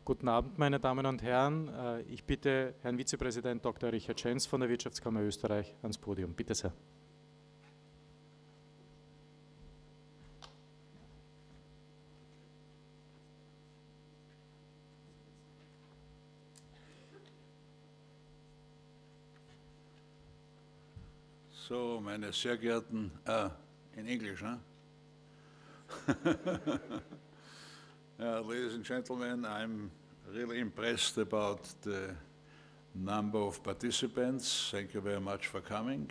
Guten Abend, meine Damen und Herren. Ich bitte Herrn Vizepräsident Dr. Richard Schenz von der Wirtschaftskammer Österreich ans Podium. Bitte sehr. So, meine sehr geehrten, in English, huh? Ladies and gentlemen, I'm really impressed about the number of participants. Thank you very much for coming.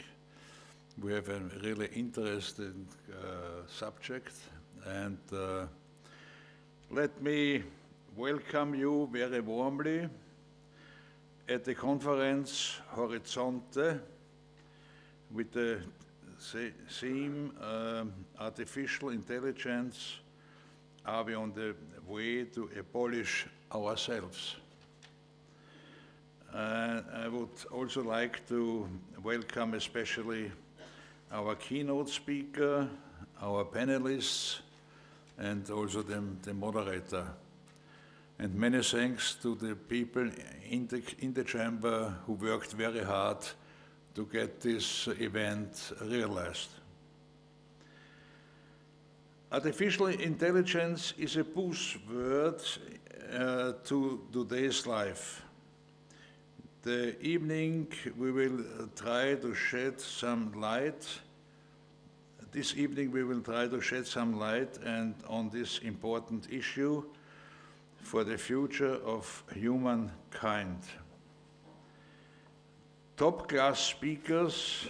We have a really interesting subject, and let me welcome you very warmly at the conference Horizonte with the theme Artificial Intelligence. Are we on the way to abolish ourselves? I would also like to welcome especially our keynote speaker, our panelists, and also the moderator. And many thanks to the people in the chamber who worked very hard to get this event realized. Artificial intelligence is a buzzword to today's life. The evening we will try to shed some light. This evening we will try to shed some light on this important issue for the future of humankind. Top-class speakers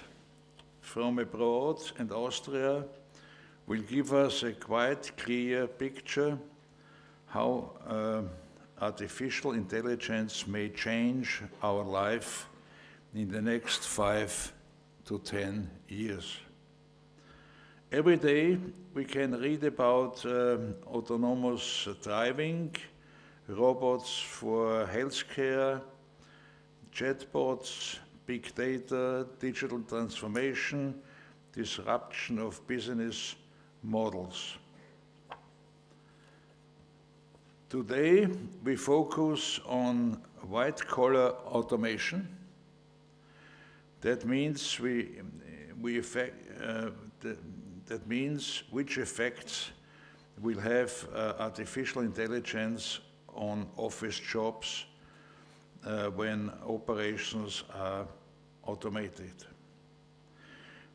from abroad and Austria will give us a quite clear picture how artificial intelligence may change our life in the next 5 to 10 years. Every day we can read about autonomous driving, robots for healthcare, chatbots, big data, digital transformation, disruption of business models. Today, we focus on white-collar automation. That means that means which effects will have artificial intelligence on office jobs when operations are automated.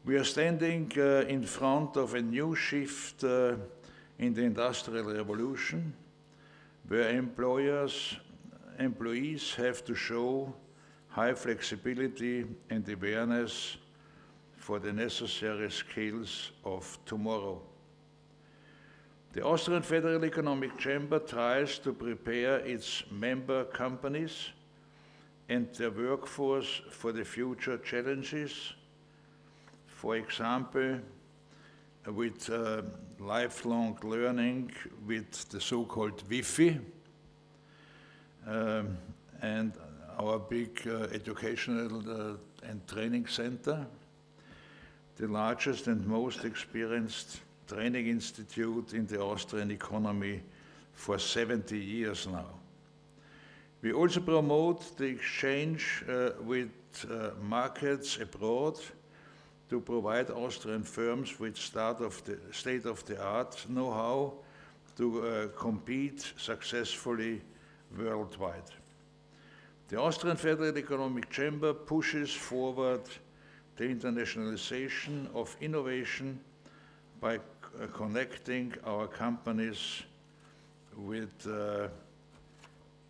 We are standing in front of a new shift in the Industrial Revolution, where employees have to show high flexibility and awareness for the necessary skills of tomorrow. The Austrian Federal Economic Chamber tries to prepare its member companies and their workforce for the future challenges. For example, with lifelong learning with the so-called Wi-Fi and our big educational and training center, the largest and most experienced training institute in the Austrian economy for 70 years now. We also promote the exchange with markets abroad to provide Austrian firms with state-of-the-art know-how to compete successfully worldwide. The Austrian Federal Economic Chamber pushes forward the internationalization of innovation by connecting our companies with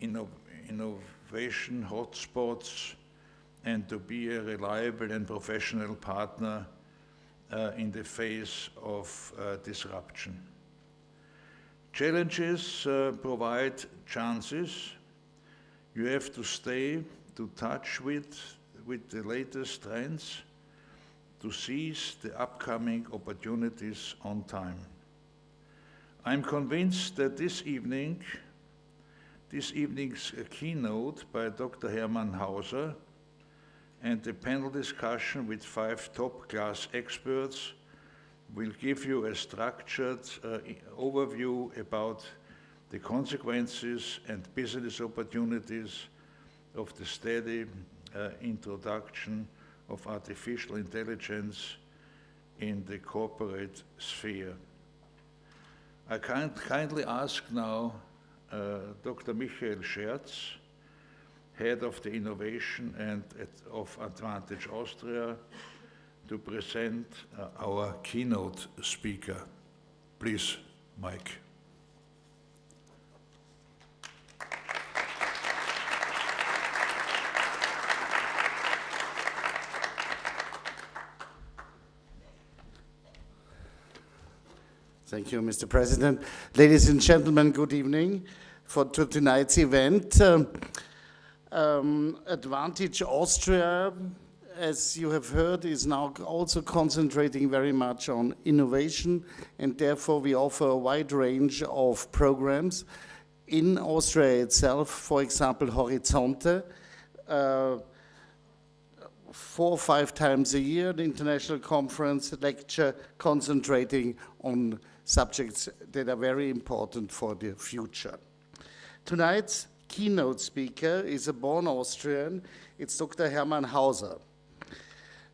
innovation hotspots and to be a reliable and professional partner in the face of disruption. Challenges provide chances. You have to stay to touch with the latest trends to seize the upcoming opportunities on time. I'm convinced that this evening's keynote by Dr. Hermann Hauser and the panel discussion with 5 top-class experts will give you a structured overview about the consequences and business opportunities of the steady introduction of artificial intelligence in the corporate sphere. I kindly ask now Dr. Michael Scherz, Head of the Innovation and of Advantage Austria, to present our keynote speaker. Please, Mike. Thank you, Mr. President. Ladies and gentlemen, good evening to tonight's event. Advantage Austria, as you have heard, is now also concentrating very much on innovation, and therefore we offer a wide range of programs in Austria itself. For example, Horizonte, 4 or 5 times a year, the international conference lecture concentrating on subjects that are very important for the future. Tonight's keynote speaker is a born Austrian. It's Dr. Hermann Hauser.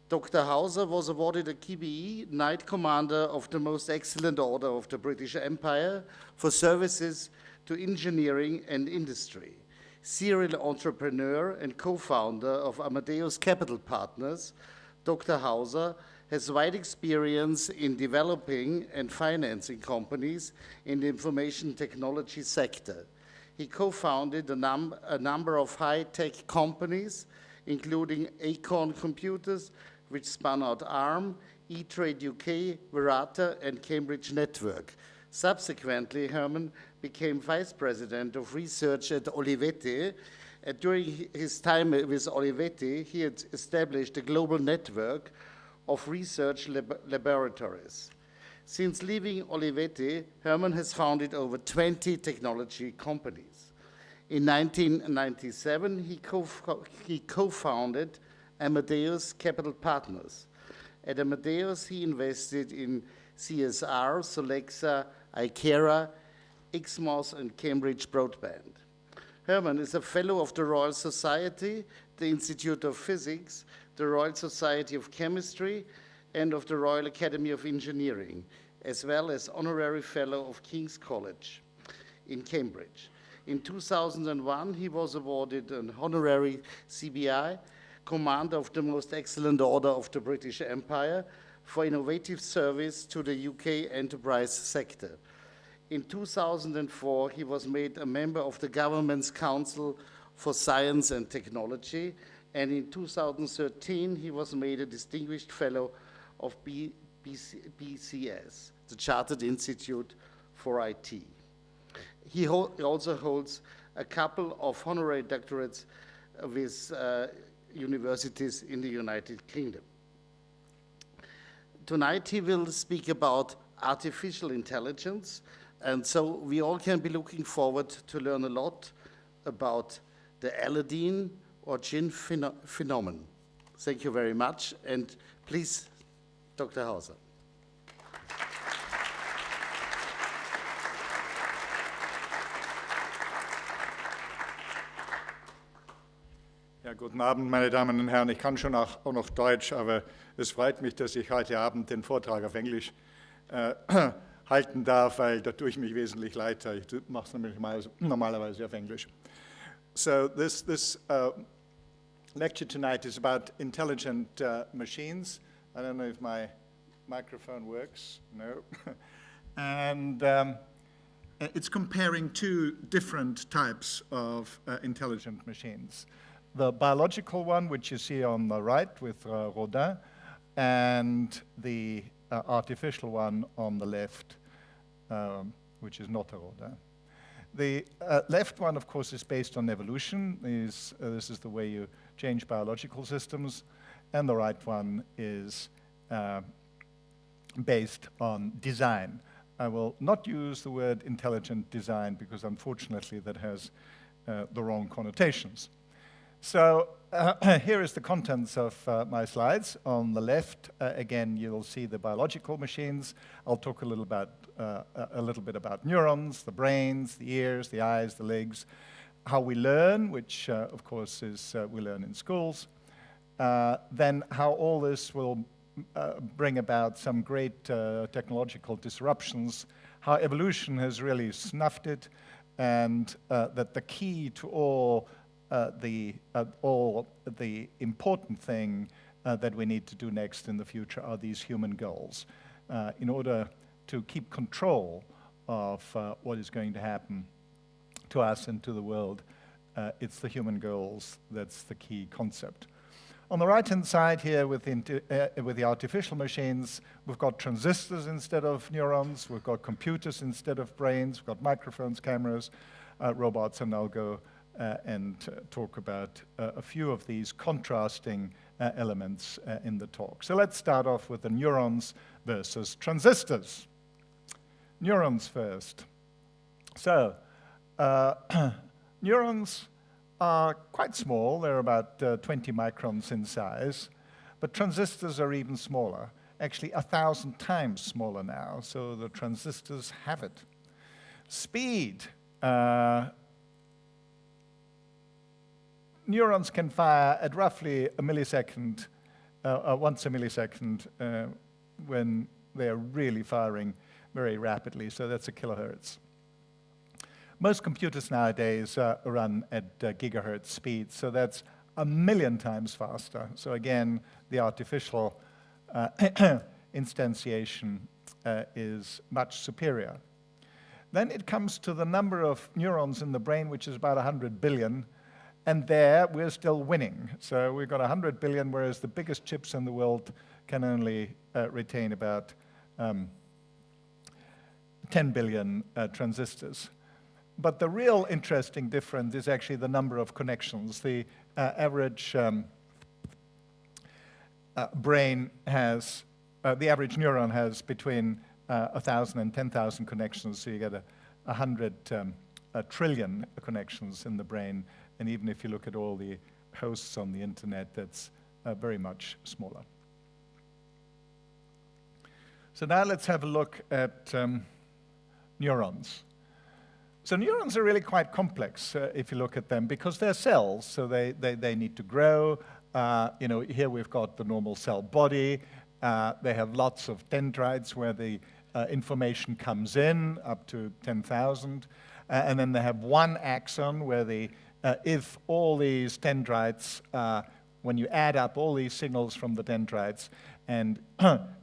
Dr. Hauser was awarded a KBE Knight Commander of the Most Excellent Order of the British Empire for services to engineering and industry. Serial entrepreneur and co-founder of Amadeus Capital Partners, Dr. Hauser has wide experience in developing and financing companies in the information technology sector. He co-founded a number of high-tech companies, including Acorn Computers, which spun out ARM, E-Trade UK, Verata, and Cambridge Network. Subsequently, Hermann became vice president of research at Olivetti. During his time with Olivetti, he had established a global network of research laboratories. Since leaving Olivetti, Hermann has founded over 20 technology companies. In 1997, he co-founded Amadeus Capital Partners. At Amadeus, he invested in CSR, Solexa, Ikera, Xmos, and Cambridge Broadband. Hermann is a fellow of the Royal Society, the Institute of Physics, the Royal Society of Chemistry, and of the Royal Academy of Engineering, as well as honorary fellow of King's College in Cambridge. In 2001, he was awarded an honorary CBI, Commander of the Most Excellent Order of the British Empire, for innovative service to the UK enterprise sector. In 2004, he was made a member of the Government's Council for Science and Technology, and in 2013, he was made a Distinguished Fellow of BCS, the Chartered Institute for IT. He also holds a couple of honorary doctorates with universities in the United Kingdom. Tonight, he will speak about artificial intelligence, and so we all can be looking forward to learn a lot about the Aladdin or Jinn phenomenon. Thank you very much, and please, Dr. Hauser. Ja, guten Abend, meine Damen und Herren. Ich kann schon auch noch Deutsch, aber es freut mich, dass ich heute Abend den Vortrag auf Englisch halten darf, weil da tue ich mich wesentlich leichter. Ich mache es nämlich normalerweise auf Englisch. So this lecture tonight is about intelligent machines. I don't know if my microphone works. No. And it's comparing 2 different types of intelligent machines. The biological one, which you see on the right with Rodin, and the artificial one on the left, which is not a Rodin. The left one, of course, is based on evolution. This is the way you change biological systems. And the right one is based on design. I will not use the word intelligent design because, unfortunately, that has the wrong connotations. So here is the contents of my slides. On the left, again, you'll see the biological machines. I'll talk a little bit about neurons, the brains, the ears, the eyes, the legs, how we learn, which of course is we learn in schools. Then how all this will bring about some great technological disruptions, how evolution has really snuffed it, and that the key to all the important thing that we need to do next in the future are these human goals. In order to keep control of what is going to happen to us and to the world, it's the human goals that's the key concept. On the right-hand side here with the artificial machines, we've got transistors instead of neurons, we've got computers instead of brains, we've got microphones, cameras, robots, and I'll go and talk about a few of these contrasting elements in the talk. So let's start off with the neurons versus transistors. Neurons first. So, neurons are quite small. They're about 20 microns in size, but transistors are even smaller, actually 1,000 times smaller now, so the transistors have it. Speed. Neurons can fire at roughly a millisecond, once a millisecond, when they're really firing very rapidly, so that's a kilohertz. Most computers nowadays run at gigahertz speed, so that's 1,000,000 times faster. So again, the artificial instantiation is much superior. Then it comes to the number of neurons in the brain, which is about 100 billion, and there we're still winning. So we've got 100 billion, whereas the biggest chips in the world can only retain about 10 billion transistors. But the real interesting difference is actually the number of connections. The average brain has, the average neuron has between 1,000 and 10,000 connections, so you get 100 trillion connections in the brain. And even if you look at all the hosts on the internet, that's very much smaller. So now let's have a look at neurons. So neurons are really quite complex if you look at them, because they're cells, so they need to grow. Here we've got the normal cell body. They have lots of dendrites where the information comes in, up to 10,000. And then they have one axon where if all these dendrites, when you add up all these signals from the dendrites and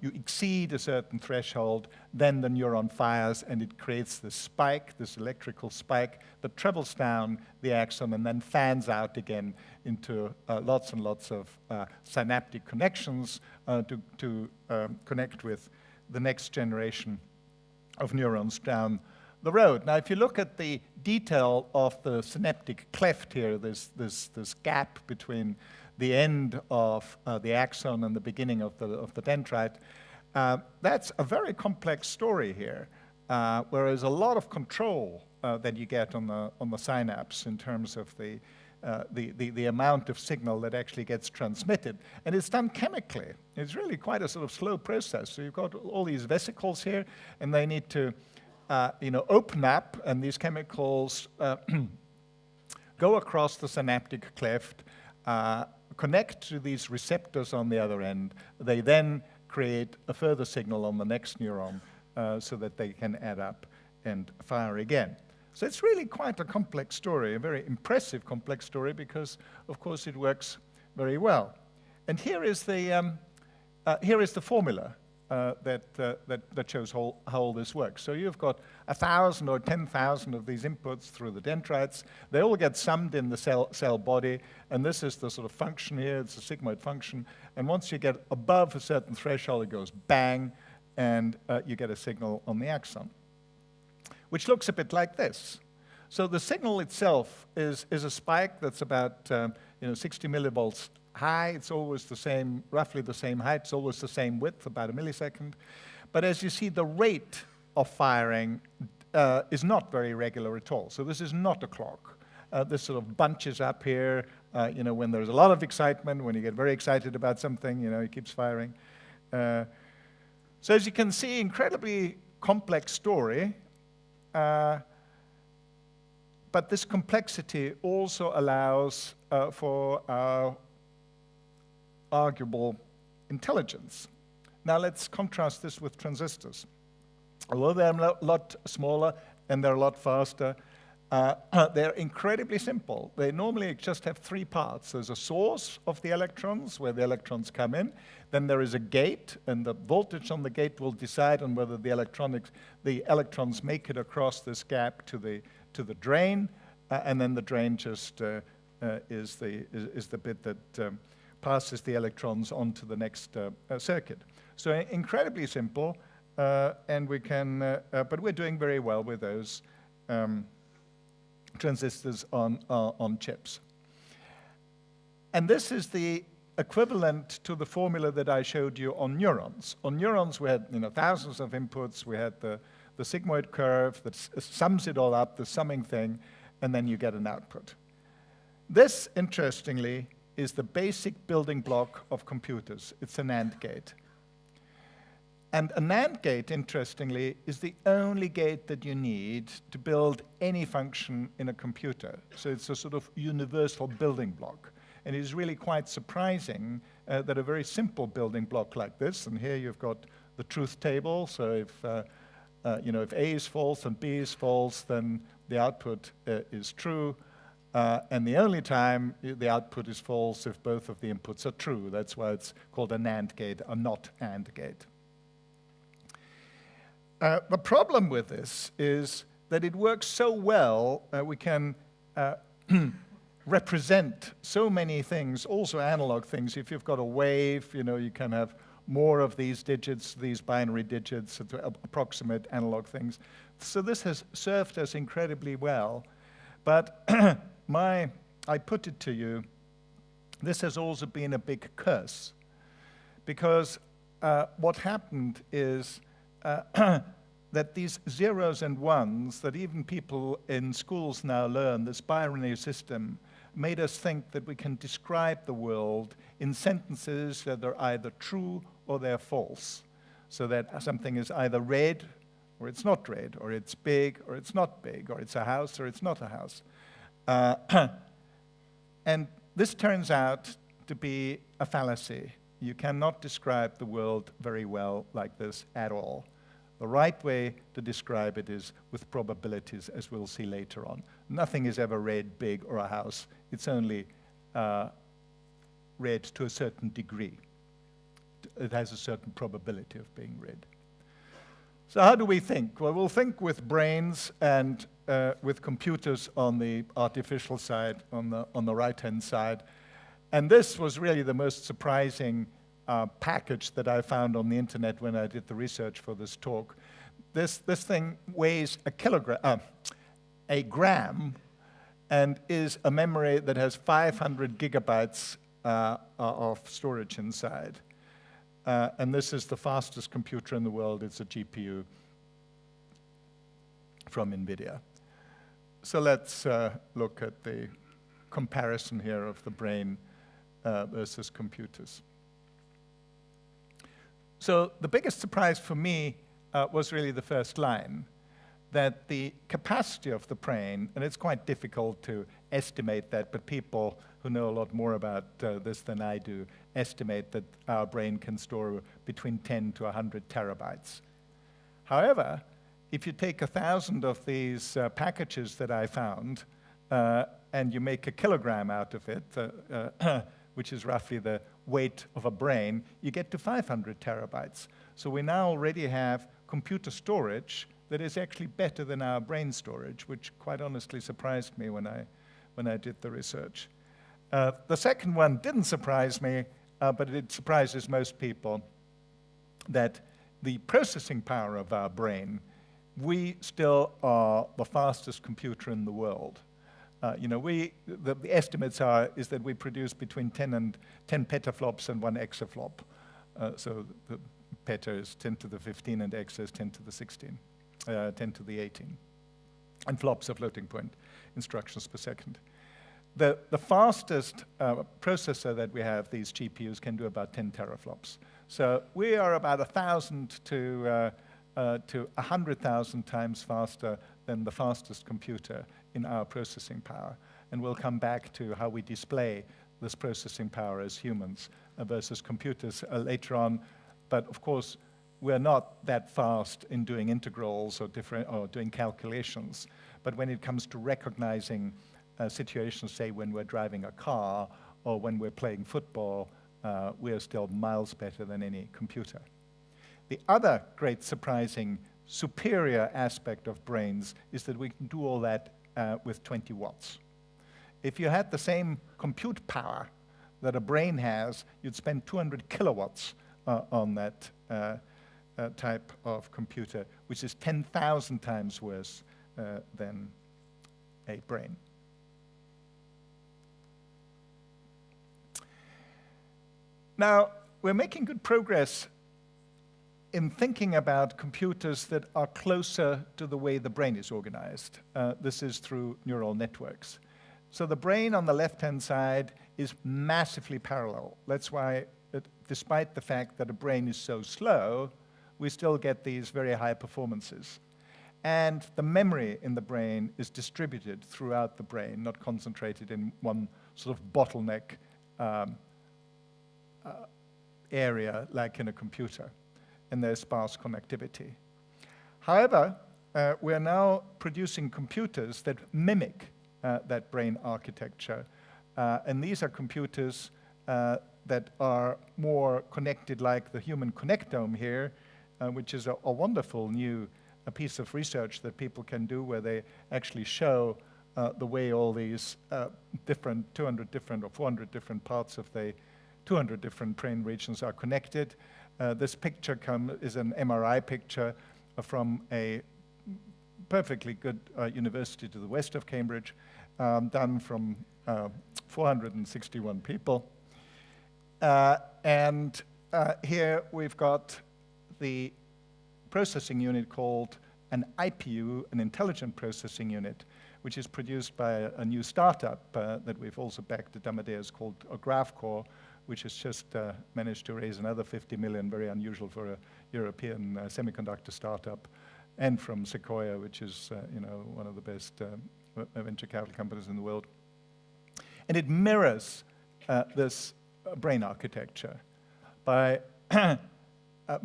you exceed a certain threshold, then the neuron fires and it creates this spike, this electrical spike that travels down the axon and then fans out again into lots and lots of synaptic connections to connect with the next generation of neurons down the road. Now, if you look at the detail of the synaptic cleft here, this gap between the end of the axon and the beginning of the dendrite, that's a very complex story here, whereas a lot of control that you get on the synapse in terms of the amount of signal that actually gets transmitted. And it's done chemically. It's really quite a sort of slow process. So you've got all these vesicles here, and they need to open up, and these chemicals go across the synaptic cleft, connect to these receptors on the other end. They then create a further signal on the next neuron so that they can add up and fire again. So it's really quite a complex story, a very impressive complex story, because, of course, it works very well. And here is the formula that shows how all this works. So you've got 1,000 or 10,000 of these inputs through the dendrites. They all get summed in the cell body, and this is the sort of function here. It's a sigmoid function. And once you get above a certain threshold, it goes bang, and you get a signal on the axon, which looks a bit like this. So the signal itself is a spike that's about 60 millivolts high. It's always the same, roughly the same height. It's always the same width, about a millisecond. But as you see, the rate of firing is not very regular at all. So this is not a clock. This sort of bunches up here, when there's a lot of excitement, when you get very excited about something, it keeps firing. So as you can see, incredibly complex story, but this complexity also allows for our arguable intelligence. Now let's contrast this with transistors. Although they're a lot smaller and they're a lot faster, they're incredibly simple. They normally just have three parts. There's a source of the electrons, where the electrons come in. Then there is a gate, and the voltage on the gate will decide on whether the electrons make it across this gap to the drain, and then the drain just is the bit that passes the electrons onto the next circuit. So incredibly simple, and we can, but we're doing very well with those transistors on chips. And this is the equivalent to the formula that I showed you on neurons. On neurons, we had thousands of inputs. We had the sigmoid curve that sums it all up, the summing thing, and then you get an output. This, interestingly, is the basic building block of computers. It's an AND gate. And a NAND gate, interestingly, is the only gate that you need to build any function in a computer. So it's a sort of universal building block. And it is really quite surprising that a very simple building block like this, and here you've got the truth table, so if A is false and B is false, then the output is true. And the only time the output is false if both of the inputs are true. That's why it's called a NAND gate, a not AND gate. The problem with this is that it works so well, we can represent so many things, also analog things. If you've got a wave, you can have more of these digits, these binary digits, to approximate analog things. So this has served us incredibly well. But I put it to you, this has also been a big curse. Because what happened is that these zeros and ones that even people in schools now learn, this binary system, made us think that we can describe the world in sentences that are either true or they're false. So that something is either red or it's not red, or it's big or it's not big, or it's a house or it's not a house. And this turns out to be a fallacy. You cannot describe the world very well like this at all. The right way to describe it is with probabilities, as we'll see later on. Nothing is ever red, big, or a house. It's only red to a certain degree. It has a certain probability of being red. So how do we think? Well, we'll think with brains and with computers on the artificial side, on the right-hand side. And this was really the most surprising package that I found on the internet when I did the research for this talk. This thing weighs a gram, and is a memory that has 500 gigabytes of storage inside. And this is the fastest computer in the world. It's a GPU from NVIDIA. So let's look at the comparison here of the brain versus computers. So the biggest surprise for me was really the first line, that the capacity of the brain, and it's quite difficult to estimate that, but people who know a lot more about this than I do estimate that our brain can store between 10 to 100 terabytes. However, if you take 1,000 of these packages that I found, and you make a kilogram out of it, which is roughly the weight of a brain, you get to 500 terabytes. So we now already have computer storage that is actually better than our brain storage, which quite honestly surprised me when I did the research. The second one didn't surprise me, but it surprises most people, that the processing power of our brain, we still are the fastest computer in the world. The estimates is that we produce between 10 petaflops and 1 exaflop. So the peta is 10 to the 15 and exa is 10 to the 16, 10 to the 18. and flops of floating point instructions per second. The fastest processor that we have, these GPUs, can do about 10 teraflops. So we are about 1,000 to 100,000 times faster than the fastest computer in our processing power. And we'll come back to how we display this processing power as humans versus computers later on. But of course, we're not that fast in doing integrals or doing calculations. But when it comes to recognizing situations, say when we're driving a car or when we're playing football, we're still miles better than any computer. The other great surprising superior aspect of brains is that we can do all that with 20 watts. If you had the same compute power that a brain has, you'd spend 200 kilowatts on that type of computer, which is 10,000 times worse than a brain. Now, we're making good progress in thinking about computers that are closer to the way the brain is organized. This is through neural networks. So the brain on the left-hand side is massively parallel. That's why, despite the fact that a brain is so slow, we still get these very high performances. And the memory in the brain is distributed throughout the brain, not concentrated in one sort of bottleneck area like in a computer, and there's sparse connectivity. However, we're now producing computers that mimic that brain architecture, and these are computers that are more connected like the human connectome here, which is a wonderful new piece of research that people can do where they actually show the way all these 200 different or 400 different parts of the 200 different brain regions are connected. This picture is an MRI picture from a perfectly good university to the west of Cambridge, done from 461 people. And here we've got the processing unit called an IPU, an intelligent processing unit, which is produced by a new startup that we've also backed at Amadeus called GraphCore, which has just managed to raise another 50 million, very unusual for a European semiconductor startup, and from Sequoia, which is one of the best venture capital companies in the world. And it mirrors this brain architecture by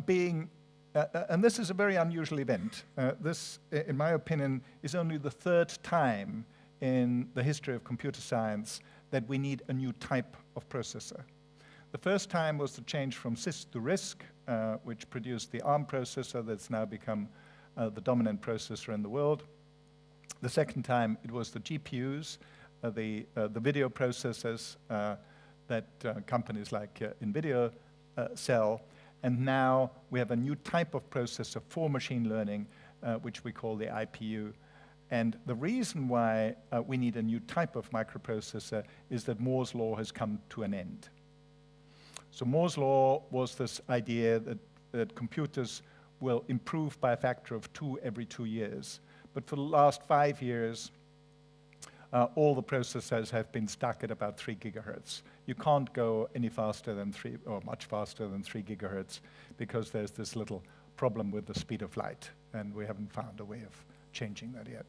being, and this is a very unusual event. This, in my opinion, is only the third time in the history of computer science that we need a new type of processor. The first time was the change from CISC to RISC, which produced the ARM processor that's now become the dominant processor in the world. The second time, it was the GPUs, the video processors that companies like NVIDIA sell. And now we have a new type of processor for machine learning, which we call the IPU. And the reason why we need a new type of microprocessor is that Moore's law has come to an end. So Moore's law was this idea that computers will improve by a factor of 2 every 2 years. But for the last 5 years, all the processors have been stuck at about 3 gigahertz. You can't go any faster than 3, or much faster than 3 gigahertz, because there's this little problem with the speed of light, and we haven't found a way of changing that yet.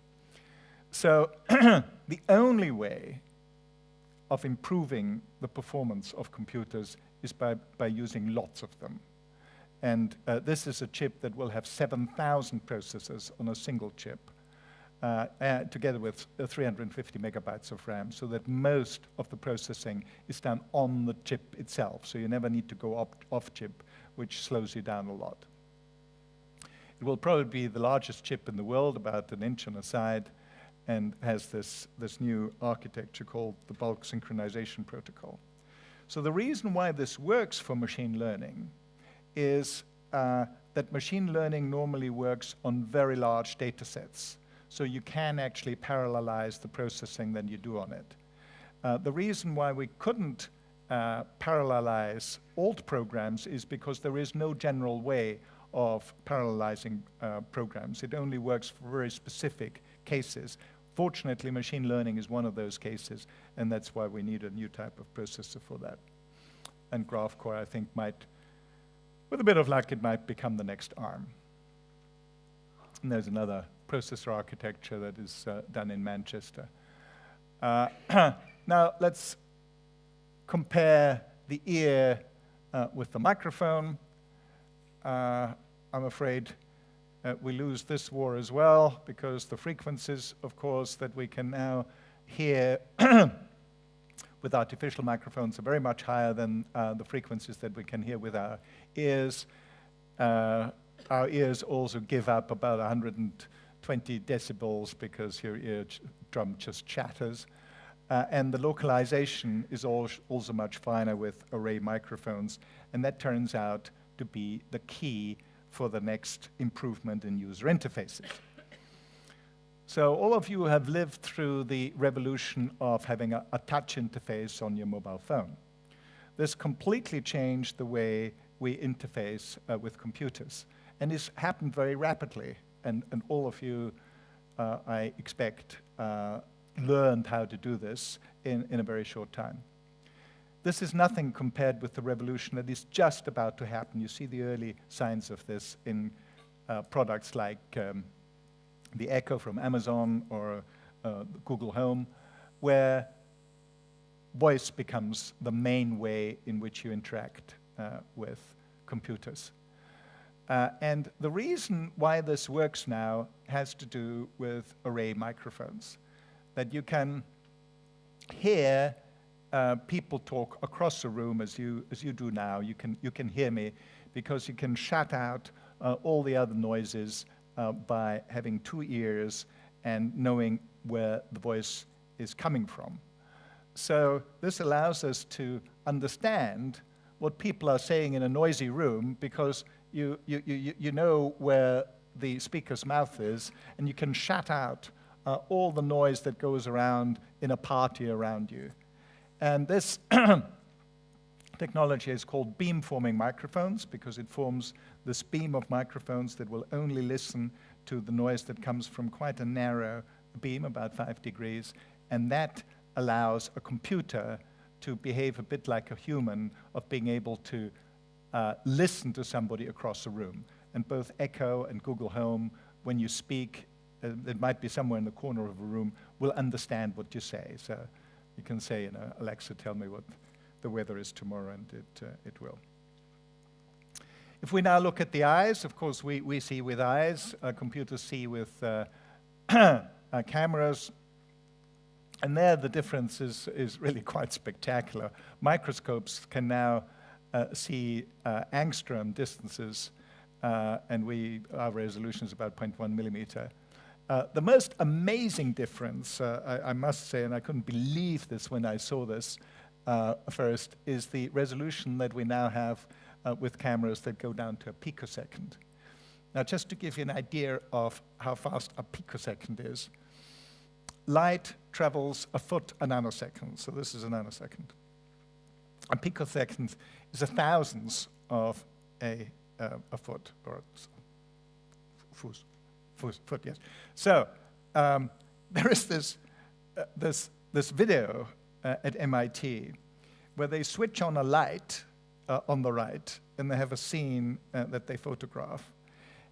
So the only way of improving the performance of computers is by using lots of them. And this is a chip that will have 7,000 processors on a single chip, together with 350 megabytes of RAM, so that most of the processing is done on the chip itself. So you never need to go off chip, which slows you down a lot. It will probably be the largest chip in the world, about 1 inch on a side, and has this new architecture called the bulk synchronization protocol. So the reason why this works for machine learning is that machine learning normally works on very large data sets. So you can actually parallelize the processing that you do on it. The reason why we couldn't parallelize alt programs is because there is no general way of parallelizing programs. It only works for very specific cases. Fortunately, machine learning is one of those cases, and that's why we need a new type of processor for that. And GraphCore, I think, might, with a bit of luck, it might become the next ARM. And there's another processor architecture that is done in Manchester. Now, let's compare the ear with the microphone. I'm afraid we lose this war as well, because the frequencies, of course, that we can now hear with artificial microphones are very much higher than the frequencies that we can hear with our ears. Our ears also give up about 120 decibels because your eardrum just chatters. And the localization is also much finer with array microphones, and that turns out to be the key for the next improvement in user interfaces. So all of you have lived through the revolution of having a touch interface on your mobile phone. This completely changed the way we interface with computers, and this happened very rapidly, and all of you, I expect, learned how to do this in a very short time. This is nothing compared with the revolution that is just about to happen. You see the early signs of this in products like the Echo from Amazon or Google Home, where voice becomes the main way in which you interact with computers. And the reason why this works now has to do with array microphones, that you can hear people talk across the room as you do now. You can hear me because you can shut out all the other noises by having two ears and knowing where the voice is coming from. So this allows us to understand what people are saying in a noisy room, because you know where the speaker's mouth is, and you can shut out all the noise that goes around in a party around you. And this technology is called beamforming microphones, because it forms this beam of microphones that will only listen to the noise that comes from quite a narrow beam, about 5 degrees, and that allows a computer to behave a bit like a human, of being able to listen to somebody across the room. And both Echo and Google Home, when you speak, it might be somewhere in the corner of a room, will understand what you say. So you can say, you know, Alexa, tell me what the weather is tomorrow, and it will. If we now look at the eyes, of course, we see with eyes, computers see with cameras, and there the difference is really quite spectacular. Microscopes can now see angstrom distances, and our resolution is about 0.1 millimeter. The most amazing difference, I must say, and I couldn't believe this when I saw this first, is the resolution that we now have with cameras that go down to a picosecond. Now, just to give you an idea of how fast a picosecond is, light travels a foot a nanosecond, so this is a nanosecond. A picosecond is a thousandth of a foot, or foot, yes. So there is this video at MIT where they switch on a light on the right, and they have a scene that they photograph.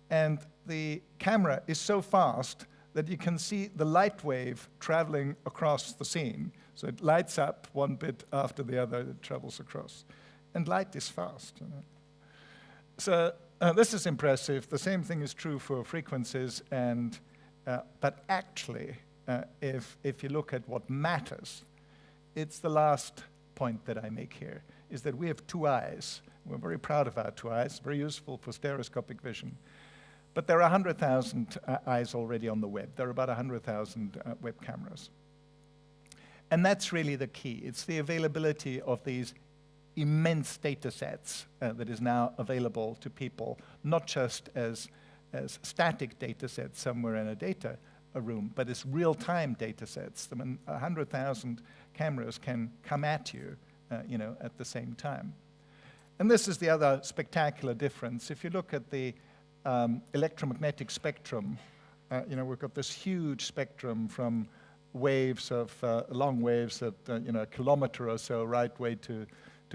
And the camera is so fast that you can see the light wave traveling across the scene. So it lights up one bit after the other, it travels across. And light is fast. You know? So this is impressive. The same thing is true for frequencies, and but actually, if you look at what matters, it's the last point that I make here, is that we have two eyes. We're very proud of our two eyes, very useful for stereoscopic vision. But there are 100,000 eyes already on the web. There are about 100,000 web cameras. And that's really the key. It's the availability of these immense data sets that is now available to people, not just as static data sets somewhere in a room, but as real-time data sets. I mean, 100,000 cameras can come at you, at the same time. And this is the other spectacular difference. If you look at the electromagnetic spectrum we've got this huge spectrum from waves of long waves at a kilometer or so right way to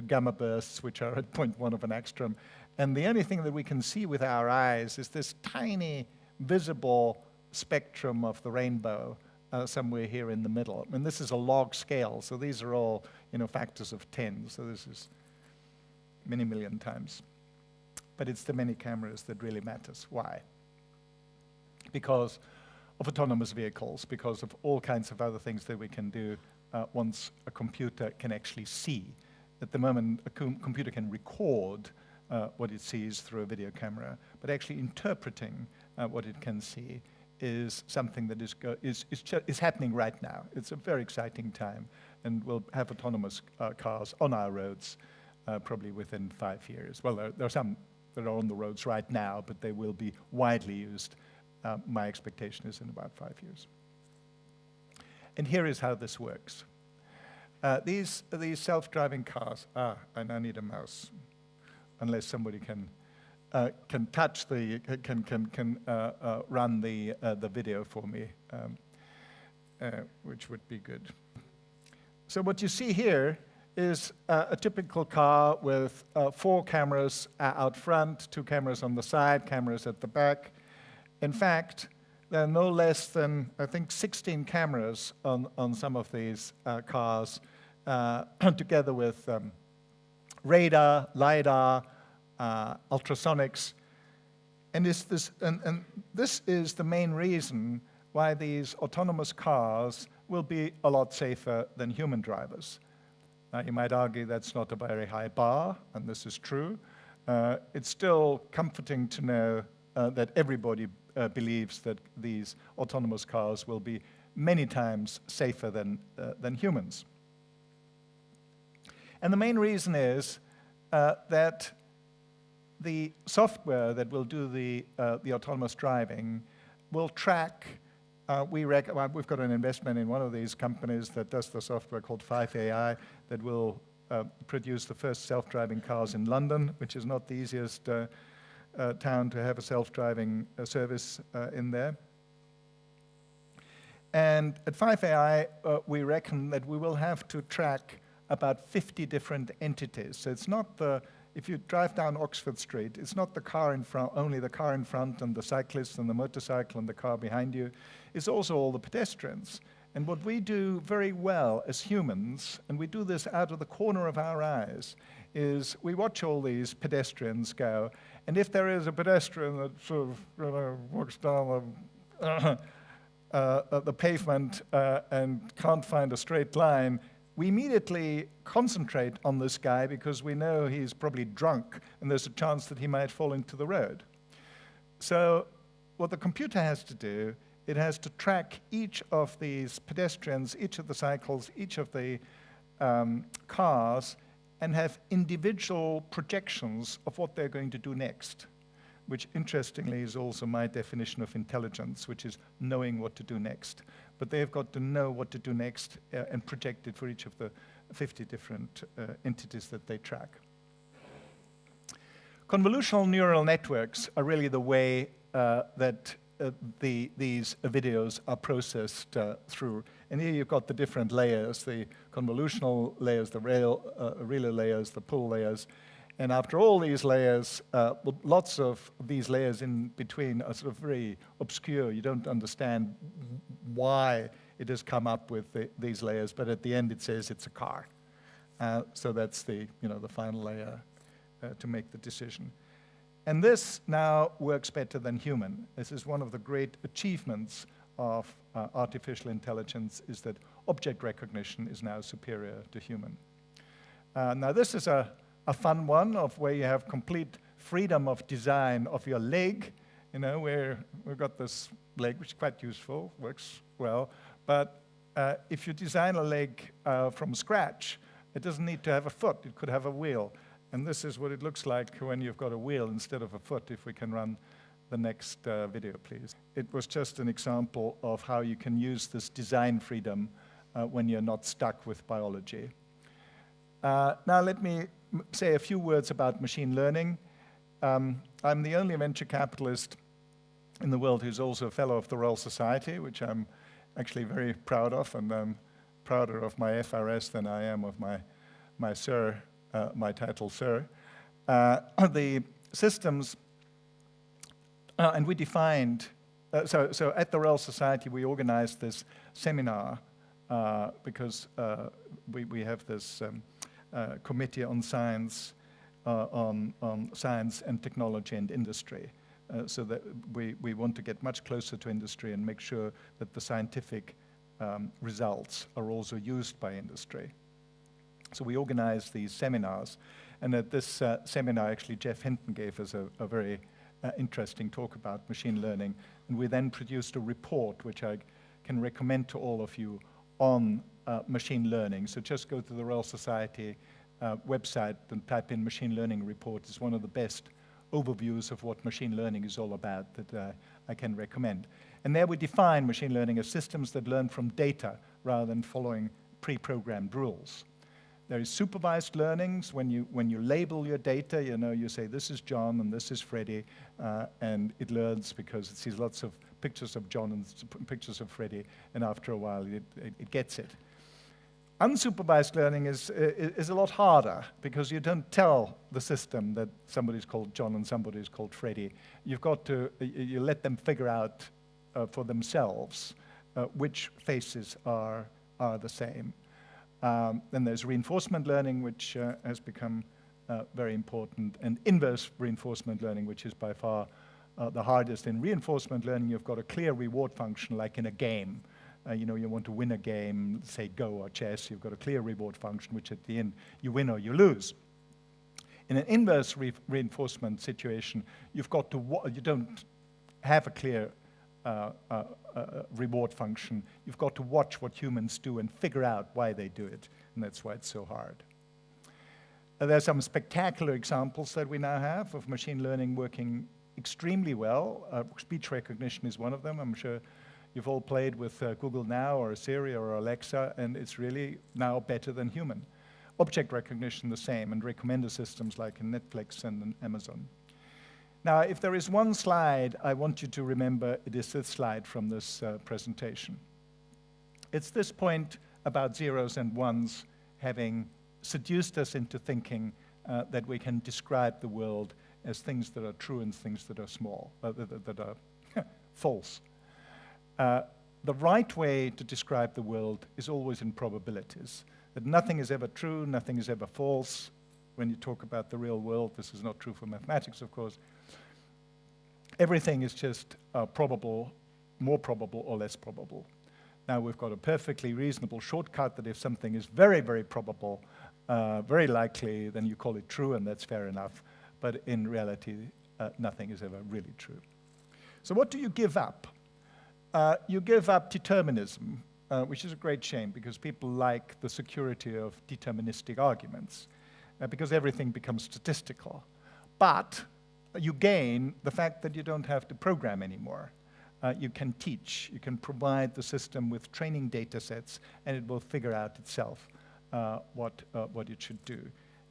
gamma bursts, which are at 0.1 of an angstrom. And the only thing that we can see with our eyes is this tiny visible spectrum of the rainbow somewhere here in the middle. And this is a log scale, so these are all factors of 10. So this is many million times. But it's the many cameras that really matters. Why? Because of autonomous vehicles, because of all kinds of other things that we can do once a computer can actually see. At the moment, a computer can record what it sees through a video camera, but actually interpreting what it can see is something that is happening right now. It's a very exciting time, and we'll have autonomous cars on our roads probably within 5 years. Well, there are some that are on the roads right now, but they will be widely used. My expectation is in about 5 years. And here is how this works. These self-driving cars, and I need a mouse, unless somebody can touch the run the video for me, which would be good. So what you see here is a typical car with 4 cameras out front, 2 cameras on the side, cameras at the back. In fact, there are no less than, I think, 16 cameras on some of these cars, together with radar, LiDAR, ultrasonics. And this is the main reason why these autonomous cars will be a lot safer than human drivers. Now, you might argue that's not a very high bar, and this is true. It's still comforting to know that everybody believes that these autonomous cars will be many times safer than humans. And the main reason is that the software that will do the autonomous driving will track. We've got an investment in one of these companies that does the software called 5AI that will produce the first self-driving cars in London, which is not the easiest town to have a self-driving service in there. And at 5AI, we reckon that we will have to track about 50 different entities. So it's not if you drive down Oxford Street, it's not the car in front, only the car in front and the cyclist and the motorcycle and the car behind you. It's also all the pedestrians. And what we do very well as humans, and we do this out of the corner of our eyes, is we watch all these pedestrians go, and if there is a pedestrian that sort of walks down the pavement and can't find a straight line, we immediately concentrate on this guy because we know he's probably drunk and there's a chance that he might fall into the road. So what the computer has to do, it has to track each of these pedestrians, each of the cycles, each of the cars, and have individual projections of what they're going to do next, which interestingly is also my definition of intelligence, which is knowing what to do next. But they've got to know what to do next and project it for each of the 50 different entities that they track. Convolutional neural networks are really the way that these videos are processed through. And here you've got the different layers, the convolutional layers, the relay layers, the pull layers. And after all these layers, lots of these layers in between are sort of very obscure. You don't understand why it has come up with these layers, but at the end it says it's a car. So that's the final layer to make the decision. And this now works better than human. This is one of the great achievements of artificial intelligence, is that object recognition is now superior to human. Now this is a fun one of where you have complete freedom of design of your leg, where we've got this leg, which is quite useful, works well, but if you design a leg from scratch, it doesn't need to have a foot, it could have a wheel. And this is what it looks like when you've got a wheel instead of a foot, if we can run the next video, please. It was just an example of how you can use this design freedom when you're not stuck with biology. Now let me say a few words about machine learning. I'm the only venture capitalist in the world who's also a fellow of the Royal Society, which I'm actually very proud of, and I'm prouder of my FRS than I am of my Sir, my title Sir. The systems, and we defined, so at the Royal Society we organized this seminar because we have this committee on science, on science and technology and industry. So that we want to get much closer to industry and make sure that the scientific results are also used by industry. So we organize these seminars, and at this seminar actually Jeff Hinton gave us a very interesting talk about machine learning, and we then produced a report which I can recommend to all of you on machine learning. So just go to the Royal Society website and type in machine learning report. It's one of the best overviews of what machine learning is all about that I can recommend. And there we define machine learning as systems that learn from data rather than following pre-programmed rules. There is supervised learnings. When you label your data, you say this is John and this is Freddie, and it learns because it sees lots of pictures of John and pictures of Freddie, and after a while it gets it. Unsupervised learning is a lot harder because you don't tell the system that somebody's called John and somebody's called Freddie. You've got to, you let them figure out for themselves which faces are the same. Then there's reinforcement learning, which has become very important, and inverse reinforcement learning, which is by far the hardest. In reinforcement learning, you've got a clear reward function like in a game. You want to win a game, say Go or chess, you've got a clear reward function, which at the end you win or you lose. In an inverse reinforcement situation, you don't have a clear reward function. You've got to watch what humans do and figure out why they do it, and that's why it's so hard. There are some spectacular examples that we now have of machine learning working extremely well. Speech recognition is one of them. I'm sure you've all played with Google Now or Siri or Alexa, and it's really now better than human. Object recognition the same, and recommender systems like in Netflix and in Amazon. Now, if there is one slide I want you to remember, it is this slide from this presentation. It's this point about zeros and ones having seduced us into thinking that we can describe the world as things that are true and things that are that are false. The right way to describe the world is always in probabilities, that nothing is ever true, nothing is ever false. When you talk about the real world, this is not true for mathematics, of course. Everything is just probable, more probable or less probable. Now we've got a perfectly reasonable shortcut that if something is very, very probable, very likely, then you call it true, and that's fair enough. But in reality, nothing is ever really true. So what do you give up? You give up determinism, which is a great shame because people like the security of deterministic arguments because everything becomes statistical. But you gain the fact that you don't have to program anymore. You can teach, you can provide the system with training data sets, and it will figure out itself what it should do.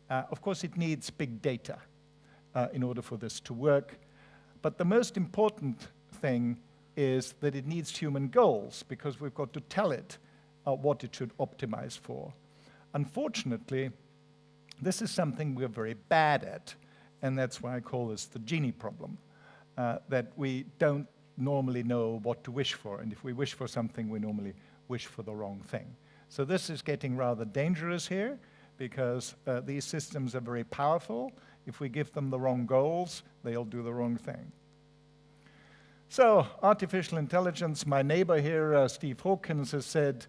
Of course, it needs big data in order for this to work. But the most important thing is that it needs human goals, because we've got to tell it what it should optimize for. Unfortunately, this is something we're very bad at, and that's why I call this the genie problem, that we don't normally know what to wish for, and if we wish for something, we normally wish for the wrong thing. So this is getting rather dangerous here, because these systems are very powerful. If we give them the wrong goals, they'll do the wrong thing. So, artificial intelligence, my neighbor here, Steve Hawkins, has said,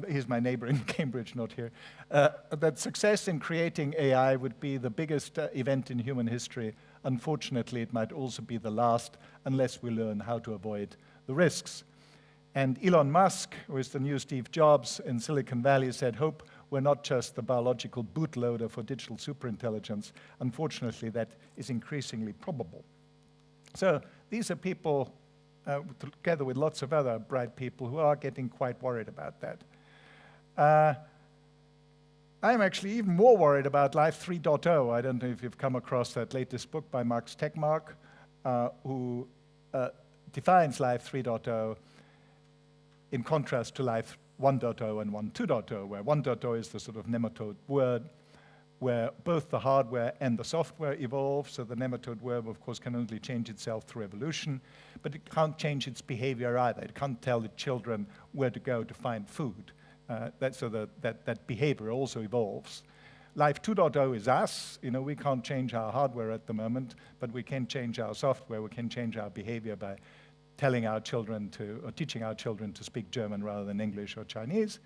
he's my neighbor in Cambridge, not here, that success in creating AI would be the biggest event in human history. Unfortunately, it might also be the last, unless we learn how to avoid the risks. And Elon Musk, who is the new Steve Jobs in Silicon Valley, said, "Hope we're not just the biological bootloader for digital superintelligence." Unfortunately, that is increasingly probable. So these are people, together with lots of other bright people, who are getting quite worried about that. I'm actually even more worried about Life 3.0. I don't know if you've come across that latest book by Max Tegmark, who defines Life 3.0 in contrast to Life 1.0 and 1.2.0, where 1.0 is the sort of nematode word, where both the hardware and the software evolve. So the nematode word, of course, can only change itself through evolution, but it can't change its behavior either. It can't tell the children where to go to find food. That behavior also evolves. Life 2.0 is us. You know, we can't change our hardware at the moment, but we can change our software. We can change our behavior by telling our children or teaching our children to speak German rather than English or Chinese.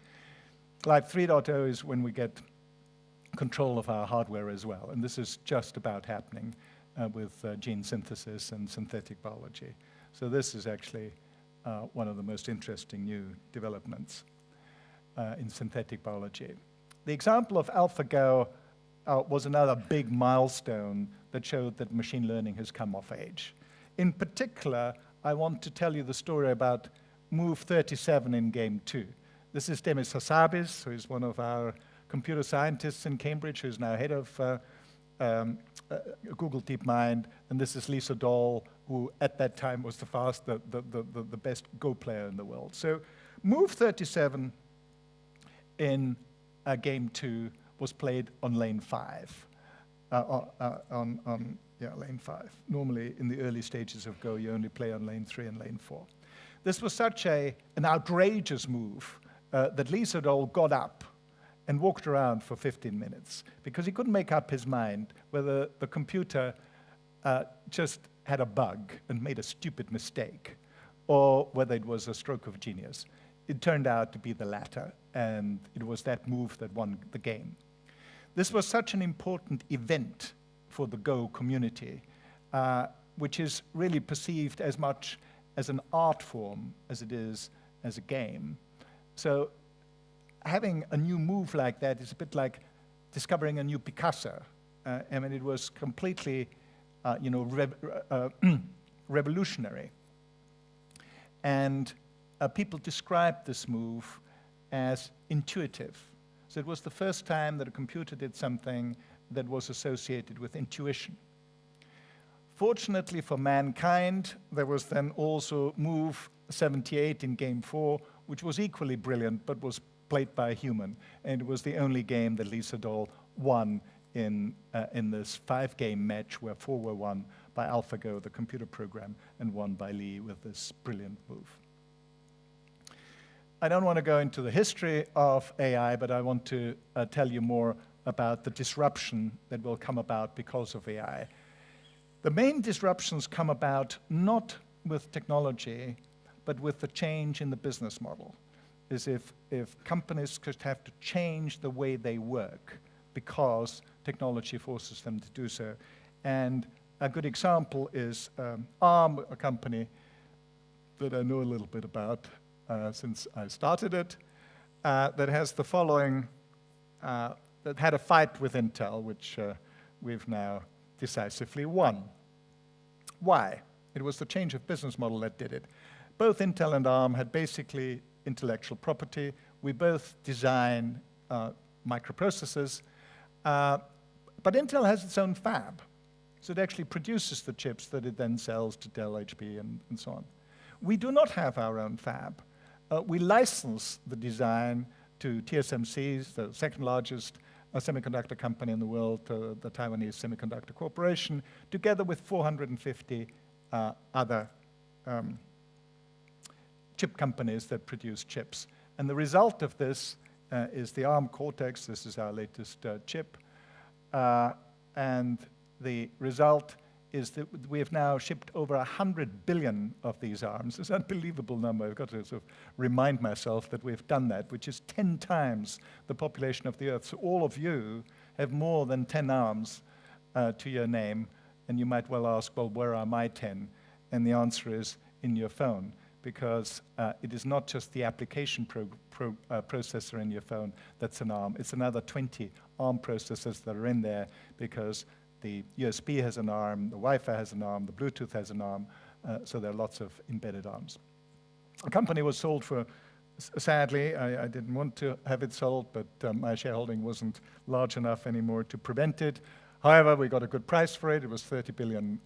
Life 3.0 is when we get control of our hardware as well. And this is just about happening with gene synthesis and synthetic biology. So this is actually one of the most interesting new developments in synthetic biology. The example of AlphaGo was another big milestone that showed that machine learning has come of age. In particular, I want to tell you the story about move 37 in game 2. This is Demis Hassabis, who is one of our computer scientists in Cambridge, who's now head of Google DeepMind, and this is Lisa Dahl, who at that time was the best Go player in the world. So move 37 in game 2 was played on lane 5, lane 5. Normally, in the early stages of Go, you only play on lane 3 and lane 4. This was such an outrageous move that Lisa Dahl got up and walked around for 15 minutes because he couldn't make up his mind whether the computer just had a bug and made a stupid mistake or whether it was a stroke of genius. It turned out to be the latter, and it was that move that won the game. This was such an important event for the Go community, which is really perceived as much as an art form as it is as a game. So having a new move like that is a bit like discovering a new Picasso. I mean, it was completely, revolutionary. And people described this move as intuitive. So it was the first time that a computer did something that was associated with intuition. Fortunately for mankind, there was then also move 78 in game 4, which was equally brilliant, but was played by a human. And it was the only game that Lisa Dahl won in this 5-game match where 4 were won by AlphaGo, the computer program, and 1 by Lee with this brilliant move. I don't want to go into the history of AI, but I want to tell you more about the disruption that will come about because of AI. The main disruptions come about not with technology, but with the change in the business model. Is if companies could have to change the way they work because technology forces them to do so. And a good example is ARM, a company that I know a little bit about since I started it, that has the following, that had a fight with Intel, which we've now decisively won. Why? It was the change of business model that did it. Both Intel and ARM had basically intellectual property. We both design microprocessors, but Intel has its own fab. So it actually produces the chips that it then sells to Dell, HP, and so on. We do not have our own fab. We license the design to TSMC, the second largest semiconductor company in the world, the Taiwanese Semiconductor Corporation, together with 450 other chip companies that produce chips. And the result of this is the ARM Cortex. This is our latest chip. And the result is that we have now shipped over 100 billion of these ARMs. It's an unbelievable number. I've got to sort of remind myself that we've done that, which is 10 times the population of the Earth. So all of you have more than 10 ARMs to your name. And you might well ask, well, where are my 10? And the answer is in your phone, because it is not just the application processor in your phone that's an ARM. It's another 20 ARM processors that are in there, because the USB has an ARM, the Wi-Fi has an ARM, the Bluetooth has an ARM, so there are lots of embedded ARMs. The company was sold for, sadly, I didn't want to have it sold, but my shareholding wasn't large enough anymore to prevent it. However, we got a good price for it. It was $30 billion.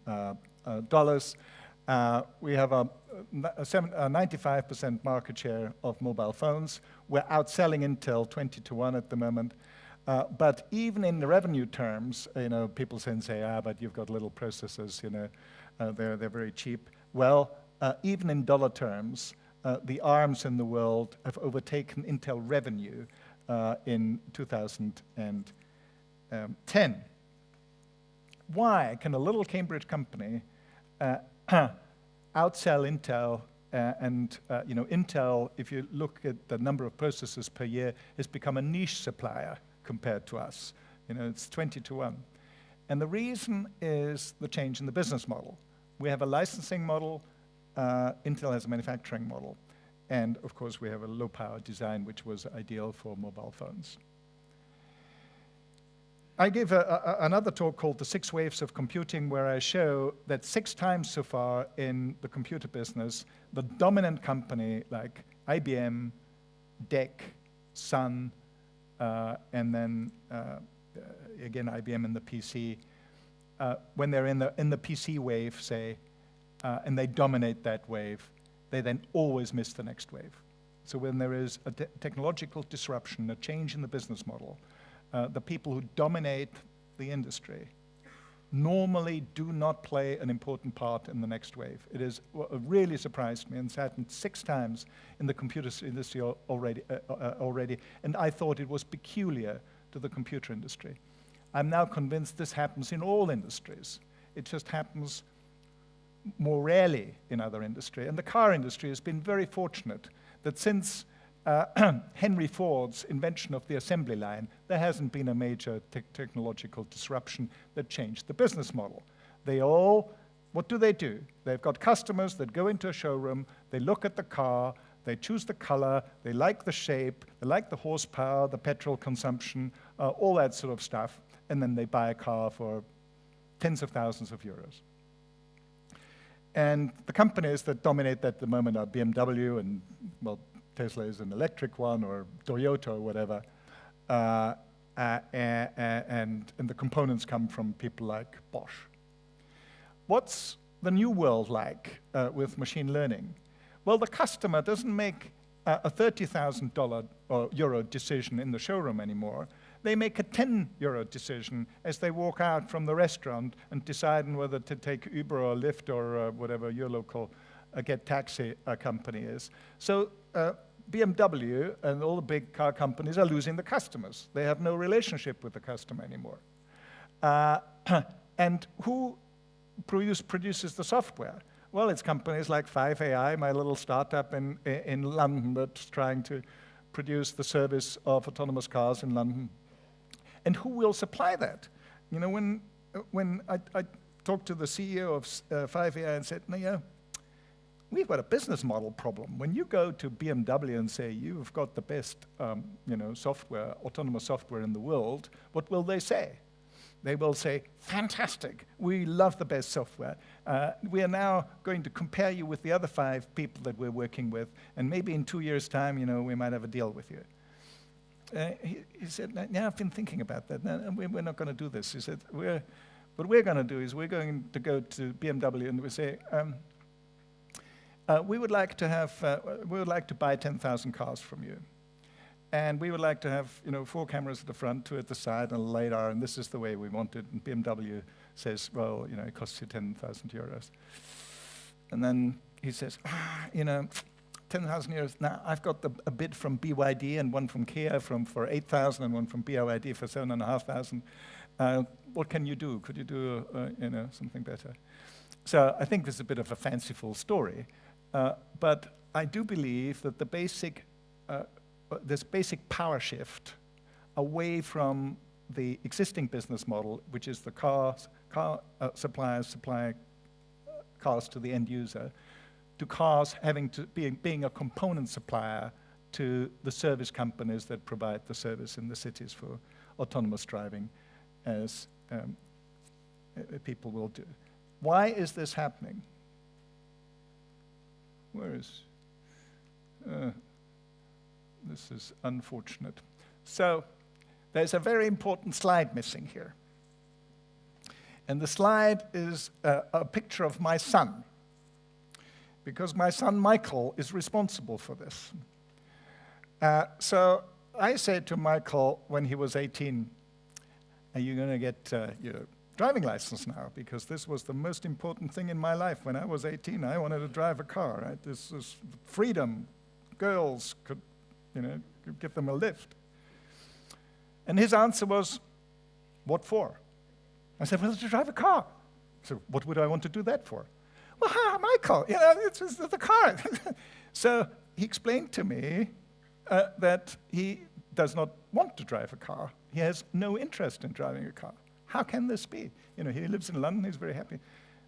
We have a 95% market share of mobile phones. We're outselling Intel 20-1 at the moment. But even in the revenue terms, people say, but you've got little processors, they're very cheap. Well, even in dollar terms, the ARMs in the world have overtaken Intel revenue in 2010. Why can a little Cambridge company outsell Intel? Intel, if you look at the number of processors per year, has become a niche supplier compared to us. It's 20-1. And the reason is the change in the business model. We have a licensing model, Intel has a manufacturing model. And of course, we have a low-power design, which was ideal for mobile phones. I gave another talk called The 6 Waves of Computing, where I show that 6 times so far in the computer business, the dominant company like IBM, DEC, Sun, and then again IBM in the PC, when they're in the PC wave, say, and they dominate that wave, they then always miss the next wave. So when there is a technological disruption, a change in the business model, the people who dominate the industry normally do not play an important part in the next wave. It is really surprised me, and it's happened 6 times in the computer industry already, and I thought it was peculiar to the computer industry. I'm now convinced this happens in all industries. It just happens more rarely in other industry. And the car industry has been very fortunate that since Henry Ford's invention of the assembly line, there hasn't been a major technological disruption that changed the business model. What do? They've got customers that go into a showroom, they look at the car, they choose the color, they like the shape, they like the horsepower, the petrol consumption, all that sort of stuff, and then they buy a car for tens of thousands of euros. And the companies that dominate that at the moment are BMW and, well, Tesla is an electric one, or Toyota or whatever, and the components come from people like Bosch. What's the new world like with machine learning? Well, the customer doesn't make a $30,000 or euro decision in the showroom anymore. They make a 10 euro decision as they walk out from the restaurant and decide whether to take Uber or Lyft or whatever your local get taxi company is. So BMW and all the big car companies are losing the customers. They have no relationship with the customer anymore. And who produces the software? Well, it's companies like 5AI, my little startup in London that's trying to produce the service of autonomous cars in London. And who will supply that? When I talked to the CEO of 5AI and said, we've got a business model problem. When you go to BMW and say, you've got the best software, autonomous software in the world, what will they say? They will say, fantastic, we love the best software. We are now going to compare you with the other 5 people that we're working with, and maybe in 2 years' time, we might have a deal with you. He said, yeah, I've been thinking about that, and we're not going to do this. He said, what we're going to do is we're going to go to BMW and we say, we would like to buy 10,000 cars from you. And we would like to have 4 cameras at the front, 2 at the side, and a LiDAR, and this is the way we want it. And BMW says, well, it costs you 10,000 euros. And then he says, 10,000 euros. Now, I've got a bid from BYD and one from Kia for 8,000 and one from BYD for 7,500. What can you do? Could you do something better? So I think this is a bit of a fanciful story, but I do believe that this basic power shift away from the existing business model, which is the car suppliers supply cars to the end user, to cars being a component supplier to the service companies that provide the service in the cities for autonomous driving, as people will do. Why is this happening? This is unfortunate. So there's a very important slide missing here. And the slide is a picture of my son. because my son Michael is responsible for this. So I said to Michael when he was 18, are you going to get your driving license now? Because this was the most important thing in my life. When I was 18, I wanted to drive a car. Right? This was freedom. Girls could, could give them a lift. And his answer was, what for? I said, well, to drive a car. So what would I want to do that for? Well, Michael, it's the car. So he explained to me that he does not want to drive a car. He has no interest in driving a car. How can this be? He lives in London, he's very happy.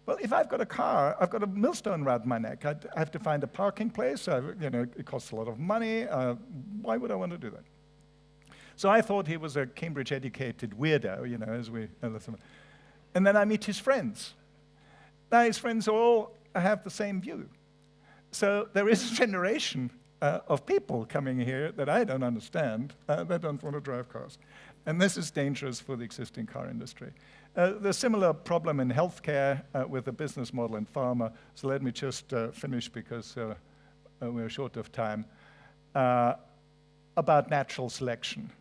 Well, if I've got a car, I've got a millstone around my neck. I have to find a parking place. It costs a lot of money. Why would I want to do that? So I thought he was a Cambridge-educated weirdo, as we listen. And then I meet his friends. Now his friends all have the same view. So there is a generation of people coming here that I don't understand that don't want to drive cars. And this is dangerous for the existing car industry. There's a similar problem in healthcare with the business model in pharma. So let me just finish because we're short of time. About natural selection.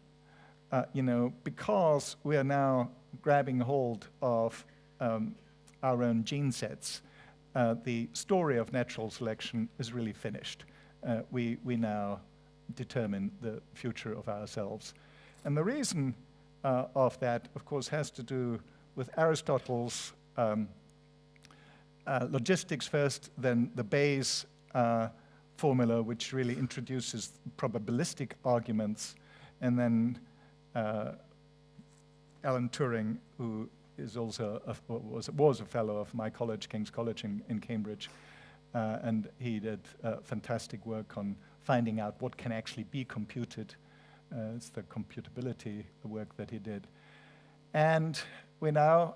Because we are now grabbing hold of our own gene sets, the story of natural selection is really finished. We now determine the future of ourselves. And the reason of that, of course, has to do with Aristotle's logistics first, then the Bayes formula, which really introduces probabilistic arguments, and then Alan Turing, who is also was a fellow of my college, King's College in Cambridge, and he did fantastic work on finding out what can actually be computed. It's the computability work that he did. And we now,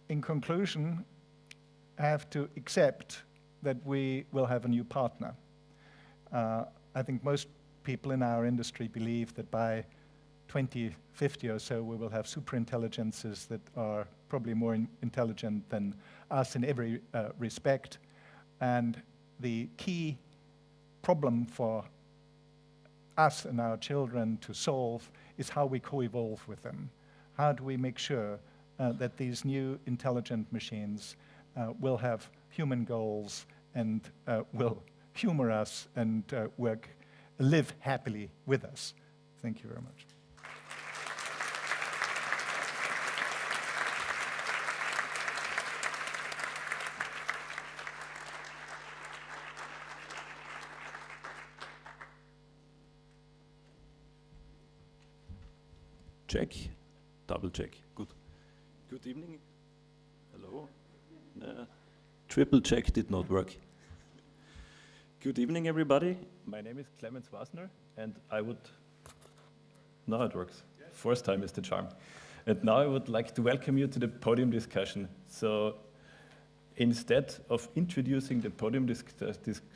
in conclusion, have to accept that we will have a new partner. I think most people in our industry believe that by 2050 or so, we will have superintelligences that are probably more intelligent than us in every respect. And the key problem for us and our children to solve is how we co-evolve with them. How do we make sure that these new intelligent machines will have human goals and will humor us and live happily with us? Thank you very much. Check, double check. Good. Good evening. Hello. Triple check did not work. Good evening, everybody. My name is Clemens Wasner, and I would. Now it works. Yes. First time is the charm. And now I would like to welcome you to the podium discussion. So instead of introducing the podium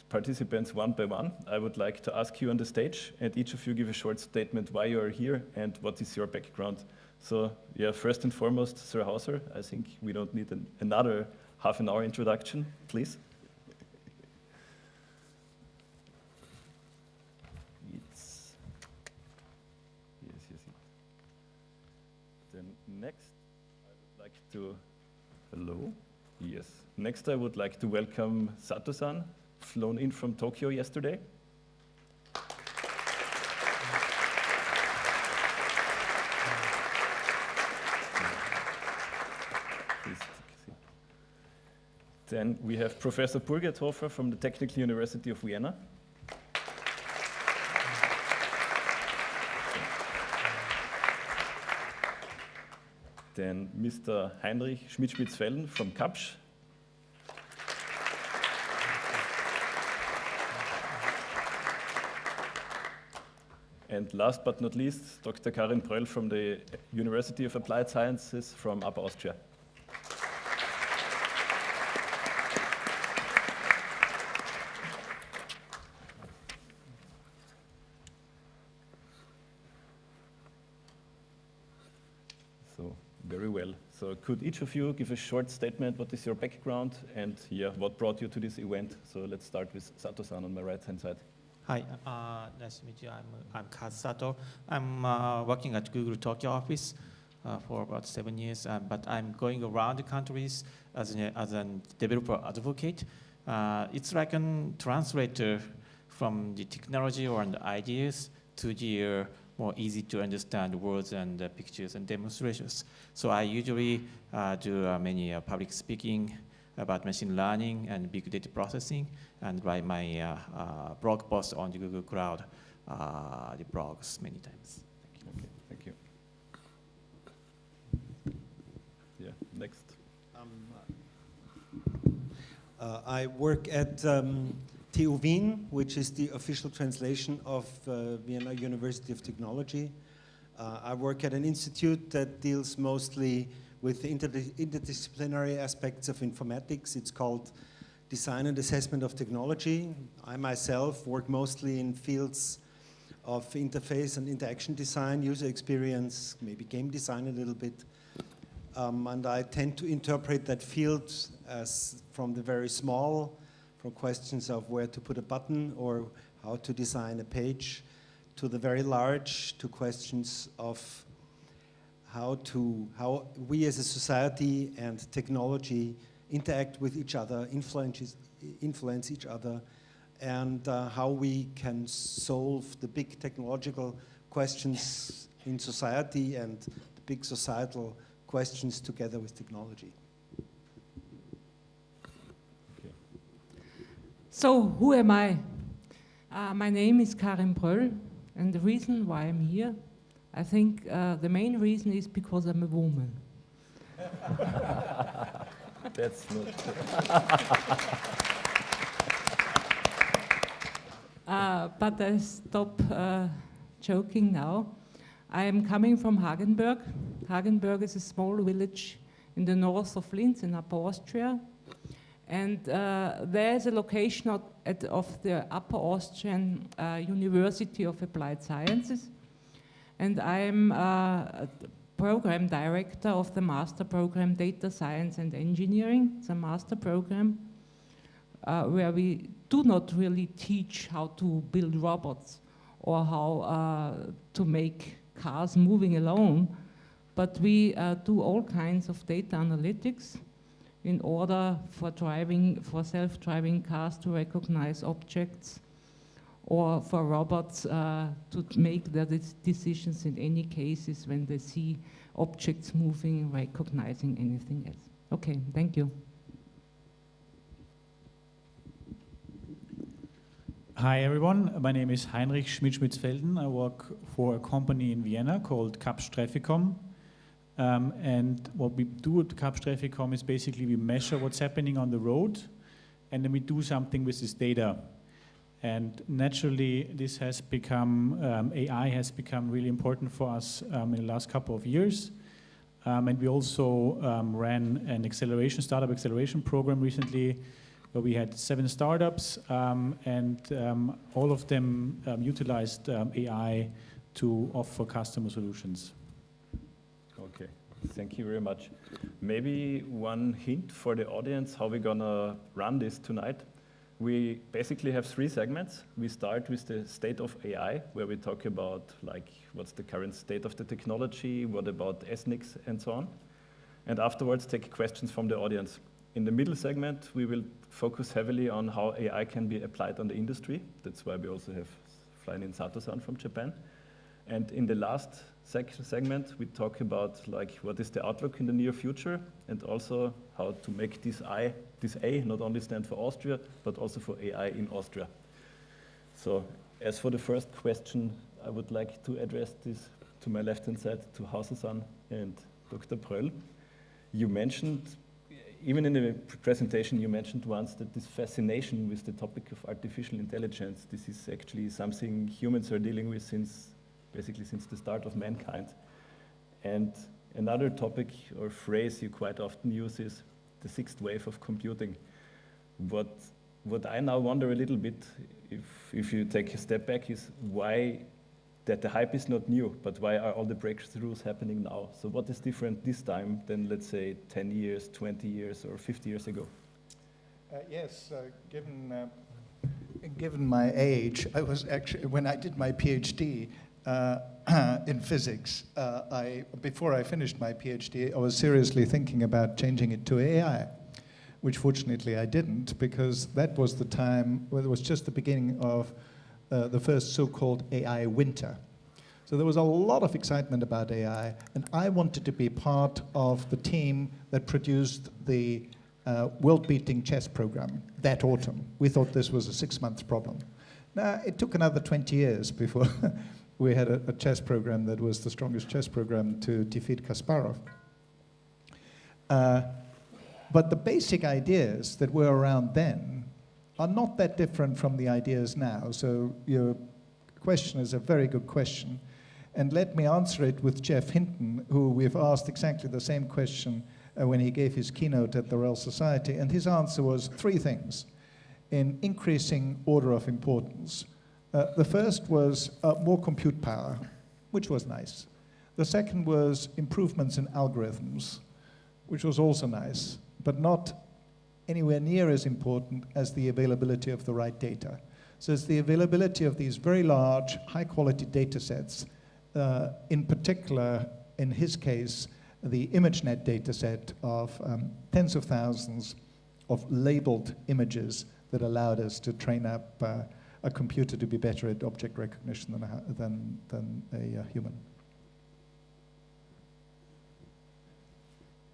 participants one by one, I would like to ask you on the stage, and each of you give a short statement why you are here and what is your background. So, yeah, first and foremost, Sir Hauser, I think we don't need another half an hour introduction, please. Yes. Then next, I would like to, hello? Yes. Next, I would like to welcome Sato-san, flown in from Tokyo yesterday. Then we have Professor Burgerthofer from the Technical University of Vienna. Then Mr. Heinrich Schmidt-Spitzfelden from Kapsch. And last but not least, Dr. Karin Pröll from the University of Applied Sciences from Austria. So, very well. So could each of you give a short statement? What is your background? And yeah, what brought you to this event? So let's start with Sato-san on my right-hand side. Hi, nice to meet you. I'm Sato. I'm working at Google Tokyo office for about 7 years, but I'm going around the countries as a developer advocate. It's like a translator from the technology or the ideas to the more easy to understand words and pictures and demonstrations. So I usually do many public speaking about machine learning and big data processing, and write my blog post on the Google Cloud, the blogs many times. Okay, thank you. Yeah, next. I work at TU Wien, which is the official translation of Vienna University of Technology. I work at an institute that deals mostly with the interdisciplinary aspects of informatics. It's called Design and Assessment of Technology. I myself work mostly in fields of interface and interaction design, user experience, maybe game design a little bit. And I tend to interpret that field as from the very small, from questions of where to put a button or how to design a page, to the very large, to questions of how we as a society and technology interact with each other, influence each other, and how we can solve the big technological questions in society and the big societal questions together with technology. Okay. So, who am I? My name is Karin Bröll, and the reason why I'm here, I think the main reason is because I'm a woman. That's not But I stop joking now. I am coming from Hagenberg. Hagenberg is a small village in the north of Linz in Upper Austria. And there's a location of the Upper Austrian University of Applied Sciences. And I'm a program director of the master program Data Science and Engineering. It's a master program where we do not really teach how to build robots or how to make cars moving alone, but we do all kinds of data analytics in order for self-driving cars to recognize objects, or for robots to make their decisions in any cases when they see objects moving, recognizing anything else. Okay, thank you. Hi everyone, my name is Heinrich Schmidt-Schmitzfelden. I work for a company in Vienna called Capsträficom. And what we do at Capsträficom is basically we measure what's happening on the road, and then we do something with this data. And naturally, this has become, AI has become really important for us in the last couple of years. And we also ran an startup acceleration program recently, where we had 7 startups, and all of them utilized AI to offer customer solutions. okay. Thank you very much. Maybe one hint for the audience how we're gonna run this tonight. We basically have 3 segments. We start with the state of AI, where we talk about like what's the current state of the technology, what about SNCs and so on. And afterwards take questions from the audience. In the middle segment, we will focus heavily on how AI can be applied on the industry. That's why we also have flying in Sato-san from Japan. And in the last segment, we talk about like what is the outlook in the near future, and also how to make this A not only stand for Austria, but also for AI in Austria. So as for the first question, I would like to address this to my left-hand side, to Hauser-san and Dr. Bröll. You mentioned, even in the presentation, you mentioned once that this fascination with the topic of artificial intelligence, this is actually something humans are dealing with basically since the start of mankind. And another topic or phrase you quite often use is the 6th wave of computing. What I now wonder a little bit, if you take a step back, is why that the hype is not new, but why are all the breakthroughs happening now? So what is different this time than, let's say, 10 years, 20 years, or 50 years ago? Yes, given my age, I was actually, when I did my PhD in physics, before I finished my PhD, I was seriously thinking about changing it to AI, which fortunately I didn't, because that was the time, well, it was just the beginning of the first so-called AI winter. So there was a lot of excitement about AI, and I wanted to be part of the team that produced the world-beating chess program that autumn. We thought this was a 6-month problem. Now, it took another 20 years before we had a chess program that was the strongest chess program to defeat Kasparov. But the basic ideas that were around then are not that different from the ideas now. So your question is a very good question. And let me answer it with Jeff Hinton, who we've asked exactly the same question when he gave his keynote at the Royal Society. And his answer was 3 things in increasing order of importance. The first was more compute power, which was nice. The second was improvements in algorithms, which was also nice, but not anywhere near as important as the availability of the right data. So it's the availability of these very large, high-quality data sets, in particular, in his case, the ImageNet data set of tens of thousands of labeled images that allowed us to train up a computer to be better at object recognition than a human.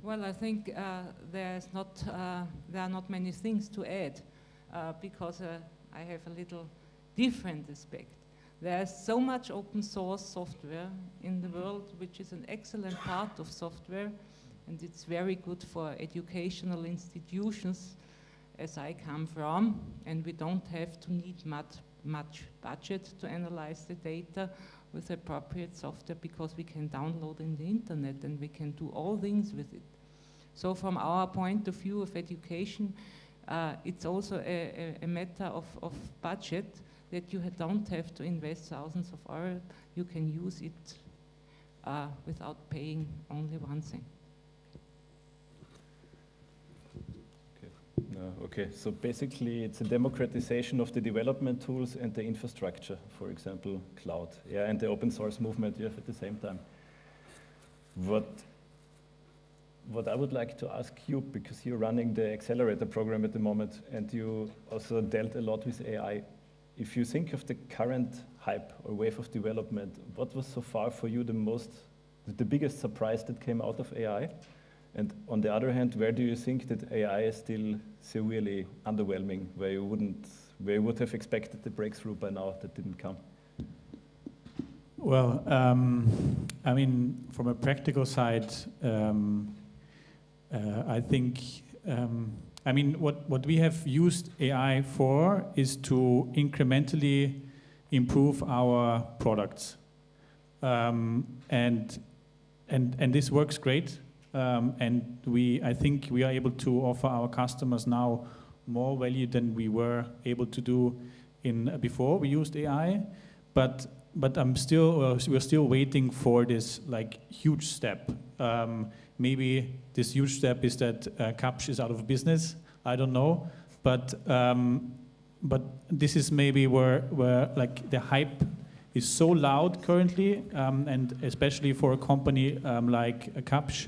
Well, I think there are not many things to add because I have a little different aspect. There's so much open source software in the world, which is an excellent part of software, and it's very good for educational institutions, as I come from, and we don't have to need much budget to analyze the data with appropriate software, because we can download in the internet and we can do all things with it. So from our point of view of education, it's also a matter of budget, that you don't have to invest thousands of euros. You can use it without paying only one thing. Okay, so basically it's a democratization of the development tools and the infrastructure, for example, cloud, yeah, and the open source movement you have at the same time. What I would like to ask you, because you're running the accelerator program at the moment and you also dealt a lot with AI, if you think of the current hype or wave of development, what was so far for you the biggest surprise that came out of AI? And on the other hand, where do you think that AI is still severely underwhelming, where you would have expected the breakthrough by now that didn't come? Well, I mean, from a practical side, I think, I mean, what we have used AI for is to incrementally improve our products. And this works great. And I think we are able to offer our customers now more value than we were able to do before we used AI. But we're still waiting for this like huge step. Maybe this huge step is that Kapsch is out of business. I don't know, but this is maybe where like the hype is so loud currently, and especially for a company like Kapsch.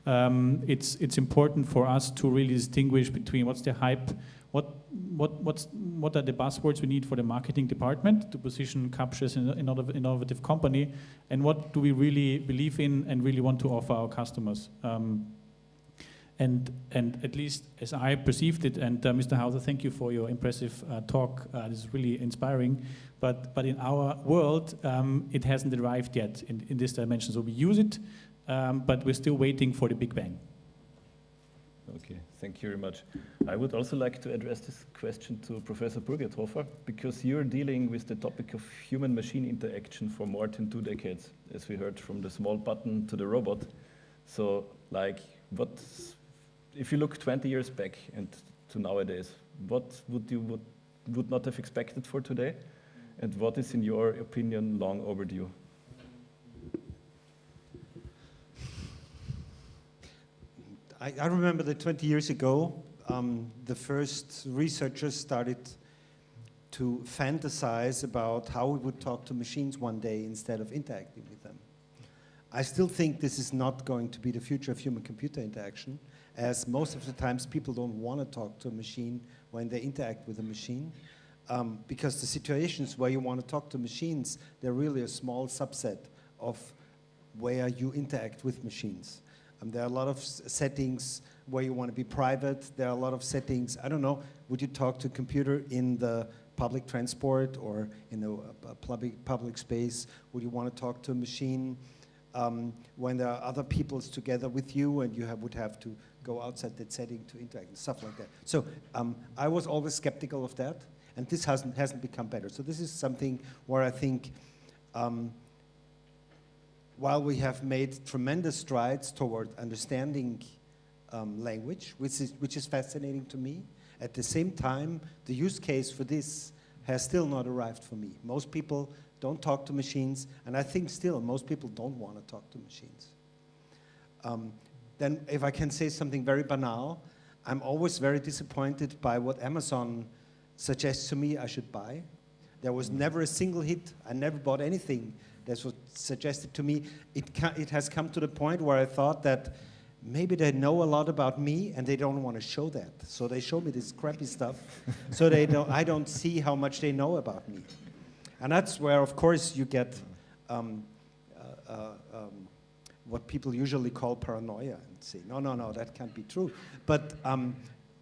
It's important for us to really distinguish between what's the hype, what are the buzzwords we need for the marketing department to position Kapsch as an innovative company, and what do we really believe in and really want to offer our customers. And at least as I perceived it, and Mr. Hauser, thank you for your impressive talk. This is really inspiring. But in our world, it hasn't arrived yet in this dimension. So we use it. But we're still waiting for the Big Bang. Okay, thank you very much. I would also like to address this question to Professor Burgerthofer, because you're dealing with the topic of human-machine interaction for more than 2 decades, as we heard, from the small button to the robot. So, like, if you look 20 years back and to nowadays, what would not have expected for today? And what is, in your opinion, long overdue? I remember that 20 years ago, the first researchers started to fantasize about how we would talk to machines one day instead of interacting with them. I still think this is not going to be the future of human-computer interaction, as most of the times people don't want to talk to a machine when they interact with a machine, because the situations where you want to talk to machines, they're really a small subset of where you interact with machines. There are a lot of settings where you want to be private. There are a lot of settings, I don't know, would you talk to a computer in the public transport or in a public space? Would you want to talk to a machine when there are other people together with you and you would have to go outside that setting to interact and stuff like that? So I was always skeptical of that, and this hasn't become better. So this is something where I think while we have made tremendous strides toward understanding language, which is fascinating to me, at the same time, the use case for this has still not arrived for me. Most people don't talk to machines, and I think still most people don't want to talk to machines. Then if I can say something very banal, I'm always very disappointed by what Amazon suggests to me I should buy. There was never a single hit. I never bought anything that was suggested to me. It has come to the point where I thought that maybe they know a lot about me and they don't want to show that. So they show me this crappy stuff so I don't see how much they know about me. And that's where, of course, you get what people usually call paranoia and say, no, that can't be true. But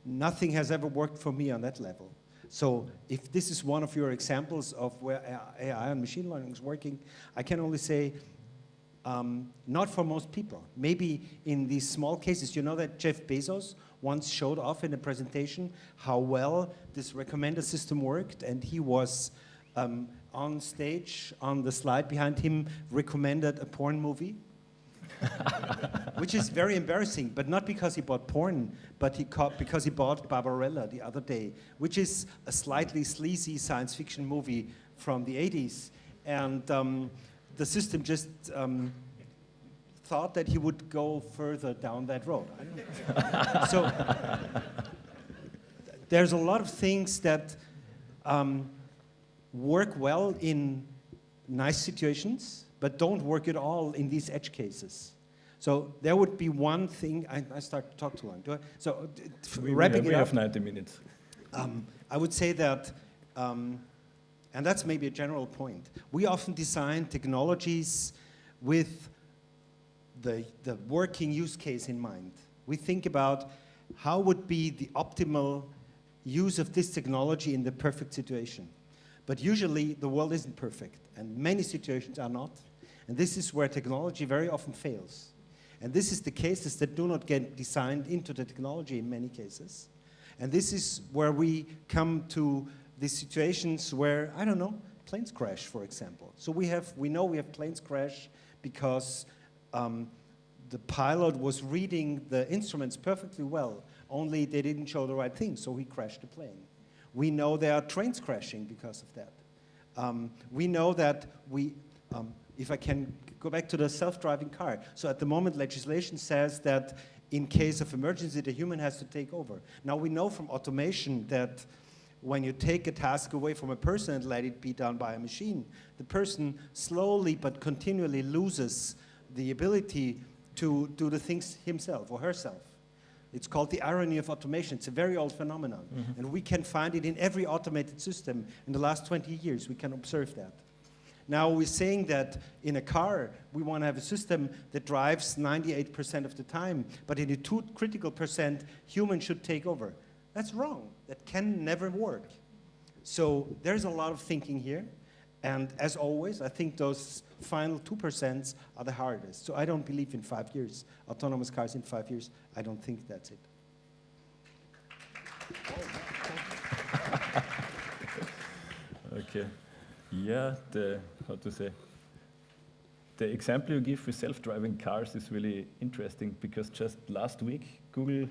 nothing has ever worked for me on that level. So if this is one of your examples of where AI and machine learning is working, I can only say not for most people. Maybe in these small cases, you know that Jeff Bezos once showed off in a presentation how well this recommender system worked, and he was on stage, on the slide behind him, recommended a porn movie. Which is very embarrassing, but not because he bought porn, but because he bought Barbarella the other day, which is a slightly sleazy science fiction movie from the 80s. And the system just thought that he would go further down that road. I don't know. So there's a lot of things that work well in nice situations, but don't work at all in these edge cases. So there would be one thing, I start to talk too long, do I? So wrapping it up. We have 90 minutes. I would say that, and that's maybe a general point, we often design technologies with the working use case in mind. We think about how would be the optimal use of this technology in the perfect situation. But usually the world isn't perfect, and many situations are not. And this is where technology very often fails. And this is the cases that do not get designed into the technology in many cases. And this is where we come to the situations where, I don't know, planes crash, for example. So we know we have planes crash because the pilot was reading the instruments perfectly well, only they didn't show the right thing, so he crashed the plane. We know there are trains crashing because of that. We know that if I can go back to the self-driving car. So at the moment, legislation says that in case of emergency, the human has to take over. Now we know from automation that when you take a task away from a person and let it be done by a machine, the person slowly but continually loses the ability to do the things himself or herself. It's called the irony of automation. It's a very old phenomenon. Mm-hmm. And we can find it in every automated system. In the last 20 years, we can observe that. Now we're saying that in a car, we want to have a system that drives 98% of the time, but in the 2 critical percent, humans should take over. That's wrong. That can never work. So there's a lot of thinking here. And as always, I think those final 2% are the hardest. So I don't believe in 5 years. Autonomous cars in 5 years, I don't think that's it. Okay. Yeah, the example you give with self-driving cars is really interesting because just last week, Google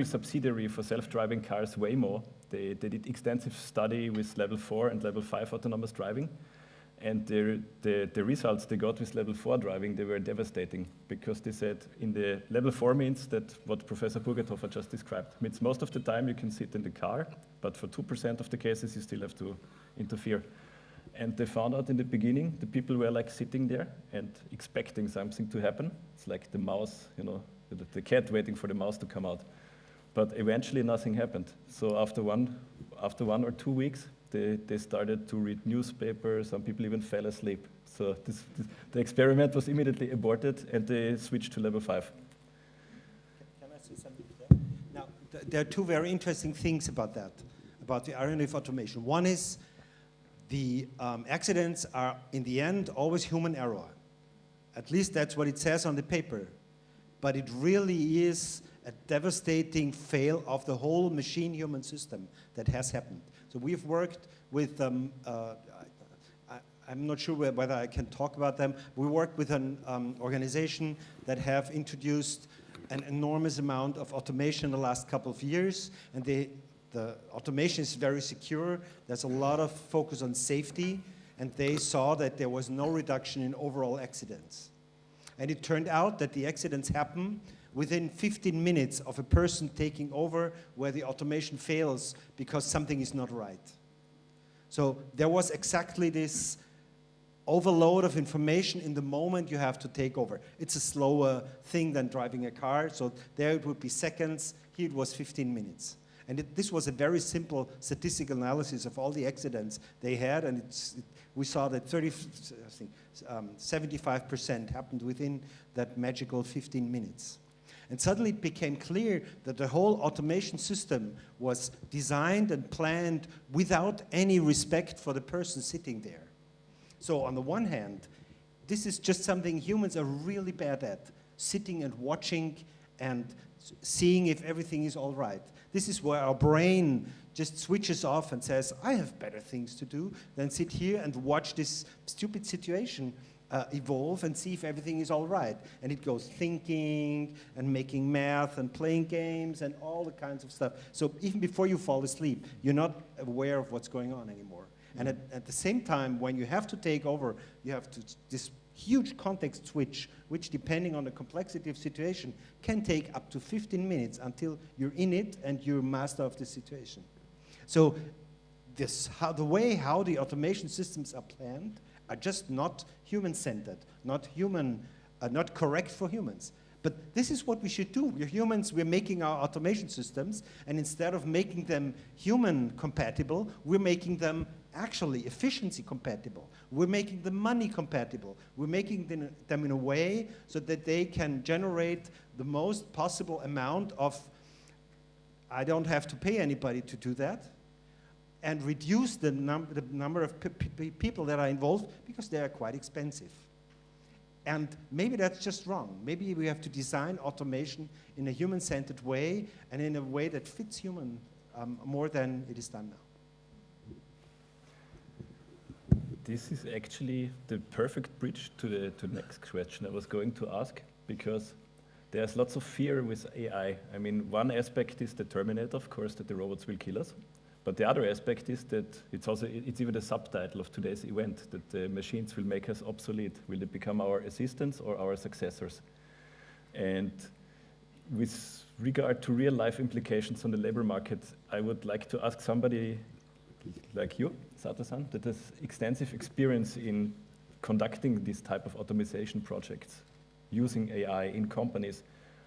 subsidiary for self-driving cars, Waymo, They did extensive study with level 4 and level 5 autonomous driving. And the results they got with level 4 driving, they were devastating, because they said in the level 4 means that what Professor Burgerthofer just described. Means most of the time you can sit in the car, but for 2% of the cases you still have to interfere. And they found out in the beginning, the people were like sitting there and expecting something to happen. It's like the mouse, you know, the cat waiting for the mouse to come out. But eventually nothing happened. So after one or 2 weeks, they started to read newspapers. Some people even fell asleep. So the experiment was immediately aborted, and they switched to level 5. Can I say something there? Now, there are two very interesting things about that, about the irony of automation. One is the accidents are, in the end, always human error. At least that's what it says on the paper. But it really is a devastating fail of the whole machine-human system that has happened. So we've worked with, I'm not sure whether I can talk about them. We worked with an organization that have introduced an enormous amount of automation in the last couple of years, and the automation is very secure. There's a lot of focus on safety, and they saw that there was no reduction in overall accidents. And it turned out that the accidents happen within 15 minutes of a person taking over, where the automation fails because something is not right. So there was exactly this overload of information in the moment you have to take over. It's a slower thing than driving a car, so there it would be seconds, here it was 15 minutes. And this was a very simple statistical analysis of all the accidents they had, and we saw that 75% happened within that magical 15 minutes. And suddenly it became clear that the whole automation system was designed and planned without any respect for the person sitting there. So on the one hand, this is just something humans are really bad at, sitting and watching and seeing if everything is all right. This is where our brain just switches off and says, I have better things to do than sit here and watch this stupid situation evolve and see if everything is all right. And it goes thinking and making math and playing games and all the kinds of stuff. So even before you fall asleep, you're not aware of what's going on anymore. And at the same time, when you have to take over, you have to this huge context switch, which depending on the complexity of situation, can take up to 15 minutes until you're in it and you're master of the situation. So the way how the automation systems are planned are just not human-centered, not correct for humans. But this is what we should do. We're humans, we're making our automation systems, and instead of making them human-compatible, we're making them actually efficiency-compatible. We're making them money-compatible. We're making them in a way so that they can generate the most possible amount of, I don't have to pay anybody to do that, and reduce the number of people that are involved, because they are quite expensive. And maybe that's just wrong. Maybe we have to design automation in a human-centered way and in a way that fits human more than it is done now. This is actually the perfect bridge to the next question I was going to ask, because there's lots of fear with AI. I mean, one aspect is the Terminator, of course, that the robots will kill us. But the other aspect is that it's even the subtitle of today's event, that the machines will make us obsolete. Will they become our assistants or our successors? And with regard to real-life implications on the labor market, I would like to ask somebody like you, Sato-san, that has extensive experience in conducting this type of automation projects, using AI in companies.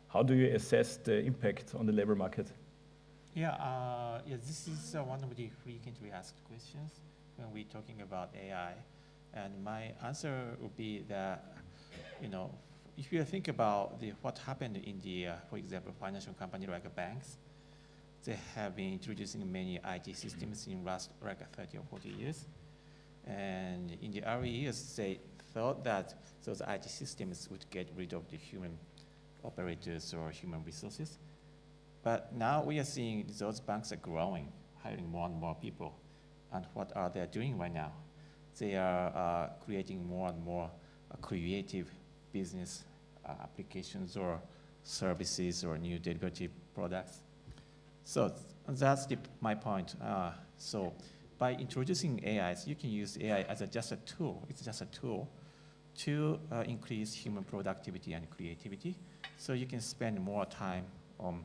How do you assess the impact on the labor market? Yeah, this is one of the frequently asked questions when we're talking about AI. And my answer would be that, if you think about what happened in the, for example, financial company like banks, they have been introducing many IT systems in last 30 or 40 years. And in the early years, they thought that those IT systems would get rid of the human operators or human resources. But now we are seeing those banks are growing, hiring more and more people. And what are they doing right now? They are creating more and more creative business applications or services or new derivative products. So that's my point. So by introducing AIs, you can use AI as just a tool. It's just a tool to increase human productivity and creativity. So you can spend more time on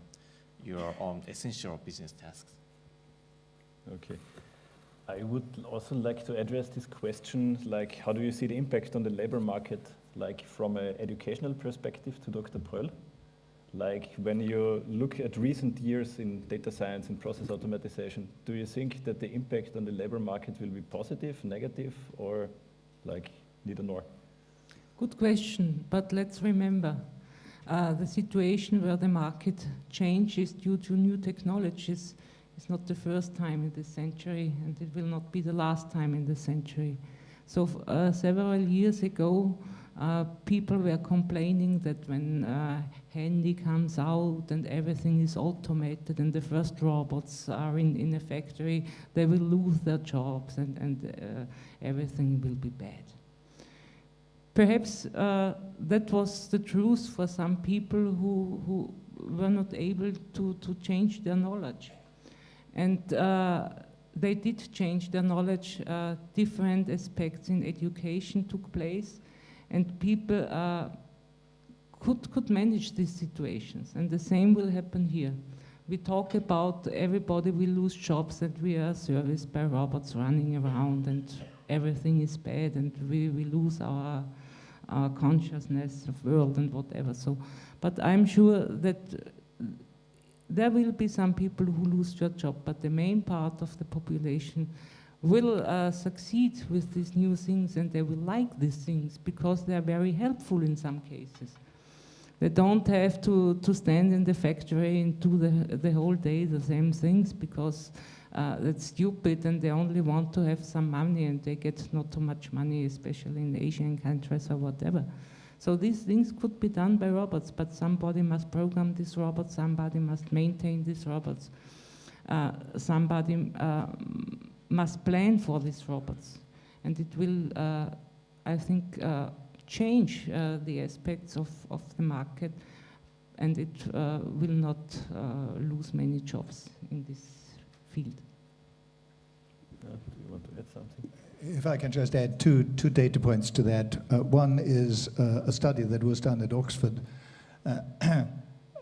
your own essential business tasks. Okay. I would also like to address this question, like how do you see the impact on the labor market, like from an educational perspective to Dr. Pröll? Like when you look at recent years in data science and process automatization, do you think that the impact on the labor market will be positive, negative, or like neither nor? Good question, but let's remember the situation where the market changes due to new technologies is not the first time in this century, and it will not be the last time in this century. So several years ago, people were complaining that when handy comes out and everything is automated and the first robots are in a factory, they will lose their jobs and everything will be bad. Perhaps that was the truth for some people who were not able to change their knowledge. And they did change their knowledge. Different aspects in education took place, and people could manage these situations. And the same will happen here. We talk about everybody will lose jobs, and we are serviced by robots running around, and everything is bad, and we lose our consciousness of world and whatever. So, but I'm sure that there will be some people who lose their job, but the main part of the population will succeed with these new things, and they will like these things because they are very helpful in some cases. They don't have to stand in the factory and do the whole day the same things because that's stupid, and they only want to have some money, and they get not too much money, especially in Asian countries or whatever. So these things could be done by robots, but somebody must program these robots, somebody must maintain these robots, somebody must plan for these robots. And it will, I think, change the aspects of the market, and it will not lose many jobs in this field. Do you want to add something? If I can just add two data points to that. One is a study that was done at Oxford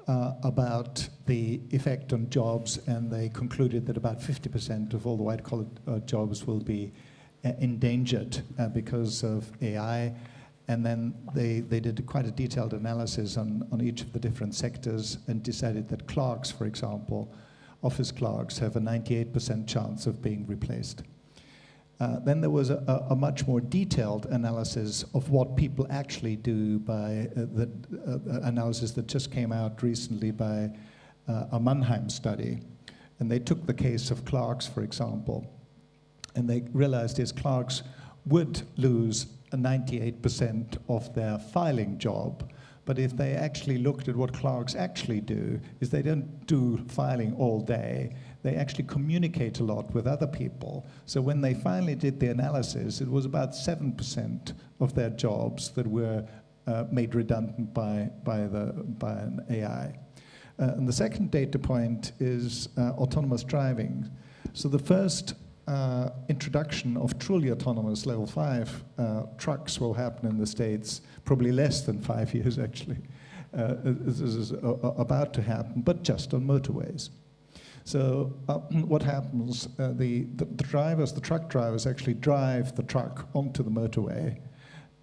about the effect on jobs, and they concluded that about 50% of all the white-collar jobs will be endangered because of AI. And then they did quite a detailed analysis on each of the different sectors and decided that clerks, for example, office clerks have a 98% chance of being replaced. Then there was a much more detailed analysis of what people actually do by the analysis that just came out recently by a Mannheim study. And they took the case of clerks, for example, and they realized is clerks would lose 98% of their filing job. But if they actually looked at what clerks actually do, is they don't do filing all day. They actually communicate a lot with other people. So when they finally did the analysis, it was about 7% of their jobs that were made redundant by an AI. And the second data point is autonomous driving. So the first introduction of truly autonomous level 5 trucks will happen in the States, probably less than 5 years actually. This is about to happen, but just on motorways. So what happens, the truck drivers actually drive the truck onto the motorway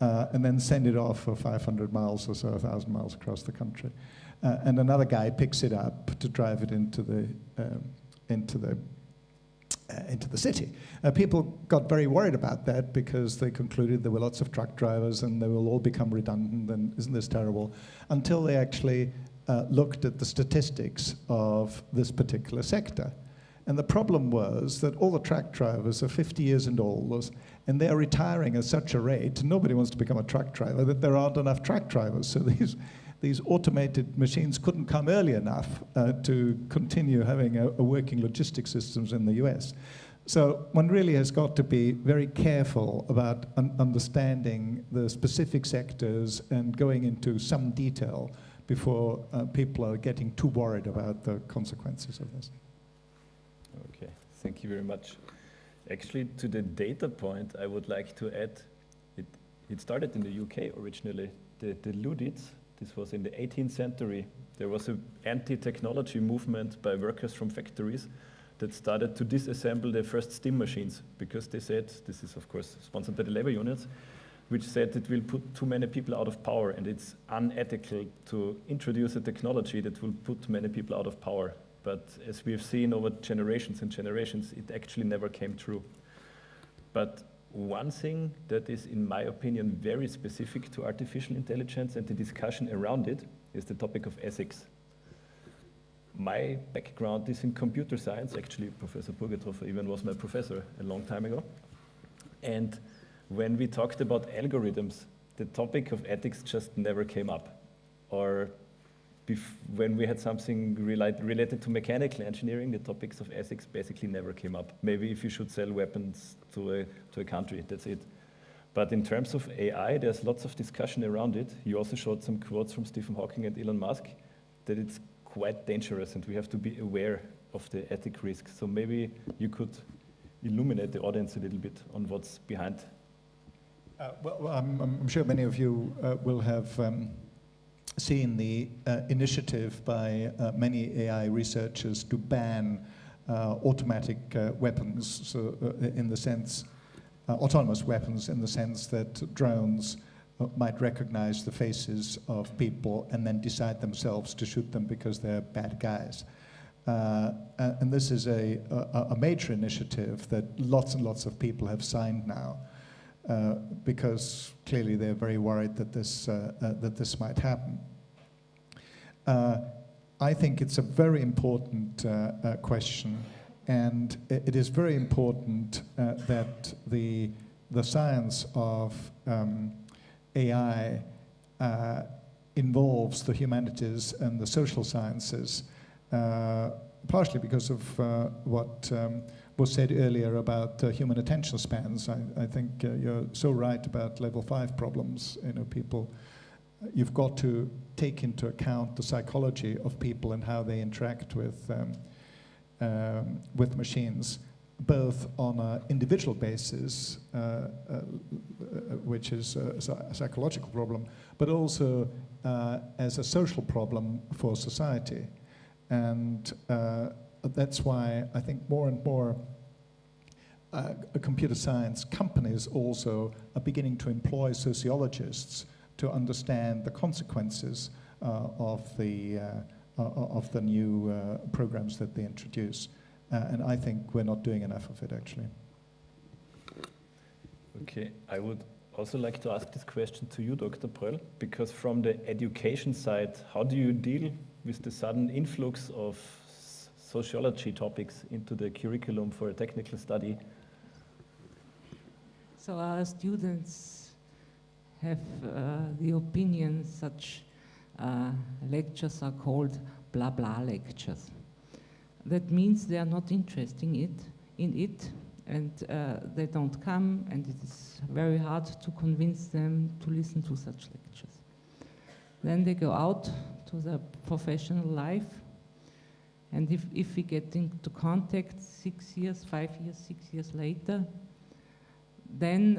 and then send it off for 500 miles or so, 1,000 miles across the country. And another guy picks it up to drive it into the city. People got very worried about that because they concluded there were lots of truck drivers and they will all become redundant, and isn't this terrible? Until they actually looked at the statistics of this particular sector. And the problem was that all the truck drivers are 50 years and older, and they're retiring at such a rate, nobody wants to become a truck driver, that there aren't enough truck drivers. So these automated machines couldn't come early enough to continue having a working logistics systems in the US. So one really has got to be very careful about understanding the specific sectors and going into some detail before people are getting too worried about the consequences of this. Okay, thank you very much. Actually, to the data point, I would like to add, it started in the UK originally. The Luddites, this was in the 18th century. There was an anti-technology movement by workers from factories that started to disassemble their first steam machines because they said, this is of course sponsored by the labor unions, which said it will put too many people out of power and it's unethical to introduce a technology that will put many people out of power. But as we have seen over generations and generations, it actually never came true. But one thing that is, in my opinion, very specific to artificial intelligence and the discussion around it is the topic of ethics. My background is in computer science. Actually, Professor Burgerthofer even was my professor a long time ago. And when we talked about algorithms, the topic of ethics just never came up. Or when we had something related to mechanical engineering, the topics of ethics basically never came up. Maybe if you should sell weapons to a country, that's it. But in terms of AI, there's lots of discussion around it. You also showed some quotes from Stephen Hawking and Elon Musk that it's quite dangerous and we have to be aware of the ethic risks. So maybe you could illuminate the audience a little bit on what's behind. Well, I'm sure many of you will have seen the initiative by many AI researchers to ban automatic weapons, so in the sense, autonomous weapons in the sense that drones might recognize the faces of people and then decide themselves to shoot them because they're bad guys. And this is a major initiative that lots and lots of people have signed now. Because clearly they're very worried that this might happen. I think it's a very important question, and it is very important that the science of AI involves the humanities and the social sciences, partially because of what was said earlier about human attention spans. I think you're so right about level 5 problems. You know, people, you've got to take into account the psychology of people and how they interact with machines, both on an individual basis, which is a psychological problem, but also as a social problem for society. And that's why I think more and more computer science companies also are beginning to employ sociologists to understand the consequences of the new programs that they introduce. And I think we're not doing enough of it, actually. Okay, I would also like to ask this question to you, Dr. Pröll, because from the education side, how do you deal with the sudden influx of sociology topics into the curriculum for a technical study? So our students have the opinion such lectures are called blah blah lectures. That means they are not interested in it, and they don't come, and it is very hard to convince them to listen to such lectures. Then they go out to their professional life, and if we get into contact 6 years, 5 years, 6 years later, then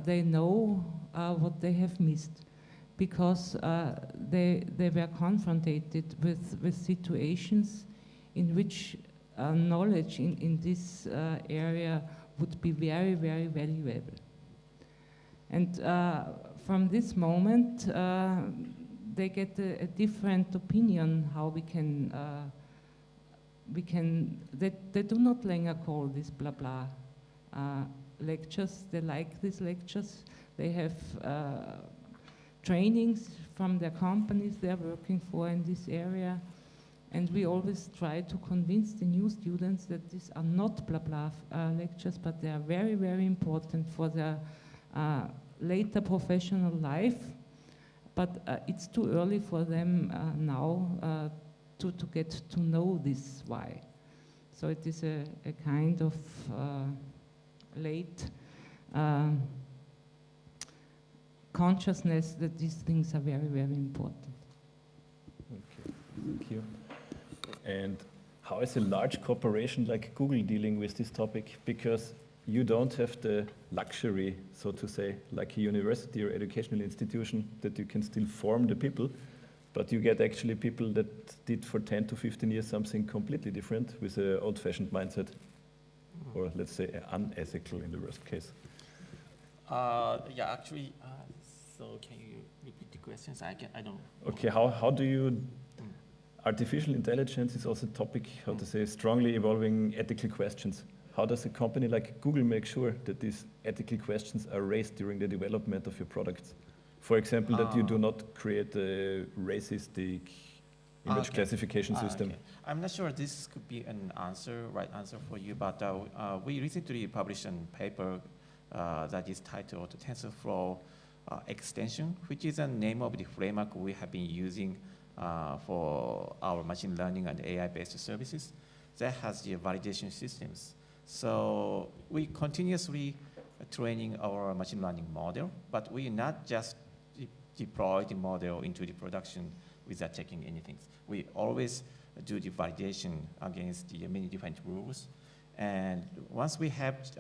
they know what they have missed, because they were confronted with situations in which knowledge in this area would be very, very valuable. And from this moment, they get a different opinion how we can, they do not longer call this blah blah lectures. They like these lectures. They have trainings from their companies they're working for in this area. And we always try to convince the new students that these are not blah blah lectures, but they are very, very important for their later professional life. But it's too early for them now to get to know this why. So it is a kind of late consciousness that these things are very, very important. Okay, thank you. And how is a large corporation like Google dealing with this topic? Because you don't have the luxury, so to say, like a university or educational institution, that you can still form the people, but you get actually people that did for 10 to 15 years something completely different with an old-fashioned mindset, or let's say unethical in the worst case. Yeah, actually, so can you repeat the questions? I don't. Okay, how do you, artificial intelligence is also a topic, how to say, strongly evolving ethical questions. How does a company like Google make sure that these ethical questions are raised during the development of your products? For example, that you do not create a racistic image classification system. Okay. I'm not sure this could be an answer, right answer for you, but we recently published a paper that is titled TensorFlow Extension, which is the name of the framework we have been using for our machine learning and AI-based services that has the validation systems. So we continuously training our machine learning model, but we not just deploy the model into the production without checking anything. We always do the validation against the many different rules. And once we have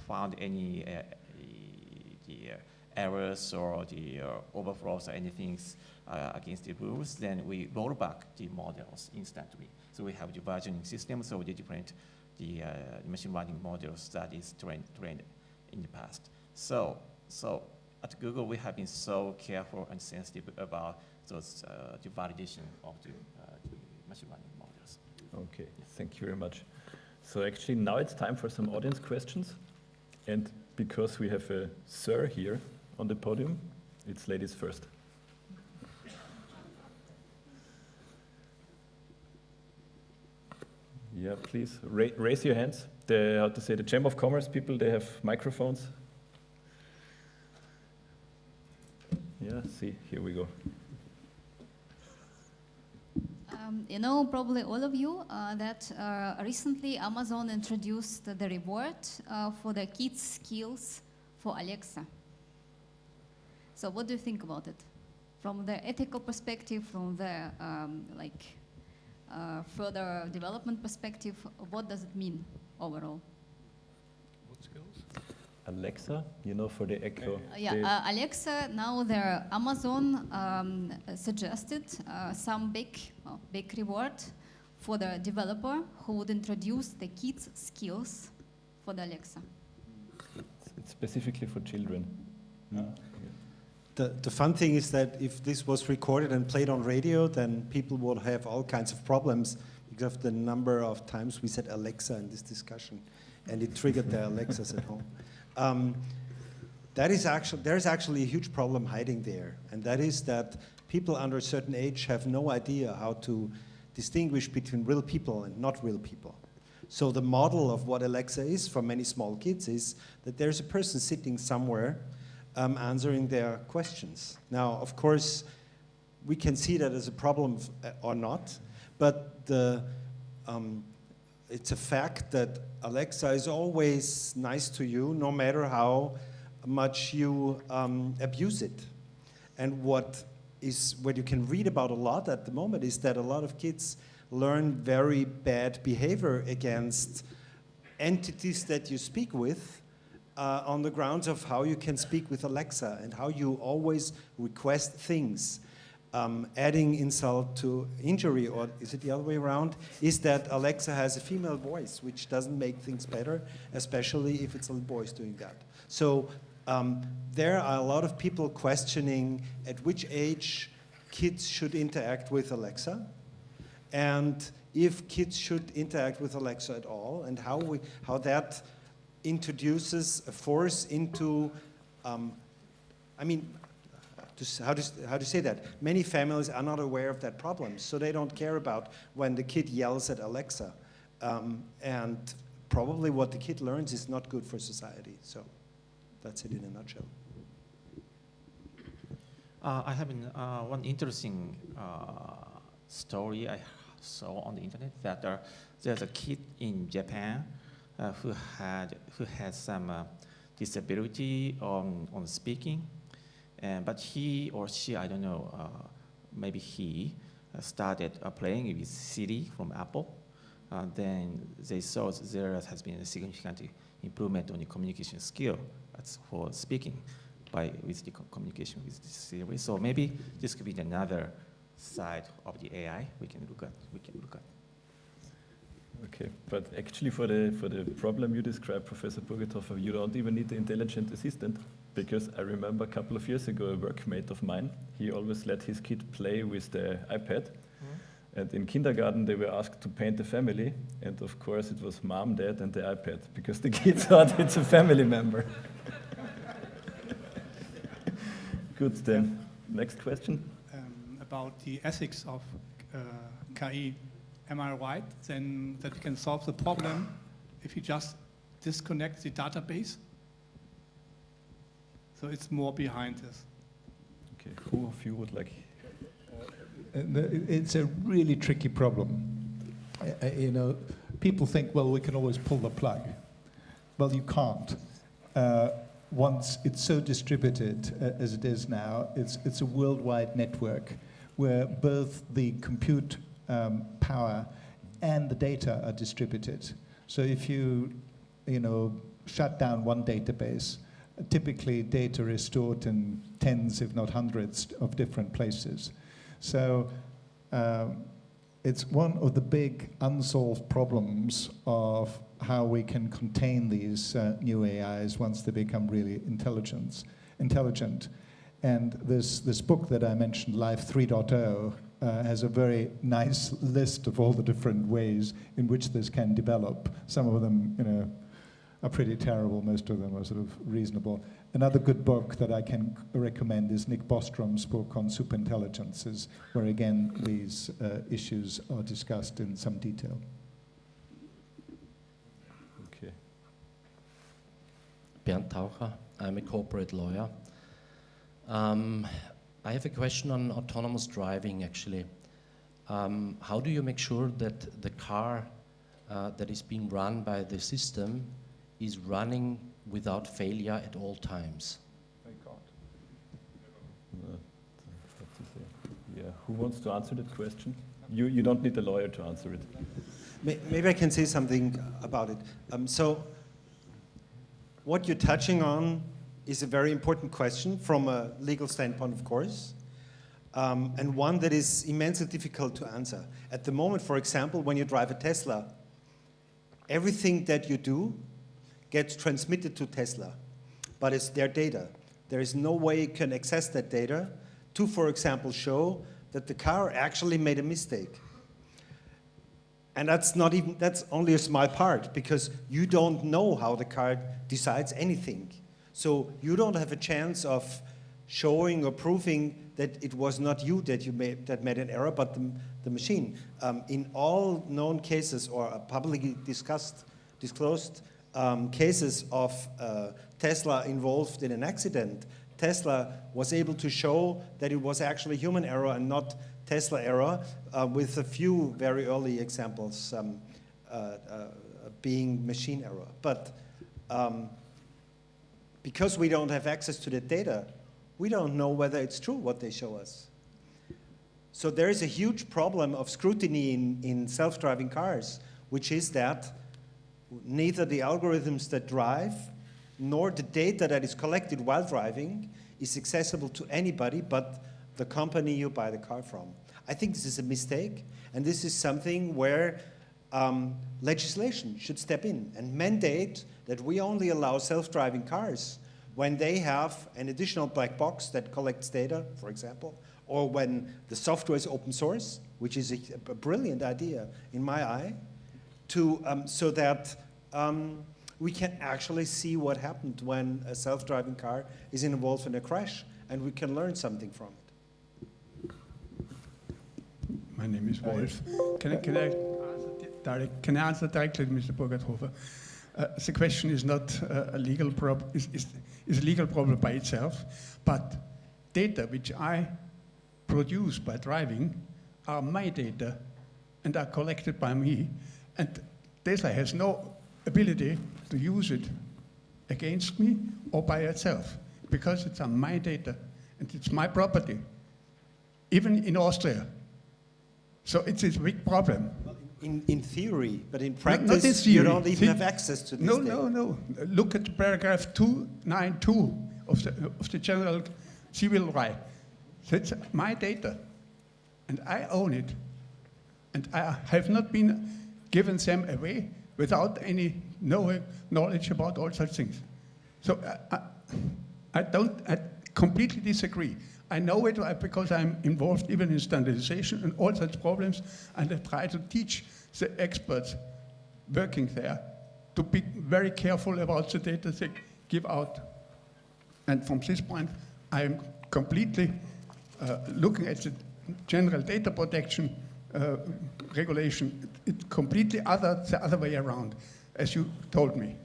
found any the errors or the overflows or anything against the rules, then we roll back the models instantly. So we have the versioning system, so the different the machine learning models that is trained in the past. So at Google, we have been so careful and sensitive about those the validation of the machine learning models. Okay, thank you very much. So actually now it's time for some audience questions. And because we have a sir here on the podium, it's ladies first. Yeah, please raise your hands. The Chamber of Commerce people, they have microphones. Yeah, see, here we go. You know, probably all of you, that recently Amazon introduced the reward for the kids' skills for Alexa. So what do you think about it? From the ethical perspective, from the further development perspective, what does it mean overall? What skills? Alexa, you know, for the Echo. Alexa, now Amazon suggested some big reward for the developer who would introduce the kids' skills for the Alexa. It's specifically for children. Yeah. The fun thing is that if this was recorded and played on radio, then people would have all kinds of problems because of the number of times we said Alexa in this discussion, and it triggered the Alexas at home. There's actually a huge problem hiding there, and that is that people under a certain age have no idea how to distinguish between real people and not real people. So the model of what Alexa is for many small kids is that there's a person sitting somewhere answering their questions. Now, of course, we can see that as a problem or not, but it's a fact that Alexa is always nice to you, no matter how much you abuse it. And what you can read about a lot at the moment is that a lot of kids learn very bad behavior against entities that you speak with on the grounds of how you can speak with Alexa and how you always request things. Adding insult to injury, or is it the other way around, is that Alexa has a female voice, which doesn't make things better, especially if it's a voice doing that. So there are a lot of people questioning at which age kids should interact with Alexa, and if kids should interact with Alexa at all, and how that introduces a force into, how to say that? Many families are not aware of that problem, so they don't care about when the kid yells at Alexa. And probably what the kid learns is not good for society. So that's it in a nutshell. I have one interesting story I saw on the internet that there's a kid in Japan who has some disability on speaking. But he or she, I don't know, maybe he started playing with Siri from Apple. then they saw that there has been a significant improvement on the communication skill for speaking with the communication with this theory. So maybe this could be another side of the AI we can look at. Okay, but actually for the problem you described, Professor Burgerthofer, you don't even need the intelligent assistant, because I remember a couple of years ago a workmate of mine, he always let his kid play with the iPad. And in kindergarten, they were asked to paint a family, and of course it was mom, dad, and the iPad, because the kids thought it's a family member. Good, then. Next question. About the ethics of KI. Am I right then that we can solve the problem if you just disconnect the database? So it's more behind this. Okay, who of you would like? It's a really tricky problem. You know, people think, well, we can always pull the plug. Well, you can't. Once it's so distributed as it is now, it's a worldwide network where both the compute power and the data are distributed. So if you shut down one database, typically data is stored in tens, if not hundreds, of different places. So it's one of the big unsolved problems of how we can contain these new AIs once they become really intelligent. And this book that I mentioned, Life 3.0, has a very nice list of all the different ways in which this can develop. Some of them, are pretty terrible. Most of them are sort of reasonable. Another good book that I can recommend is Nick Bostrom's book on superintelligences, where again these issues are discussed in some detail. Okay. Bernd Taucher, I'm a corporate lawyer. I have a question on autonomous driving, actually. How do you make sure that the car that is being run by the system is running without failure at all times? I can't. Yeah, who wants to answer that question? You don't need a lawyer to answer it. Maybe I can say something about it. So what you're touching on is a very important question from a legal standpoint, of course, and one that is immensely difficult to answer. At the moment, for example, when you drive a Tesla, everything that you do gets transmitted to Tesla, but it's their data. There is no way you can access that data to, for example, show that the car actually made a mistake. And that's only a small part, because you don't know how the car decides anything. So you don't have a chance of showing or proving that it was not you that made an error, but the machine. In all known cases or publicly disclosed cases of Tesla involved in an accident, Tesla was able to show that it was actually human error and not Tesla error, with a few very early examples being machine error. But because we don't have access to the data, we don't know whether it's true what they show us. So there is a huge problem of scrutiny in self-driving cars, which is that neither the algorithms that drive nor the data that is collected while driving is accessible to anybody but the company you buy the car from. I think this is a mistake, and this is something where legislation should step in and mandate that we only allow self-driving cars when they have an additional black box that collects data, for example, or when the software is open source, which is a brilliant idea in my eye, so that we can actually see what happened when a self-driving car is involved in a crash, and we can learn something from it. My name is Wolf. Can I answer directly to Mr. Burgerthofer? The question is not a legal problem. Is a legal problem by itself, but data which I produce by driving are my data and are collected by me, and Tesla has no ability to use it against me or by itself, because it's on my data and it's my property, even in Austria. So it's a big problem. In theory, but in Not in practice, theory. you don't even have access to this No, data. no. Look at paragraph 292 of the general civil right. That's my data, and I own it. And I have not been given them away without any knowledge about all such things. So I completely disagree. I know it because I'm involved even in standardization and all such problems, and I try to teach the experts working there to be very careful about the data they give out. And from this point, I'm completely looking at the general data protection regulation. It's completely the other way around, as you told me.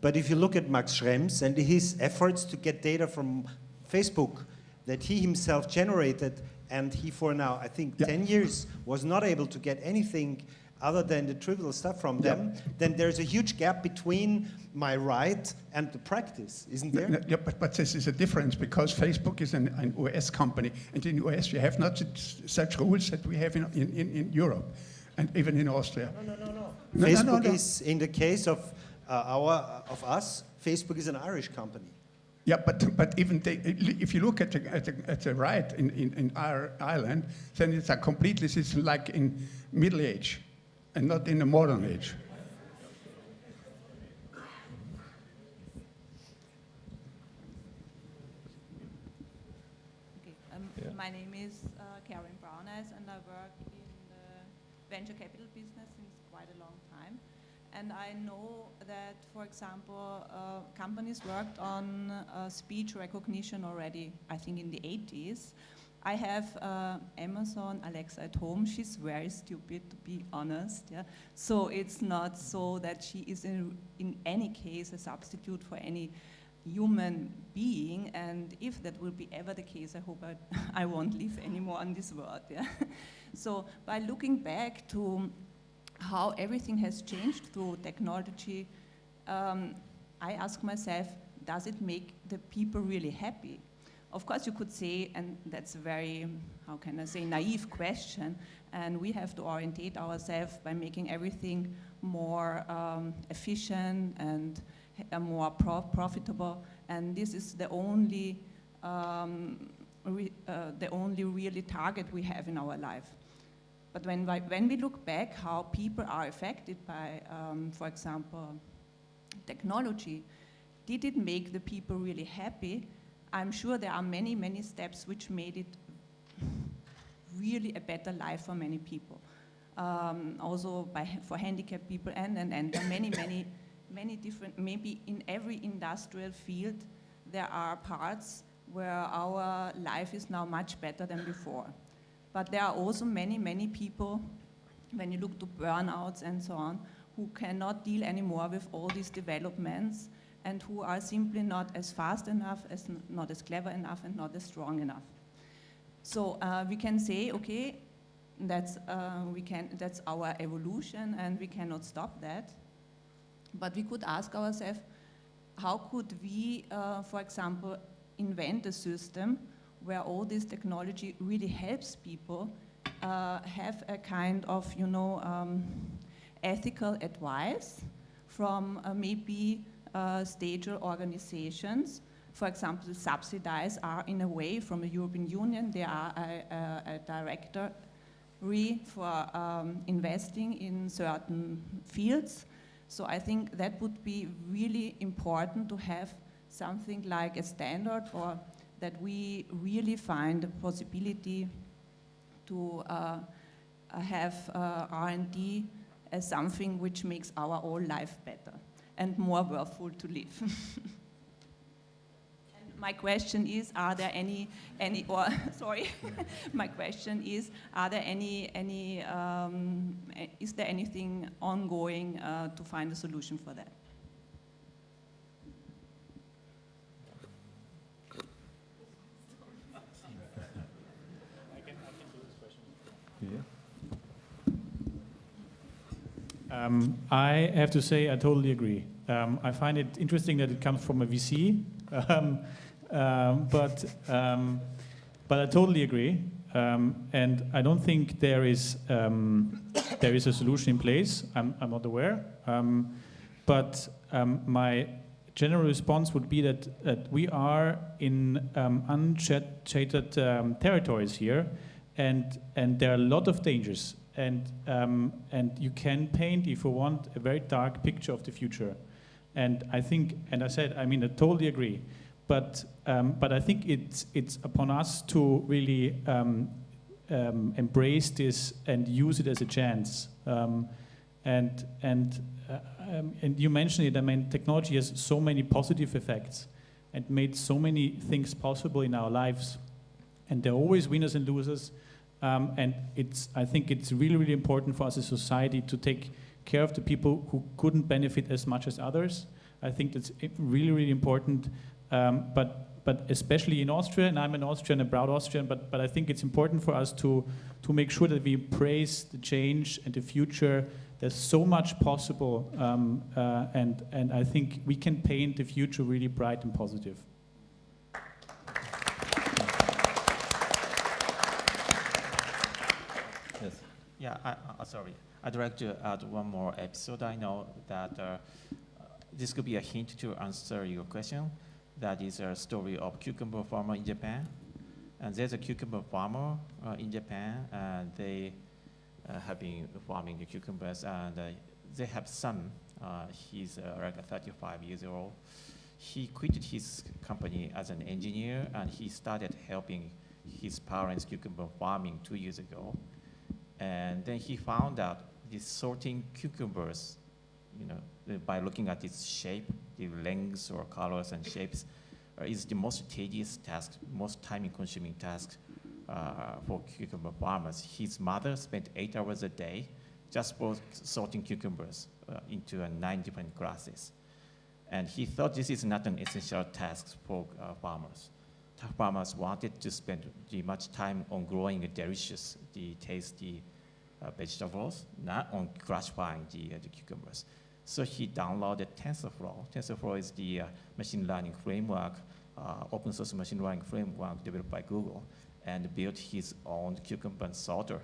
But if you look at Max Schrems and his efforts to get data from Facebook that he himself generated, and he for now, I think, 10 years was not able to get anything other than the trivial stuff from them, then there's a huge gap between my right and the practice, isn't there? Yeah, but this is a difference because Facebook is an US company, and in US we have not such rules that we have in Europe, and even in Austria. No. Facebook is, in the case of us, Facebook is an Irish company. Yeah, but even if you look at the right in Ireland, then it's a completely, it's like in Middle Age, and not in the modern age. Okay, my name is Karen Browneyes, and I work in the venture capital business since quite a long time. And I know that, for example, companies worked on speech recognition already, I think, in the 80s. I have Amazon Alexa at home. She's very stupid, to be honest. Yeah? So it's not so that she is in any case a substitute for any human being. And if that will be ever the case, I hope I won't live anymore on this world. Yeah? So by looking back to how everything has changed through technology, I ask myself, does it make the people really happy? Of course, you could say, and that's a very, how can I say, naive question, and we have to orientate ourselves by making everything more efficient and more profitable, and this is the only really target we have in our life. But when we look back how people are affected by, for example, technology, did it make the people really happy? I'm sure there are many, many steps which made it really a better life for many people. Also for handicapped people and there are many different, maybe in every industrial field, there are parts where our life is now much better than before. But there are also many, many people, when you look to burnouts and so on, who cannot deal anymore with all these developments and who are simply not as fast enough, not as clever enough, and not as strong enough. So we can say, okay, that's our evolution, and we cannot stop that. But we could ask ourselves, how could we, for example, invent a system where all this technology really helps people have a kind of, ethical advice from maybe state organizations. For example, subsidies are in a way from the European Union. They are a directory for investing in certain fields. So I think that would be really important to have something like a standard, or that we really find a possibility to have R&D as something which makes our whole life better and more worthwhile to live. And my question is, are there my question is, are there is there anything ongoing to find a solution for that? I have to say I totally agree. I find it interesting that it comes from a VC, but I totally agree. And I don't think there is a solution in place. I'm not aware. But my general response would be that we are in uncharted territories here, and there are a lot of dangers. And you can paint, if you want, a very dark picture of the future. And I think, and I said, I mean, I totally agree. But I think it's upon us to really embrace this and use it as a chance. And you mentioned it. I mean, technology has so many positive effects and made so many things possible in our lives. And there are always winners and losers. And I think it's really, really important for us as a society to take care of the people who couldn't benefit as much as others. I think that's really, really important. But especially in Austria, and I'm an Austrian, a proud Austrian, but I think it's important for us to make sure that we embrace the change and the future. There's so much possible, and I think we can paint the future really bright and positive. Yes. Yeah, sorry. I'd like to add one more episode. I know that this could be a hint to answer your question. That is a story of cucumber farmer in Japan. And there's a cucumber farmer in Japan, and they have been farming the cucumbers, and they have son. He's like 35 years old. He quit his company as an engineer, and he started helping his parents' cucumber farming 2 years ago. And then he found out this sorting cucumbers, you know, by looking at its shape, the lengths or colors and shapes, is the most tedious task, most time-consuming task for cucumber farmers. His mother spent 8 hours a day just for sorting cucumbers into 9 different classes. And he thought this is not an essential task for farmers. Farmers wanted to spend much time on growing delicious, tasty vegetables, not on classifying the cucumbers. So he downloaded Tensorflow. Tensorflow is the machine learning framework, open source machine learning framework developed by Google, and built his own cucumber sorter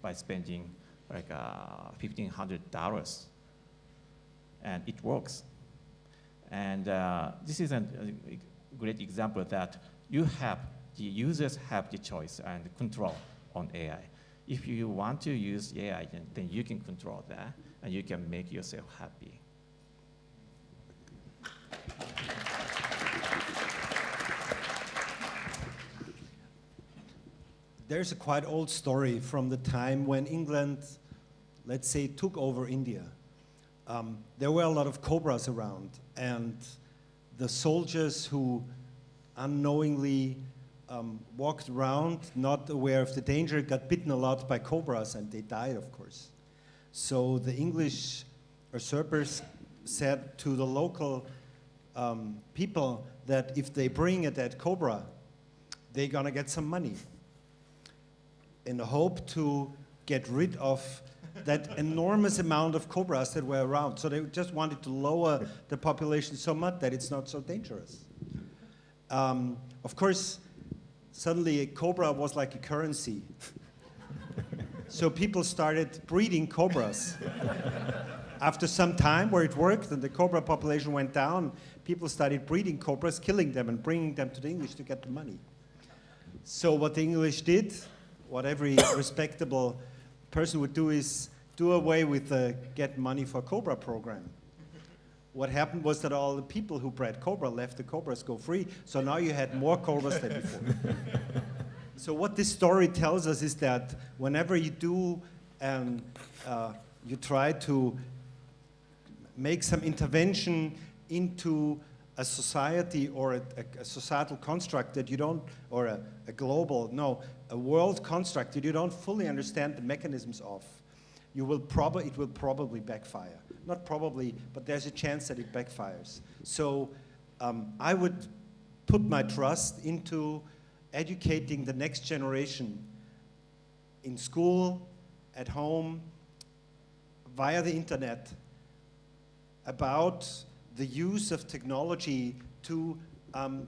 by spending like $1,500. And it works. And this is a great example that the users have the choice and control on AI. If you want to use AI, then you can control that, and you can make yourself happy. There's a quite old story from the time when England, let's say, took over India. There were a lot of cobras around, and the soldiers who unknowingly walked around, not aware of the danger, got bitten a lot by cobras, and they died, of course. So the English usurpers said to the local people that if they bring a dead cobra, they're gonna get some money, in the hope to get rid of that enormous amount of cobras that were around. So they just wanted to lower the population so much that it's not so dangerous. Of course, suddenly a cobra was like a currency. So people started breeding cobras. After some time where it worked and the cobra population went down, people started breeding cobras, killing them and bringing them to the English to get the money. So what the English did, what every respectable person would do, is do away with the Get Money for Cobra program. What happened was that all the people who bred cobra left the cobras go free, so now you had more cobras than before. So what this story tells us is that whenever you do and you try to make some intervention into a society or a societal construct that you don't, or a global, no, a world construct that you don't fully understand the mechanisms of, it will probably backfire. Not probably, but there's a chance that it backfires. So I would put my trust into educating the next generation in school, at home, via the internet, about the use of technology to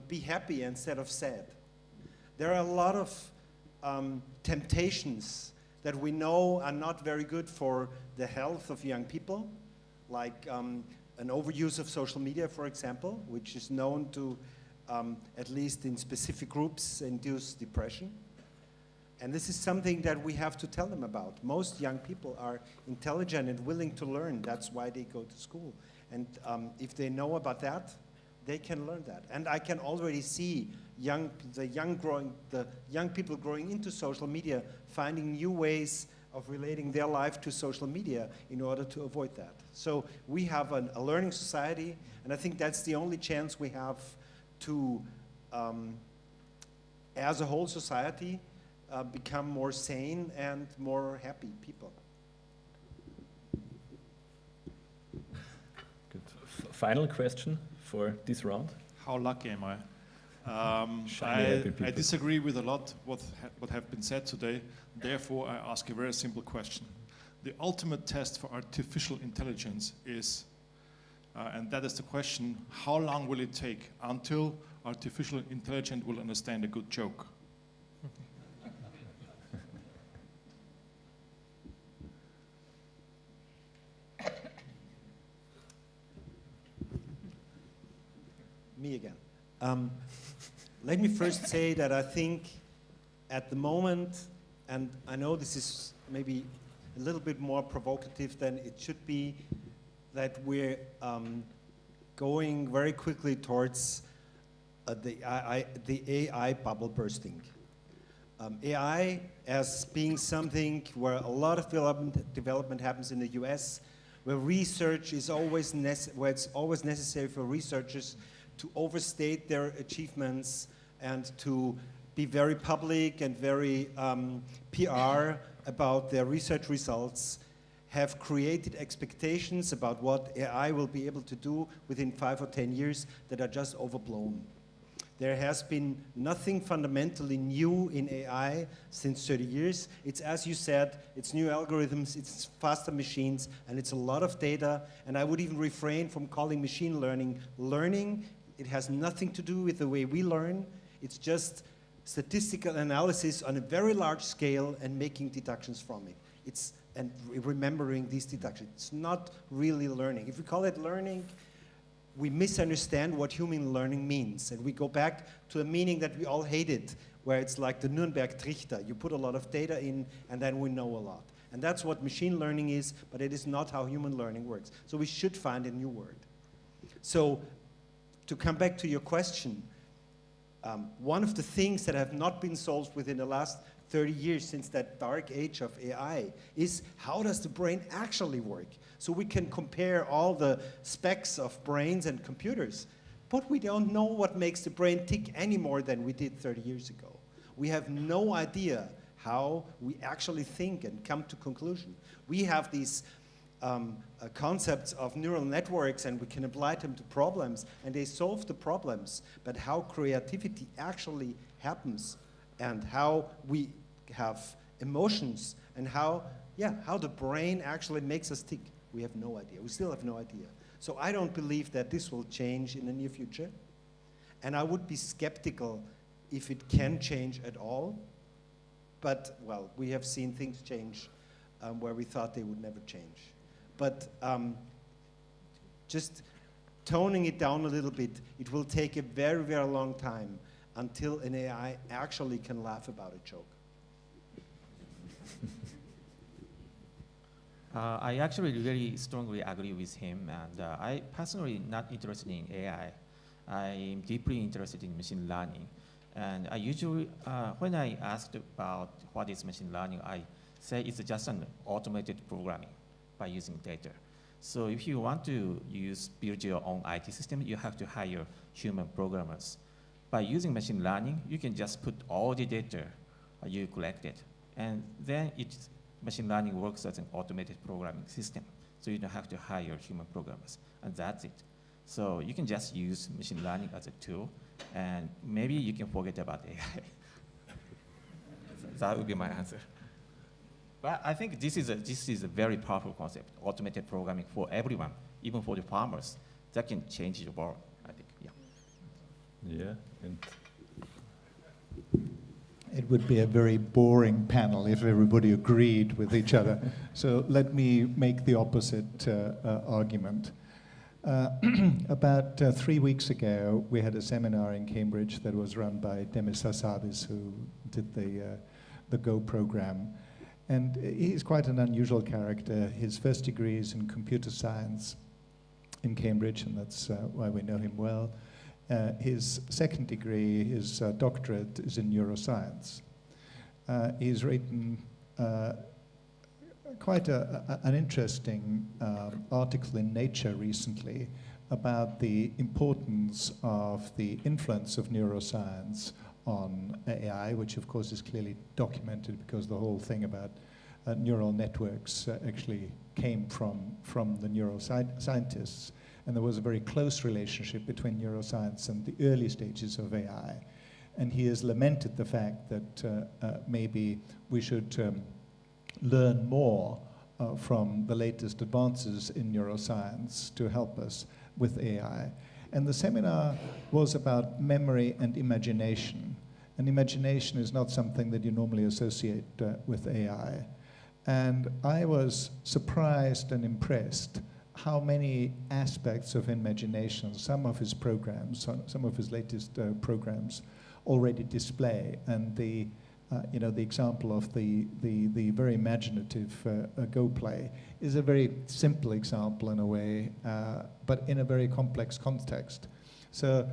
be happy instead of sad. There are a lot of temptations that we know are not very good for the health of young people, like an overuse of social media, for example, which is known to, at least in specific groups, induce depression. And this is something that we have to tell them about. Most young people are intelligent and willing to learn. That's why they go to school. And if they know about that, they can learn that. And I can already see the young people growing into social media finding new ways of relating their life to social media in order to avoid that. So we have a learning society, and I think that's the only chance we have to, as a whole society, become more sane and more happy people. Good. Final question for this round. How lucky am I? Happy I disagree with a lot what have been said today. Therefore, I ask a very simple question. The ultimate test for artificial intelligence is, and that is the question, how long will it take until artificial intelligence will understand a good joke? Me again. Let me first say that I think at the moment, and I know this is maybe a little bit more provocative than it should be, that we're going very quickly towards the AI bubble bursting. AI as being something where a lot of development happens in the US, where research is always where it's always necessary for researchers to overstate their achievements and to be very public and very PR about their research results, have created expectations about what AI will be able to do within 5 or 10 years that are just overblown. There has been nothing fundamentally new in AI since 30 years. It's, as you said, it's new algorithms, it's faster machines, and it's a lot of data. And I would even refrain from calling machine learning learning. It has nothing to do with the way we learn. It's just statistical analysis on a very large scale and making deductions from it. And remembering these deductions. It's not really learning. If we call it learning, we misunderstand what human learning means. And we go back to a meaning that we all hated, where it's like the Nuremberg Trichter. You put a lot of data in, and then we know a lot. And that's what machine learning is, but it is not how human learning works. So we should find a new word. So to come back to your question, one of the things that have not been solved within the last 30 years since that dark age of AI is how does the brain actually work? So we can compare all the specs of brains and computers, but we don't know what makes the brain tick any more than we did 30 years ago. We have no idea how we actually think and come to conclusion. We have these concepts of neural networks and we can apply them to problems and they solve the problems, but how creativity actually happens and how we have emotions and how the brain actually makes us tick, we have no idea. We still have no idea. So I don't believe that this will change in the near future, and I would be skeptical if it can change at all, but well, we have seen things change where we thought they would never change. But just toning it down a little bit, it will take a very, very long time until an AI actually can laugh about a joke. I actually really strongly agree with him, and I personally not interested in AI. I'm deeply interested in machine learning. And I usually, when I asked about what is machine learning, I say it's just an automated programming by using data. So if you want to build your own IT system, you have to hire human programmers. By using machine learning, you can just put all the data you collected, and then machine learning works as an automated programming system. So you don't have to hire human programmers, and that's it. So you can just use machine learning as a tool, and maybe you can forget about AI. That would be my answer. But I think this is a very powerful concept, automated programming for everyone, even for the farmers. That can change the world, I think, yeah. Yeah, and It would be a very boring panel if everybody agreed with each other. So let me make the opposite argument. About 3 weeks ago, we had a seminar in Cambridge that was run by Demis Hassabis, who did the Go program. And he's quite an unusual character. His first degree is in computer science in Cambridge, and that's why we know him well. His second degree, his doctorate, is in neuroscience. He's written quite an interesting article in Nature recently about the importance of the influence of neuroscience on AI, which of course is clearly documented because the whole thing about neural networks actually came from the neuroscientists. And there was a very close relationship between neuroscience and the early stages of AI. And he has lamented the fact that maybe we should learn more from the latest advances in neuroscience to help us with AI. And the seminar was about memory and imagination. And imagination is not something that you normally associate with AI. And I was surprised and impressed how many aspects of imagination some of his programs, some of his latest programs already display. And the example of the very imaginative Go play is a very simple example in a way, but in a very complex context. So,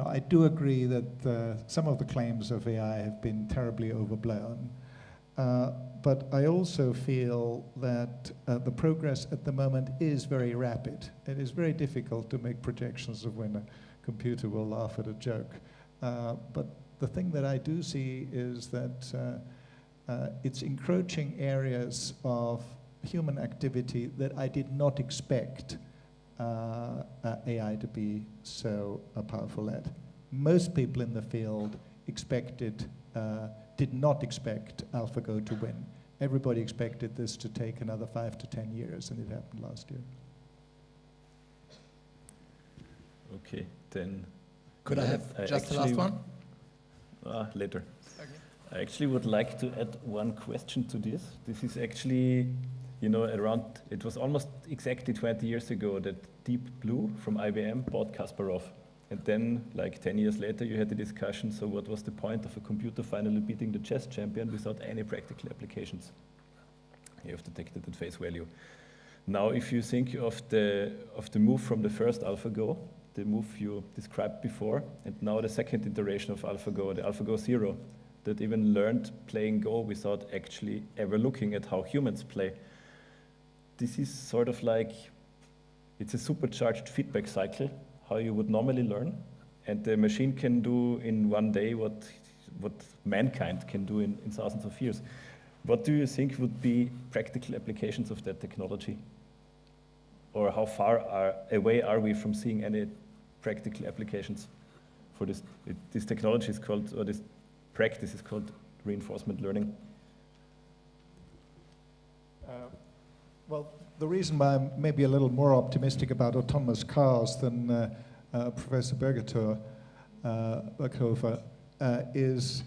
I do agree that some of the claims of AI have been terribly overblown. But I also feel that the progress at the moment is very rapid. It is very difficult to make projections of when a computer will laugh at a joke. But the thing that I do see is that it's encroaching areas of human activity that I did not expect AI to be so powerful at. Most people in the field did not expect AlphaGo to win. Everybody expected this to take another 5 to 10 years, and it happened last year. Okay, then. Could I have just the last one? Later. Okay. I actually would like to add one question to this. This is actually, it was almost exactly 20 years ago that Deep Blue from IBM bought Kasparov. And then, like 10 years later, you had the discussion, so what was the point of a computer finally beating the chess champion without any practical applications? You have detected at face value. Now, if you think of the move from the first AlphaGo, the move you described before, and now the second iteration of AlphaGo, the AlphaGo Zero, that even learned playing Go without actually ever looking at how humans play. This is sort of like, it's a supercharged feedback cycle, how you would normally learn, and the machine can do in one day what mankind can do in thousands of years. What do you think would be practical applications of that technology? Or how far away are we from seeing any practical applications for this? This technology is called, or this practice is called reinforcement learning. Well, the reason why I'm maybe a little more optimistic about autonomous cars than Professor Berghofer is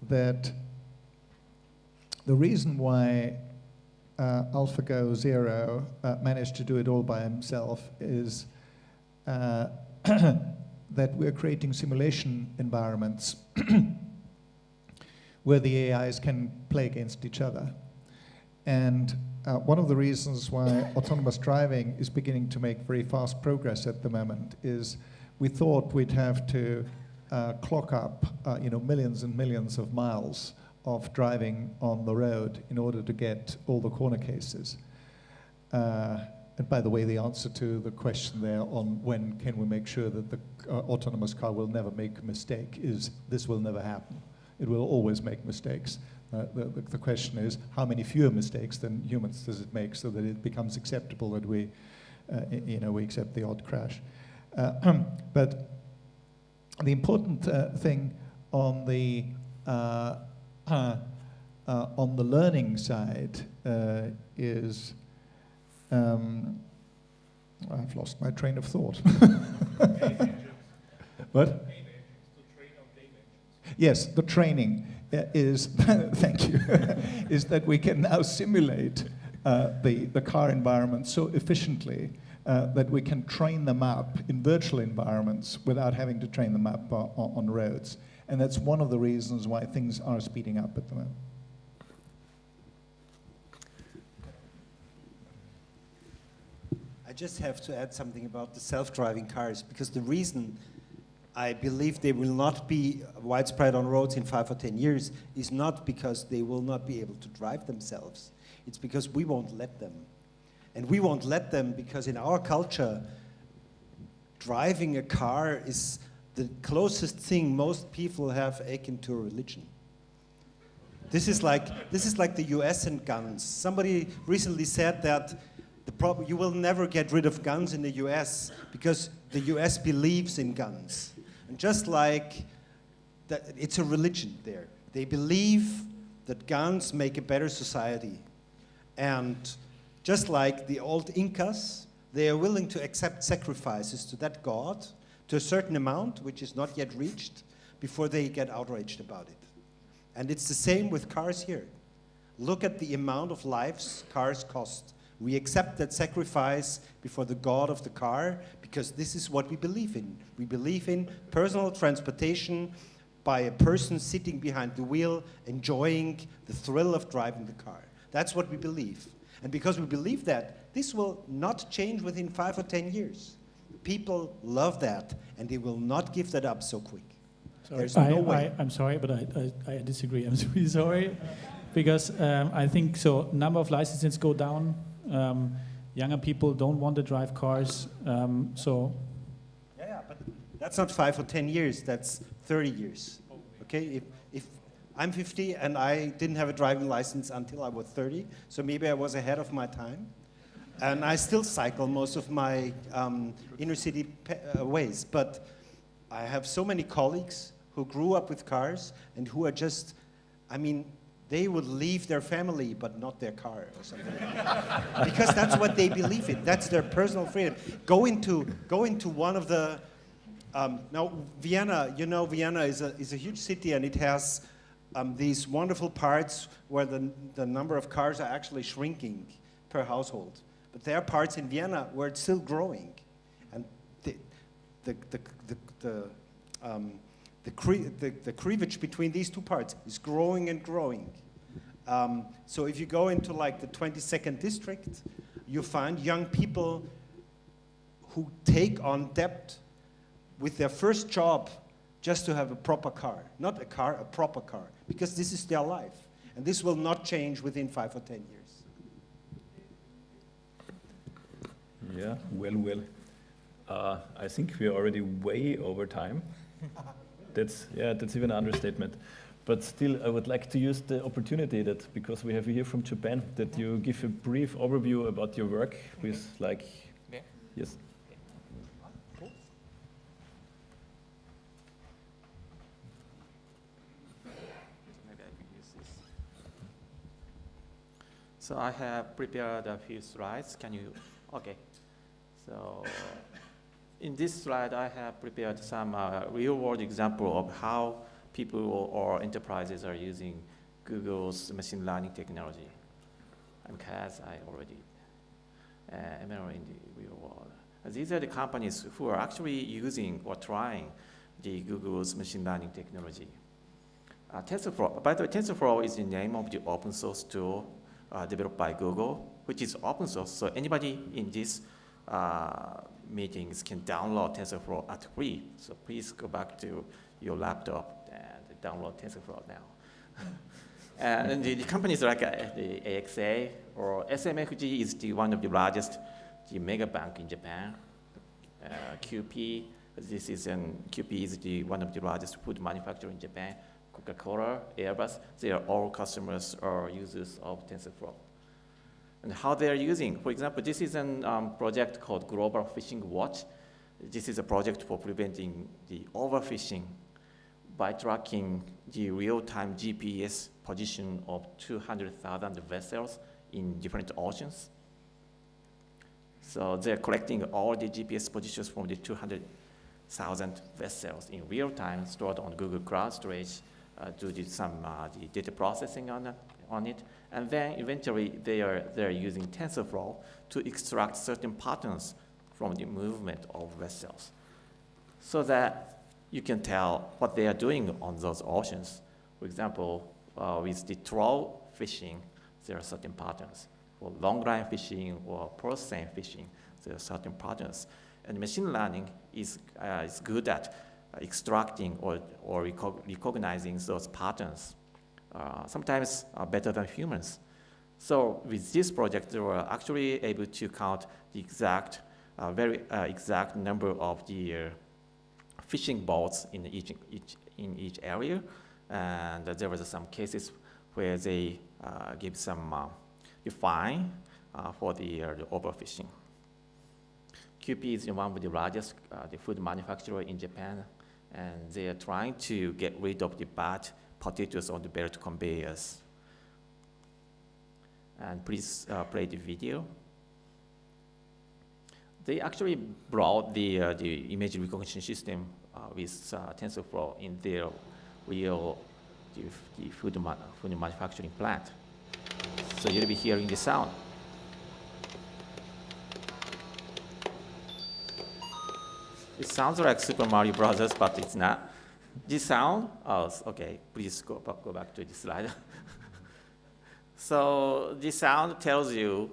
that the reason why AlphaGo Zero managed to do it all by himself is that we're creating simulation environments where the AIs can play against each other. And one of the reasons why autonomous driving is beginning to make very fast progress at the moment is we thought we'd have to clock up millions and millions of miles of driving on the road in order to get all the corner cases. And by the way, the answer to the question there on when can we make sure that the autonomous car will never make a mistake is this will never happen. It will always make mistakes. The question is, how many fewer mistakes than humans does it make so that it becomes acceptable that we accept the odd crash. But the important thing on the learning side is, I've lost my train of thought. What? Yes, the training. is, thank you, is that we can now simulate the car environment so efficiently that we can train them up in virtual environments without having to train them up on roads. And that's one of the reasons why things are speeding up at the moment. I just have to add something about the self-driving cars, because the reason I believe they will not be widespread on roads in 5 or 10 years is not because they will not be able to drive themselves. It's because we won't let them. And we won't let them because in our culture, driving a car is the closest thing most people have akin to religion. This is like the US and guns. Somebody recently said that you will never get rid of guns in the US because the US believes in guns. And just like that, it's a religion there. They believe that guns make a better society. And just like the old Incas, they are willing to accept sacrifices to that god to a certain amount, which is not yet reached, before they get outraged about it. And it's the same with cars here. Look at the amount of lives cars cost. We accept that sacrifice before the god of the car because this is what we believe in. We believe in personal transportation by a person sitting behind the wheel, enjoying the thrill of driving the car. That's what we believe. And because we believe that, this will not change within 5 or 10 years. People love that, and they will not give that up so quick. Sorry. There's no way. I'm sorry, but I disagree. I'm really sorry. Because I think so number of licenses go down. Younger people don't want to drive cars. Yeah, but that's not 5 or 10 years. That's 30 years. Okay, if I'm 50 and I didn't have a driving license until I was 30, so maybe I was ahead of my time. And I still cycle most of my inner city ways. But I have so many colleagues who grew up with cars and who are just, I mean, they would leave their family but not their car or something like that. Because that's what they believe in. That's their personal freedom. Go into one of the, now Vienna, you know, Vienna is a huge city and it has these wonderful parts where the number of cars are actually shrinking per household. But there are parts in Vienna where it's still growing. And the cleavage between these two parts is growing and growing. So if you go into like the 22nd district, you find young people who take on debt with their first job just to have a proper car. Not a car, a proper car. Because this is their life. And this will not change within 5 or 10 years. Yeah, well. I think we are already way over time. That's even an understatement. But still, I would like to use the opportunity that, because we have you here from Japan, that you give a brief overview about your work with like, yes. So I have prepared a few slides. Can you, okay. So in this slide, I have prepared some real-world example of how people or enterprises are using Google's machine learning technology. Because I already am in the real world. These are the companies who are actually using or trying the Google's machine learning technology. TensorFlow, by the way, TensorFlow is the name of the open source tool developed by Google, which is open source. So anybody in this meetings can download TensorFlow at free. So please go back to your laptop and download TensorFlow now. And the companies like the AXA or SMFG is one of the largest mega bank in Japan. QP, QP is one of the largest food manufacturer in Japan. Coca-Cola, Airbus, they are all customers or users of TensorFlow. And how they are using, for example, this is a project called Global Fishing Watch. This is a project for preventing the overfishing by tracking the real-time GPS position of 200,000 vessels in different oceans. So they're collecting all the GPS positions from the 200,000 vessels in real time, stored on Google Cloud Storage, do some the data processing on it, and then eventually they're using TensorFlow to extract certain patterns from the movement of vessels, so that you can tell what they are doing on those oceans. For example, with the troll fishing, there are certain patterns. For long line fishing or purse seine fishing, there are certain patterns. And machine learning is good at extracting or recognizing those patterns, sometimes better than humans. So with this project, they were actually able to count the exact, very exact number of the fishing boats in each area. And there was some cases where they give some fine for the overfishing. QP is one of the largest the food manufacturer in Japan, and they are trying to get rid of the bad potatoes on the belt conveyors. And please play the video. They actually brought the image recognition system with TensorFlow in their real the food manufacturing plant. So you'll be hearing the sound. It sounds like Super Mario Brothers, but it's not. This sound, okay, please go back to the slide. So this sound tells you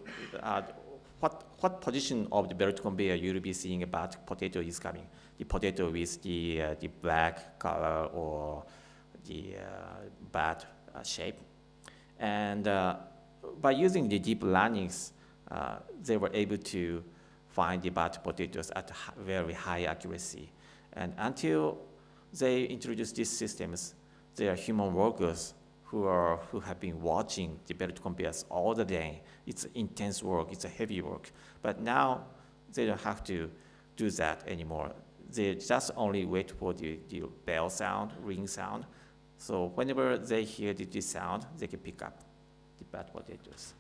what position of the belt conveyor you'll be seeing about potato is coming. The potato with the black color or the bad shape. And by using the deep learnings, they were able to find the bad potatoes at very high accuracy. And until they introduced these systems, they are human workers who have been watching the belt conveyors all the day. It's intense work, it's a heavy work. But now they don't have to do that anymore. They just only wait for the bell sound, ring sound. So whenever they hear this sound, they can pick up the bad potatoes.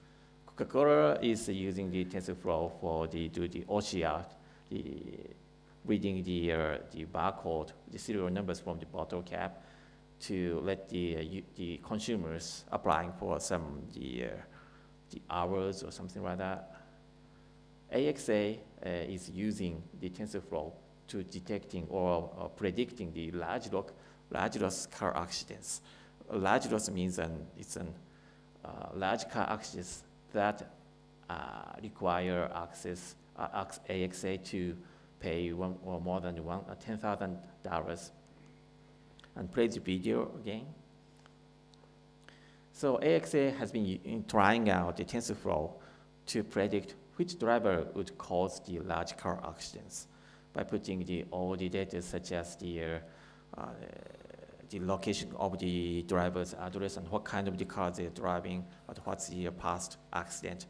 Coca-Cola is using the TensorFlow for the OCR, reading the barcode, the serial numbers from the bottle cap, to let the consumers applying for some the hours or something like that. AXA is using the TensorFlow to detecting or predicting the large loss car accidents. Large loss means it's a large car accidents that require AXA to pay one or more than $10,000. And play the video again. So AXA has been trying out the TensorFlow to predict which driver would cause the large car accidents by putting all the data such as the location of the driver's address and what kind of the car they're driving, but what's the past accident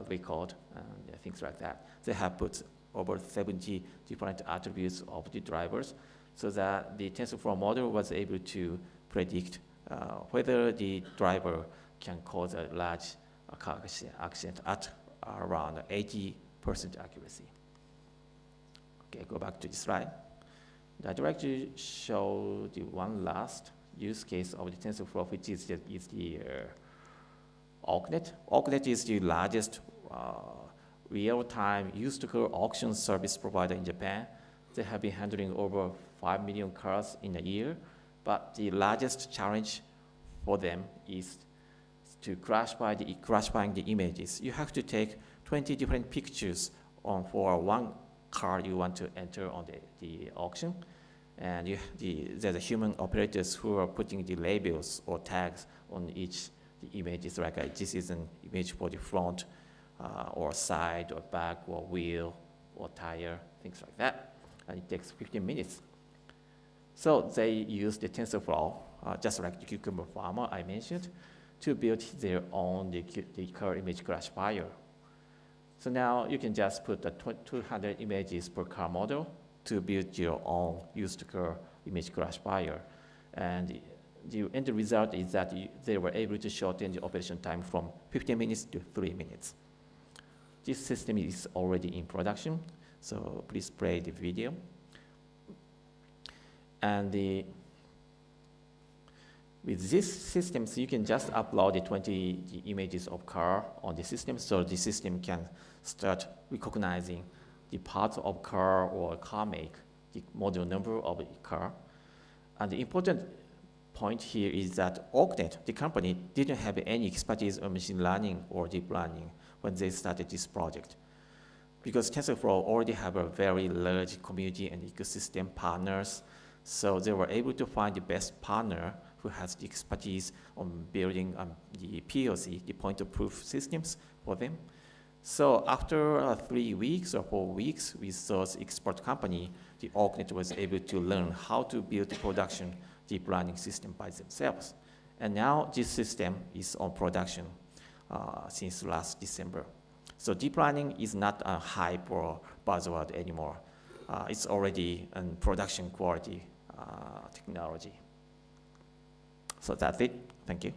record, and things like that. They have put over 70 different attributes of the drivers, so that the TensorFlow model was able to predict whether the driver can cause a large car accident at around 80% accuracy. Okay, go back to the slide. I'd like to show the one last use case of the TensorFlow, which is the AUSSENWIRTSCHAFT. AUSSENWIRTSCHAFT is the largest real-time used-car auction service provider in Japan. They have been handling over 5 million cars in a year, but the largest challenge for them is to classifying the images. You have to take 20 different pictures for one car you want to enter on the auction, and there's a human operators who are putting the labels or tags on each the images, like this is an image for the front or side or back or wheel or tire, things like that. And it takes 15 minutes. So they use the TensorFlow, just like the Cucumber Farmer I mentioned, to build their own the car image classifier. So now you can just put 200 images per car model to build your own used car image classifier. And the end result is that they were able to shorten the operation time from 15 minutes to 3 minutes. This system is already in production, so please play the video. And With these systems, you can just upload the 20 images of car on the system, so the system can start recognizing the parts of car or car make, the model number of the car. And the important point here is that AUSSENWIRTSCHAFT, the company, didn't have any expertise on machine learning or deep learning when they started this project. Because TensorFlow already have a very large community and ecosystem partners, so they were able to find the best partner who has the expertise on building the POC, the point of proof systems for them. So after 3 weeks or 4 weeks with those expert company, the AUSSENWIRTSCHAFT was able to learn how to build a production deep learning system by themselves. And now this system is on production since last December. So deep learning is not a hype or buzzword anymore. It's already a production quality technology. So that's it. Thank you.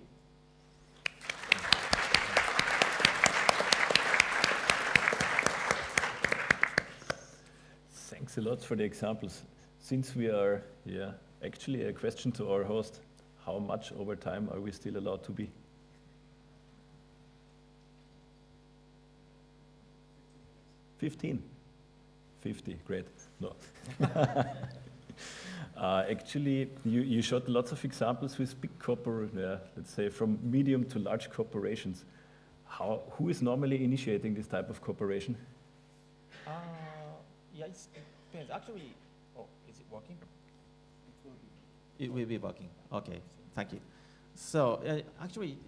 Thanks a lot for the examples. Since we are, actually a question to our host, how much over time are we still allowed to be? 15? 50, great. No. Actually, you showed lots of examples with big let's say from medium to large corporations. Who is normally initiating this type of cooperation? Yeah, it depends. Actually, is it working? It will be working. Okay, thank you. So actually,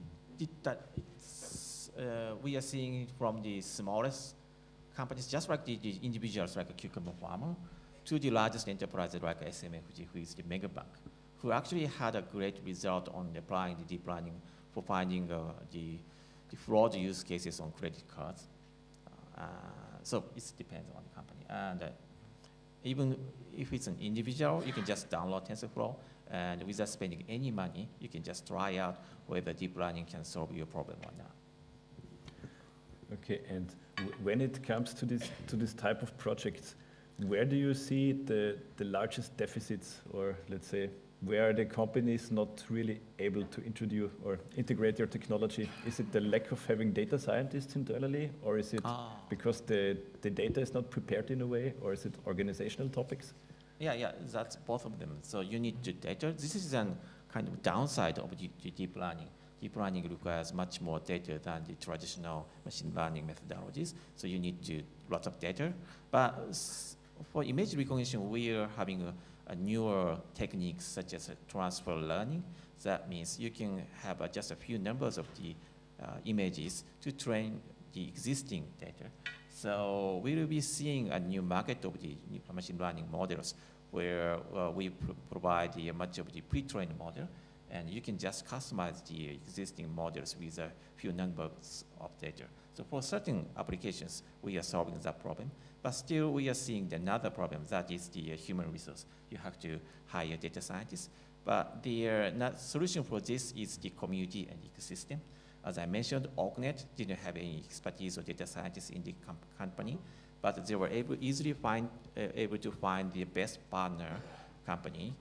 we are seeing from the smallest companies, just like the individuals like a cucumber farmer, to the largest enterprises like SMA, who is the mega bank, who actually had a great result on applying the deep learning for finding the fraud use cases on credit cards. So it depends on the company. And even if it's an individual, you can just download TensorFlow, and without spending any money, you can just try out whether deep learning can solve your problem or not. Okay, and when it comes to this type of projects, where do you see the largest deficits, or let's say, where are the companies not really able to introduce or integrate your technology? Is it the lack of having data scientists internally, or is it because the data is not prepared in a way, or is it organizational topics? Yeah, that's both of them. So you need the data. This is a kind of downside of the deep learning. Deep learning requires much more data than the traditional machine learning methodologies, so you need lots of data. But for image recognition, we are having a newer techniques such as transfer learning. That means you can have just a few numbers of the images to train the existing data. So we will be seeing a new market of the machine learning models where we provide much of the pre-trained model, and you can just customize the existing models with a few numbers of data. So for certain applications, we are solving that problem. But still, we are seeing another problem, that is the human resource. You have to hire data scientists. But the solution for this is the community and ecosystem. As I mentioned, AUSSENWIRTSCHAFT didn't have any expertise or data scientists in the company, but they were able to find the best partner company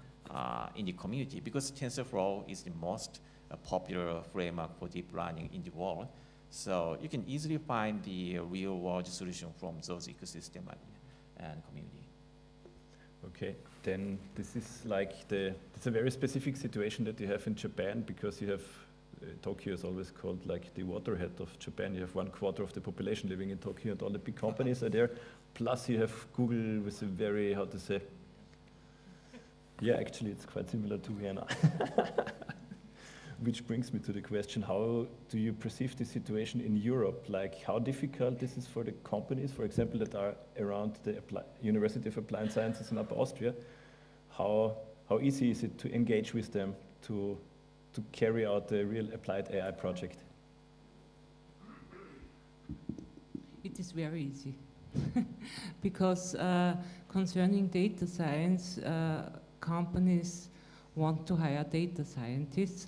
in the community, because TensorFlow is the most popular framework for deep learning in the world. So you can easily find the real-world solution from those ecosystem and community. Okay, then this is like it's a very specific situation that you have in Japan, because you have Tokyo is always called like the waterhead of Japan. You have 1/4 of the population living in Tokyo, and all the big companies are there. Plus you have Google with a very, how to say, yeah, actually it's quite similar to Vienna. Which brings me to the question, how do you perceive the situation in Europe? Like, how difficult this is for the companies, for example, that are around the University of Applied Sciences in Upper Austria? How easy is it to engage with them to carry out the real applied AI project? It is very easy. Because concerning data science, companies want to hire data scientists,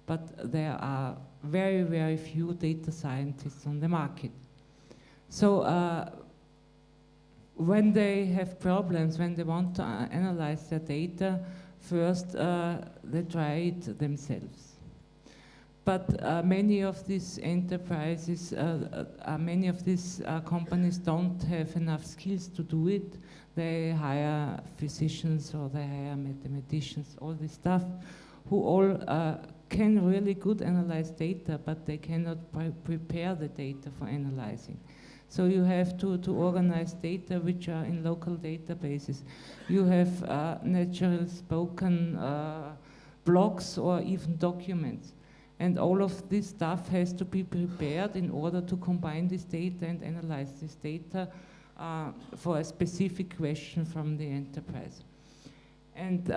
but there are very, very few data scientists on the market. So when they have problems, when they want to analyze their data, first they try it themselves. But many of these enterprises, many of these companies don't have enough skills to do it. They hire physicians or they hire mathematicians, all this stuff, who all can really good analyze data, but they cannot prepare the data for analyzing. So you have to organize data which are in local databases. You have natural spoken blogs or even documents. And all of this stuff has to be prepared in order to combine this data and analyze this data for a specific question from the enterprise. And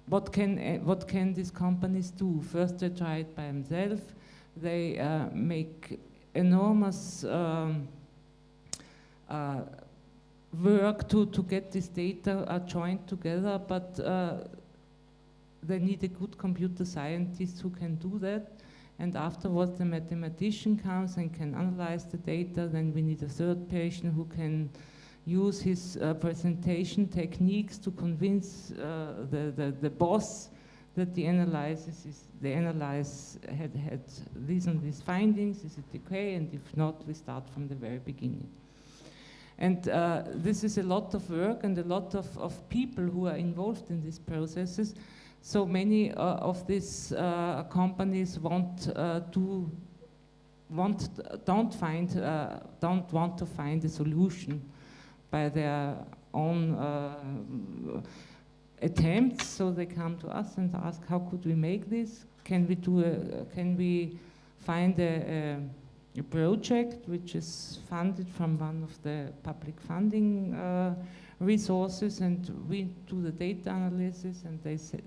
what can these companies do? First, they try it by themselves. They make enormous work to get this data joined together, but they need a good computer scientist who can do that. And afterwards, the mathematician comes and can analyze the data. Then we need a third person who can use his presentation techniques to convince the boss that the analysis had these and these findings. Is it okay? And if not, we start from the very beginning. And this is a lot of work and a lot of people who are involved in these processes. So many of these companies don't want to find a solution by their own attempts. So they come to us and ask, how could we make this? Can we find a project which is funded from one of the public funding resources, and we do the data analysis, and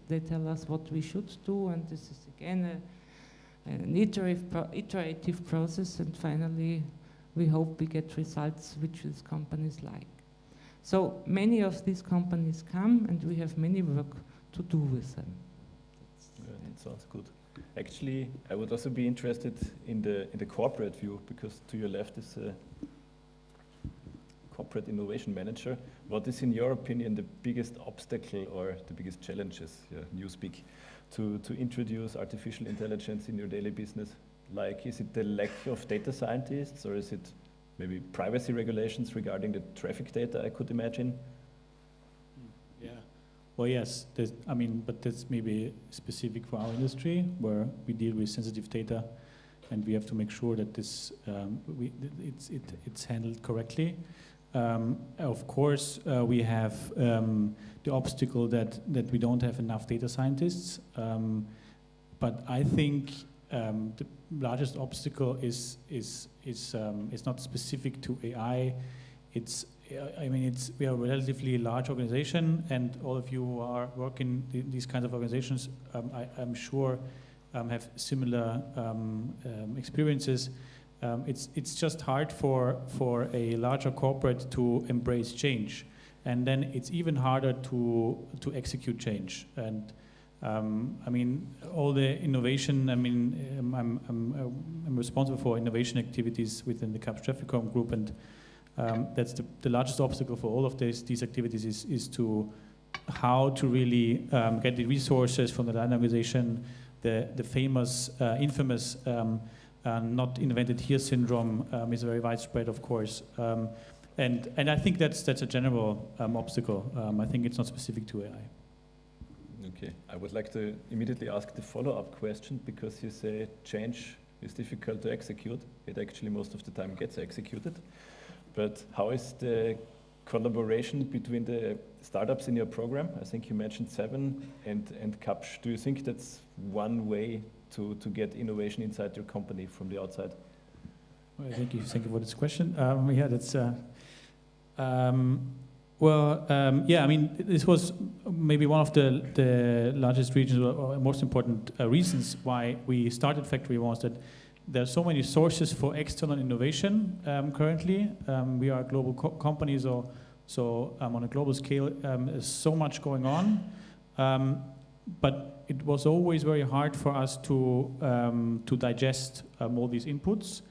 they tell us what we should do, and this is again an iterative process, and finally we hope we get results which these companies like. So many of these companies come, and we have many work to do with them. Yeah, that sounds good. Actually, I would also be interested in the corporate view, because to your left is a corporate innovation manager. What is, in your opinion, the biggest obstacle or the biggest challenges, newspeak, to introduce artificial intelligence in your daily business? Like, is it the lack of data scientists, or is it maybe privacy regulations regarding the traffic data, I could imagine? Yeah. Well, yes, but that's maybe specific for our industry, where we deal with sensitive data, and we have to make sure that this it's handled correctly. Of course, we have the obstacle that we don't have enough data scientists, but I think the largest obstacle is not specific to AI. We are a relatively large organization, and all of you who are working in these kinds of organizations, I'm sure, have similar experiences. It's just hard for a larger corporate to embrace change, and then it's even harder to execute change. And all the innovation. I'm responsible for innovation activities within the Künstliche group, and that's the largest obstacle for all of these activities is to how to really get the resources from the organization. The famous, infamous. Not invented here syndrome is very widespread, of course, and I think that's a general obstacle. I think it's not specific to AI. Okay, I would like to immediately ask the follow-up question, because you say change is difficult to execute. It actually most of the time gets executed. But how is the collaboration between the startups in your program? I think you mentioned 7 and KAPSCH. Do you think that's one way to get innovation inside your company from the outside? Well, thank you for this question. This was maybe one of the largest regions or most important reasons why we started Factory, was that there are so many sources for external innovation currently. We are a global company, so on a global scale, there's so much going on. But it was always very hard for us to digest all these inputs.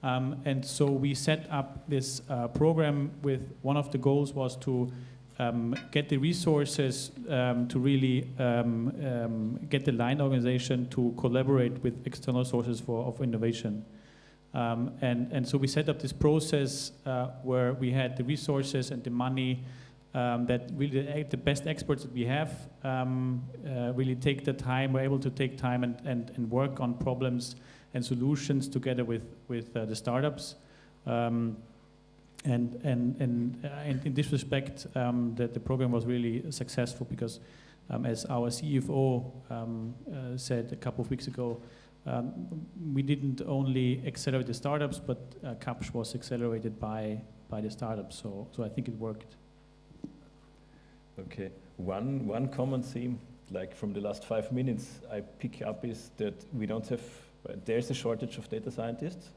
And so we set up this program with one of the goals was to get the resources to really get the line organization to collaborate with external sources of innovation. And so we set up this process where we had the resources and the money that really the best experts that we have really take the time, were able to take time and work on problems and solutions together with the startups. And in this respect, the program was really successful because, as our CFO said a couple of weeks ago, we didn't only accelerate the startups, but CAPS was accelerated by the startups. So I think it worked. Okay, one common theme, like from the last 5 minutes, I pick up is that we don't have, there's a shortage of data scientists,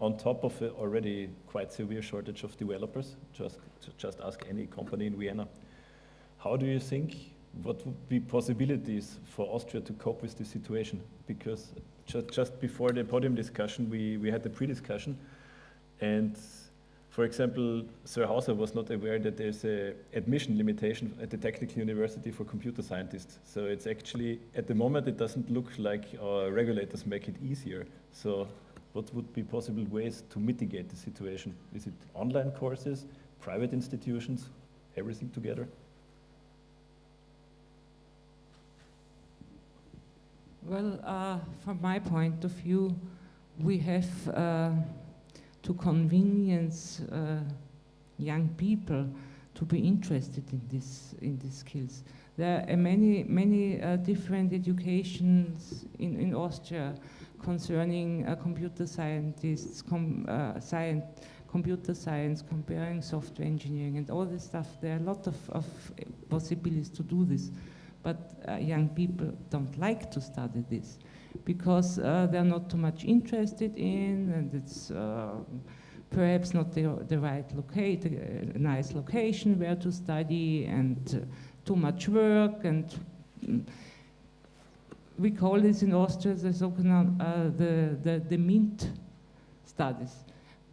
on top of an already quite severe shortage of developers. Just ask any company in Vienna. How do you think, what would be possibilities for Austria to cope with this situation? Because just before the podium discussion, we had the pre-discussion, and for example, Sir Hauser was not aware that there's an admission limitation at the Technical University for computer scientists. So it's actually, at the moment, it doesn't look like our regulators make it easier. So what would be possible ways to mitigate the situation? Is it online courses, private institutions, everything together? Well, from my point of view, we have to convenience young people to be interested in these skills. There are many different educations in Austria concerning computer scientists, computer science, comparing software engineering, and all this stuff. There are a lot of possibilities to do this, but young people don't like to study this because they're not too much interested in, and it's perhaps not the right nice location where to study, and too much work, and we call this in Austria the so-called the MINT studies.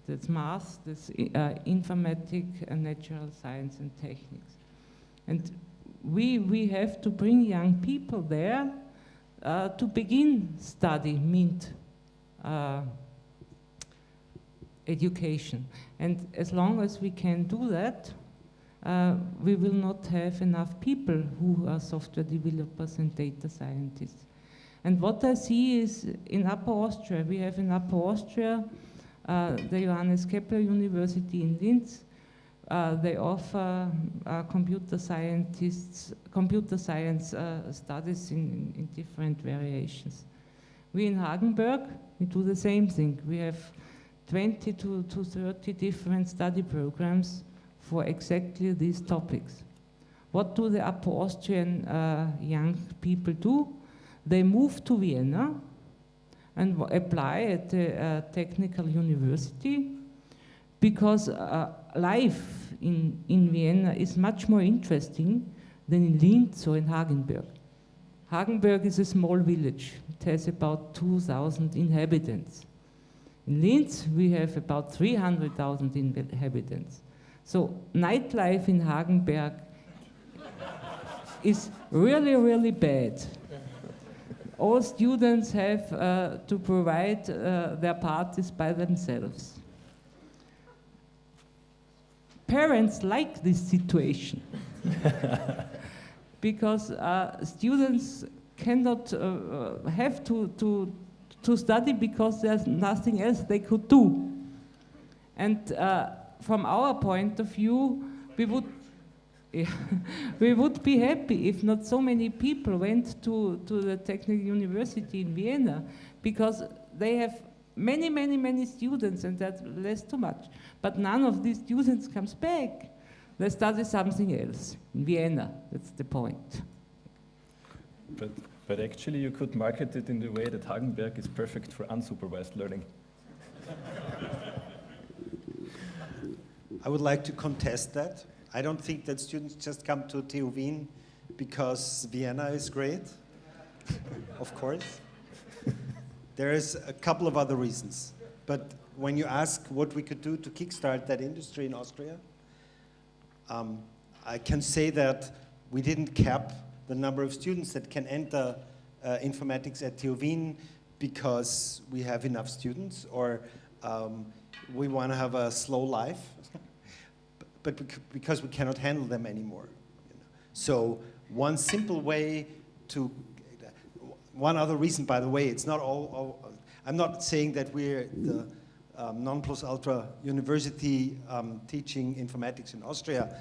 That's math, that's informatic and natural science and techniques. And we have to bring young people there to begin study MINT education. And as long as we can do that, we will not have enough people who are software developers and data scientists. And what I see is in Upper Austria, we have in Upper Austria the Johannes Kepler University in Linz. They offer computer science studies in different variations. We in Hagenberg, we do the same thing. We have 20 to 30 different study programs for exactly these topics. What do the Upper Austrian young people do? They move to Vienna and apply at the technical university because life in Vienna is much more interesting than in Linz or in Hagenberg. Hagenberg is a small village. It has about 2,000 inhabitants. In Linz, we have about 300,000 inhabitants. So nightlife in Hagenberg is really, really bad. All students have to provide their parties by themselves. Parents like this situation because students cannot have to study because there's nothing else they could do. And from our point of view, we would be happy if not so many people went to the Technical University in Vienna because they have many students and that's less too much. But none of these students comes back. They study something else in Vienna. That's the point. But actually you could market it in the way that Hagenberg is perfect for unsupervised learning. I would like to contest that. I don't think that students just come to TU Wien because Vienna is great, of course. There is a couple of other reasons. But when you ask what we could do to kickstart that industry in Austria, I can say that we didn't cap the number of students that can enter informatics at TU Wien because we have enough students, or we want to have a slow life, but because we cannot handle them anymore. You know. So one simple way to, one other reason, by the way, it's not all I'm not saying that we're the non plus ultra university teaching informatics in Austria,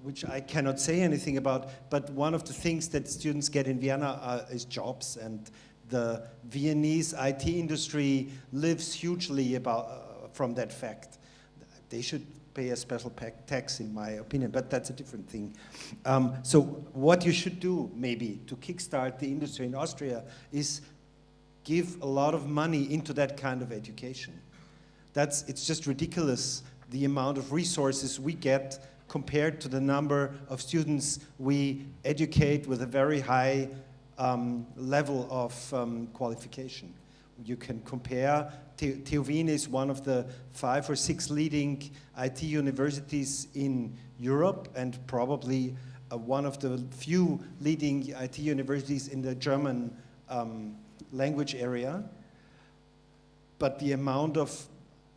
which I cannot say anything about, but one of the things that students get in Vienna is jobs, and the Viennese IT industry lives hugely from that fact. They should pay a special tax, in my opinion, but that's a different thing. So what you should do, maybe, to kickstart the industry in Austria is give a lot of money into that kind of education. It's just ridiculous, the amount of resources we get compared to the number of students we educate with a very high level of qualification. You can compare, TU Wien is one of the 5 or 6 leading IT universities in Europe, and probably one of the few leading IT universities in the German language area. But the amount of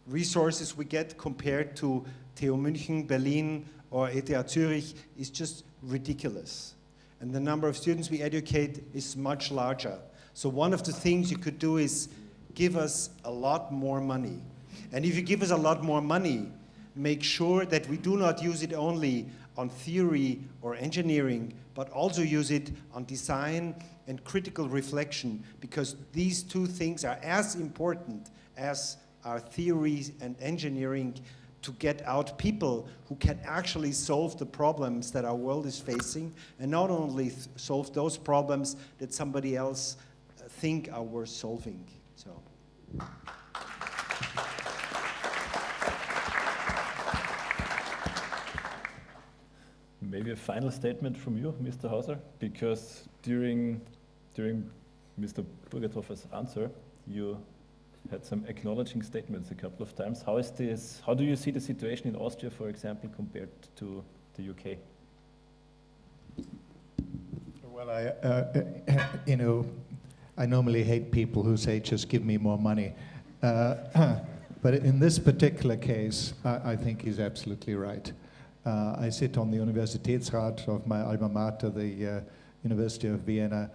resources we get compared to TU München, Berlin, or ETH Zurich is just ridiculous. And the number of students we educate is much larger. So one of the things you could do is give us a lot more money. And if you give us a lot more money, make sure that we do not use it only on theory or engineering, but also use it on design and critical reflection, because these two things are as important as our theories and engineering to get out people who can actually solve the problems that our world is facing, and not only solve those problems that somebody else think are worth solving. So. Maybe a final statement from you, Mr. Hauser, because during Mr. Burgerthofer's answer, you had some acknowledging statements a couple of times. How do you see the situation in Austria, for example, compared to the UK? Well, I normally hate people who say, just give me more money. But in this particular case, I think he's absolutely right. I sit on the Universitätsrat of my alma mater, the University of Vienna,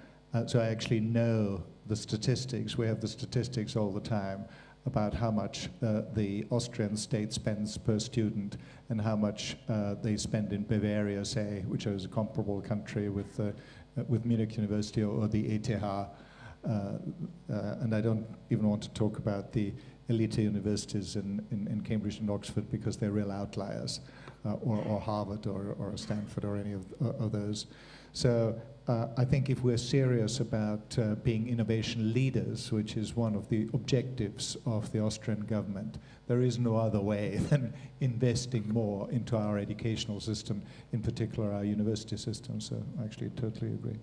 so I actually know the statistics. We have the statistics all the time about how much the Austrian state spends per student and how much they spend in Bavaria, say, which is a comparable country with Munich University or the ETH. And I don't even want to talk about the elite universities in Cambridge and Oxford, because they're real outliers, or Harvard or Stanford or any of those. So I think if we're serious about being innovation leaders, which is one of the objectives of the Austrian government, there is no other way than investing more into our educational system, in particular our university system. So I actually totally agree.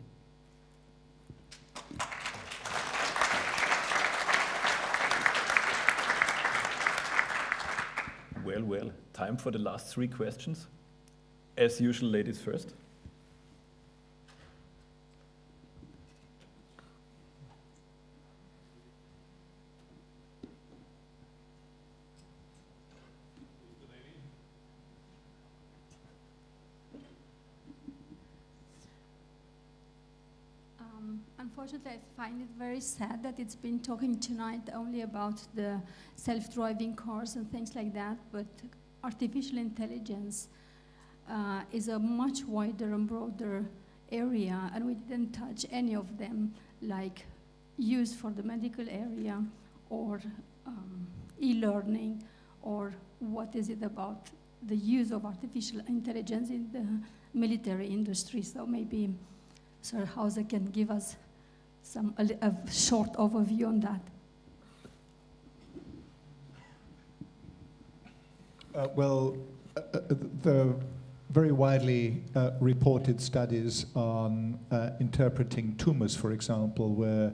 Well, time for the last 3 questions. As usual, ladies first. Unfortunately, I find it very sad that it's been talking tonight only about the self-driving cars and things like that, but artificial intelligence is a much wider and broader area, and we didn't touch any of them, like use for the medical area, or e-learning, or what is it about the use of artificial intelligence in the military industry. So maybe Sir Hauser can give us a short overview on that. The very widely reported studies on interpreting tumors, for example, where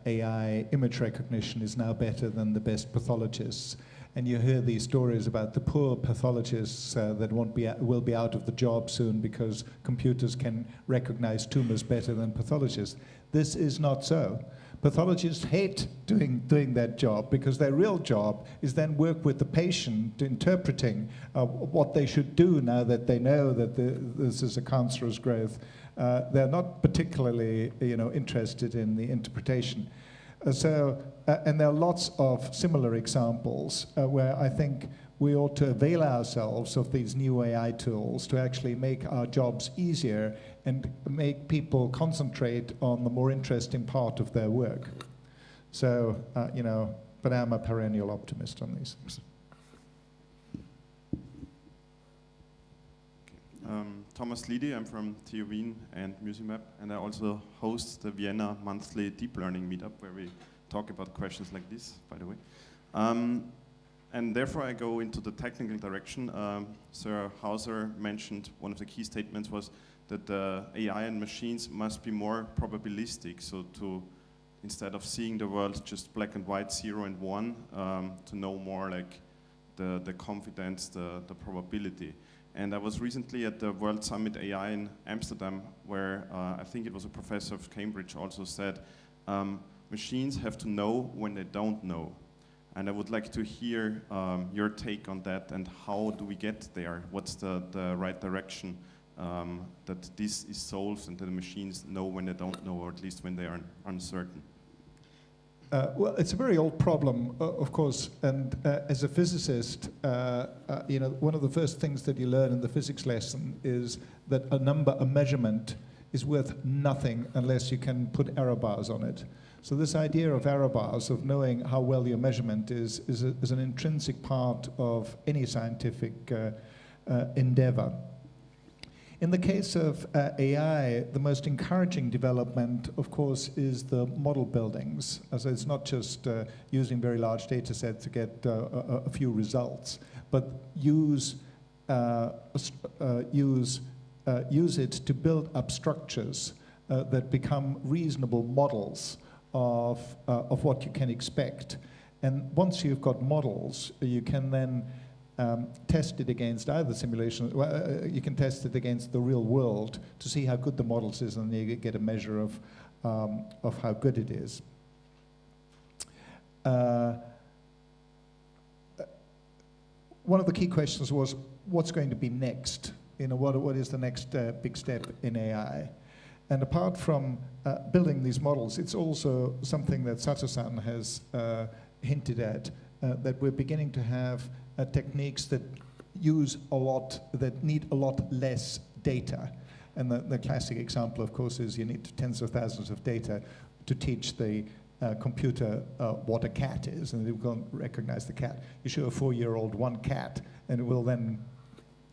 AI image recognition is now better than the best pathologists, And you hear these stories about the poor pathologists that will be out of the job soon because computers can recognize tumors better than pathologists. This is not so. Pathologists hate doing that job because their real job is then work with the patient interpreting what they should do now that they know that this is a cancerous growth. They're not particularly interested in the interpretation. And there are lots of similar examples where I think we ought to avail ourselves of these new AI tools to actually make our jobs easier and make people concentrate on the more interesting part of their work. So, but I'm a perennial optimist on these things. Thomas Liedi, I'm from TU Wien and Musimap, and I also host the Vienna monthly deep learning meetup where we talk about questions like this, by the way. And therefore I go into the technical direction. Sir Hauser mentioned one of the key statements was that AI and machines must be more probabilistic, so instead of seeing the world just black and white, 0 and 1, to know more like the confidence, the probability. And I was recently at the World Summit AI in Amsterdam, where I think it was a professor of Cambridge also said, machines have to know when they don't know. And I would like to hear your take on that and how do we get there? What's the right direction that this is solved and that the machines know when they don't know, or at least when they are uncertain? Well, it's a very old problem, of course, and as a physicist, one of the first things that you learn in the physics lesson is that a measurement is worth nothing unless you can put error bars on it. So this idea of error bars, of knowing how well your measurement is an intrinsic part of any scientific endeavor. In the case of AI, the most encouraging development, of course, is the model buildings. So it's not just using very large data sets to get a few results, but use it to build up structures that become reasonable models of what you can expect. And once you've got models, you can then test it against either simulation, you can test it against the real world to see how good the models is, and you get a measure of how good it is. One of the key questions was, what's going to be next? What is the next big step in AI? And apart from building these models, it's also something that Sato-san has hinted at, that we're beginning to have techniques that need a lot less data. And the classic example, of course, is you need tens of thousands of data to teach the computer what a cat is, and it will recognize the cat. You show a 4-year-old one cat, and it will then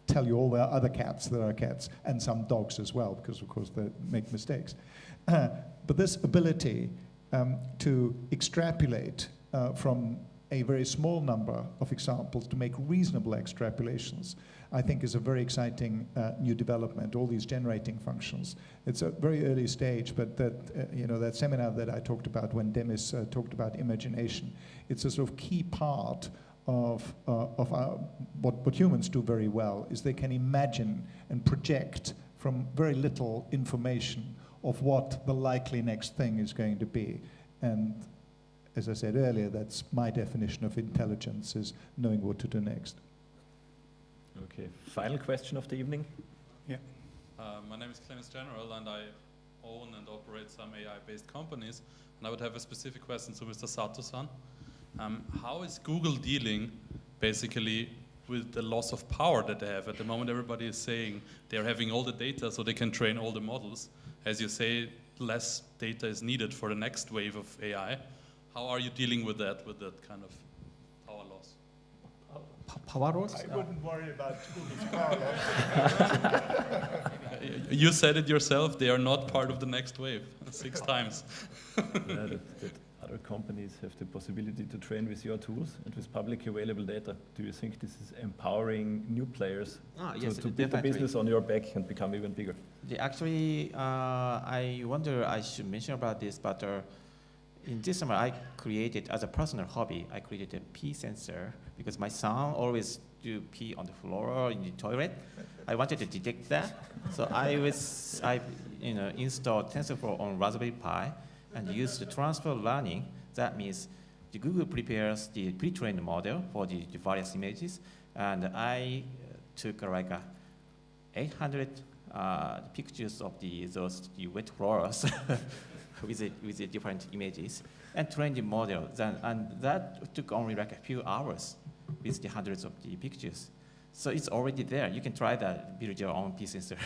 tell you all the other cats that are cats, and some dogs as well, because of course they make mistakes. But this ability to extrapolate from a very small number of examples to make reasonable extrapolations, I think is a very exciting new development, all these generating functions. It's a very early stage, but that seminar that I talked about when Demis talked about imagination, it's a sort of key part of what humans do very well, is they can imagine and project from very little information of what the likely next thing is going to be. And as I said earlier, that's my definition of intelligence, is knowing what to do next. Okay, final question of the evening. Yeah. My name is Clemens General, and I own and operate some AI-based companies. And I would have a specific question to Mr. Sato-san. How is Google dealing basically with the loss of power that they have? At the moment, everybody is saying they're having all the data so they can train all the models. As you say, less data is needed for the next wave of AI. How are you dealing with that kind of power loss? Power loss? I wouldn't worry about Google's power loss. You said it yourself, they are not part of the next wave, 6 times. That other companies have the possibility to train with your tools and with publicly available data. Do you think this is empowering new players to build the business on your back and become even bigger? Actually, I wonder I should mention about this, but in this summer, I created, as a personal hobby, I created a pee sensor because my son always do pee on the floor or in the toilet. I wanted to detect that, so I installed TensorFlow on Raspberry Pi and used the transfer learning. That means the Google prepares the pre-trained model for the various images, and I took 800 pictures of the wet floors with the different images and trained the model. And that took only a few hours with the hundreds of the pictures. So it's already there. You can try that, build your own P sensor.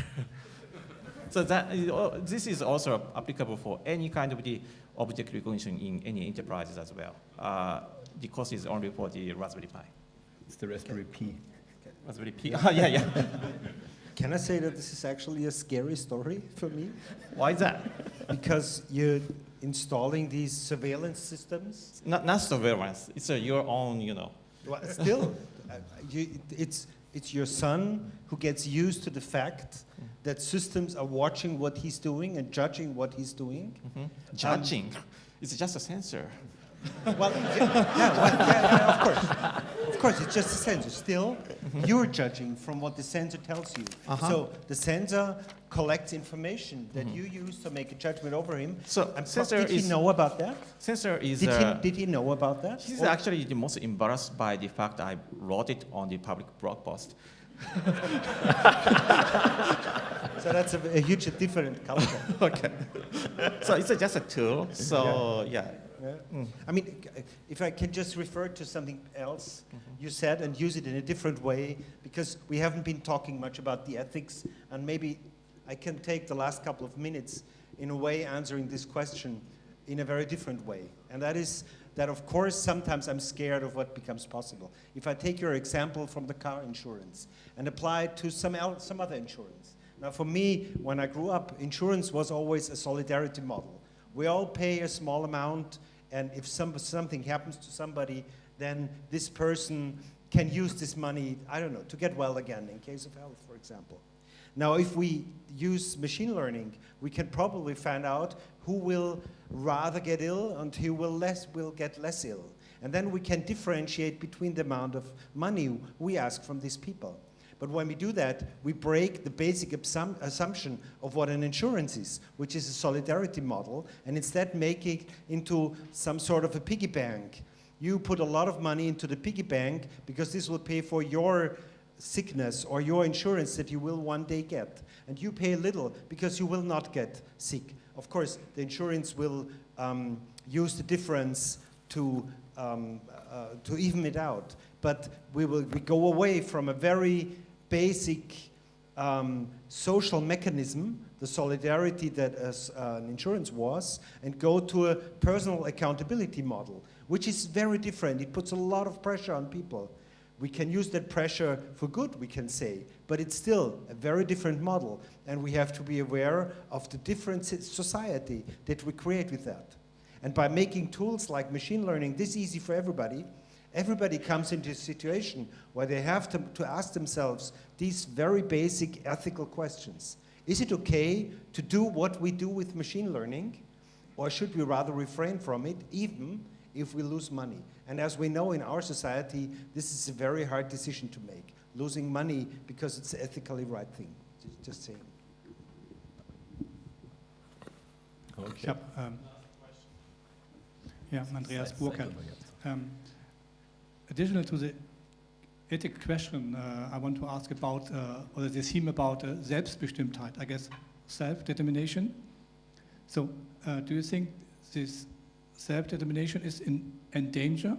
So this is also applicable for any kind of the object recognition in any enterprises as well. The cost is only for the Raspberry Pi. It's the Raspberry Pi. Raspberry Pi. Oh, yeah. Can I say that this is actually a scary story for me? Why is that? Because you're installing these surveillance systems. Not surveillance. It's your own, Well, still, it's your son who gets used to the fact that systems are watching what he's doing and judging what he's doing. Mm-hmm. Judging? It's just a sensor. Well, of course. Of course, it's just a sensor. Still, you're judging from what the sensor tells you. So the sensor collects information that you use to make a judgment over him. So did he know about that? Sensor is... Did he know about that? He's actually the most embarrassed by the fact I wrote it on the public blog post. So that's a huge different culture. Okay. So it's just a tool. So yeah. I mean, if I can just refer to something else you said and use it in a different way, because we haven't been talking much about the ethics, and maybe I can take the last couple of minutes in a way answering this question in a very different way. And that is that, of course, sometimes I'm scared of what becomes possible. If I take your example from the car insurance and apply it to some other insurance. Now, for me, when I grew up, insurance was always a solidarity model. We all pay a small amount, and if something happens to somebody, then this person can use this money, I don't know, to get well again in case of health, for example. Now, if we use machine learning, we can probably find out who will rather get ill and who will get less ill. And then we can differentiate between the amount of money we ask from these people. But when we do that, we break the basic assumption of what an insurance is, which is a solidarity model, and instead make it into some sort of a piggy bank. You put a lot of money into the piggy bank because this will pay for your sickness or your insurance that you will one day get. And you pay a little because you will not get sick. Of course, the insurance will use the difference to even it out. But we go away from a very basic social mechanism, the solidarity that an insurance was, and go to a personal accountability model, which is very different. It puts a lot of pressure on people. We can use that pressure for good, we can say, but it's still a very different model, and we have to be aware of the different society that we create with that. And by making tools like machine learning this easy for everybody, everybody comes into a situation where they have to ask themselves these very basic ethical questions. Is it okay to do what we do with machine learning, or should we rather refrain from it, even if we lose money? And as we know in our society, this is a very hard decision to make, losing money because it's the ethically right thing. Just saying. Okay. Andreas Burkhardt. Additional to the ethic question, I want to ask about, or the theme about Selbstbestimmtheit, I guess, self-determination. So, do you think this self-determination is in danger?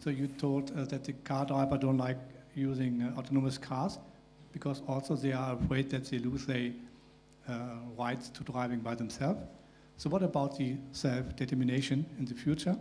So you told that the car driver don't like using autonomous cars because also they are afraid that they lose their rights to driving by themselves. So what about the self-determination in the future?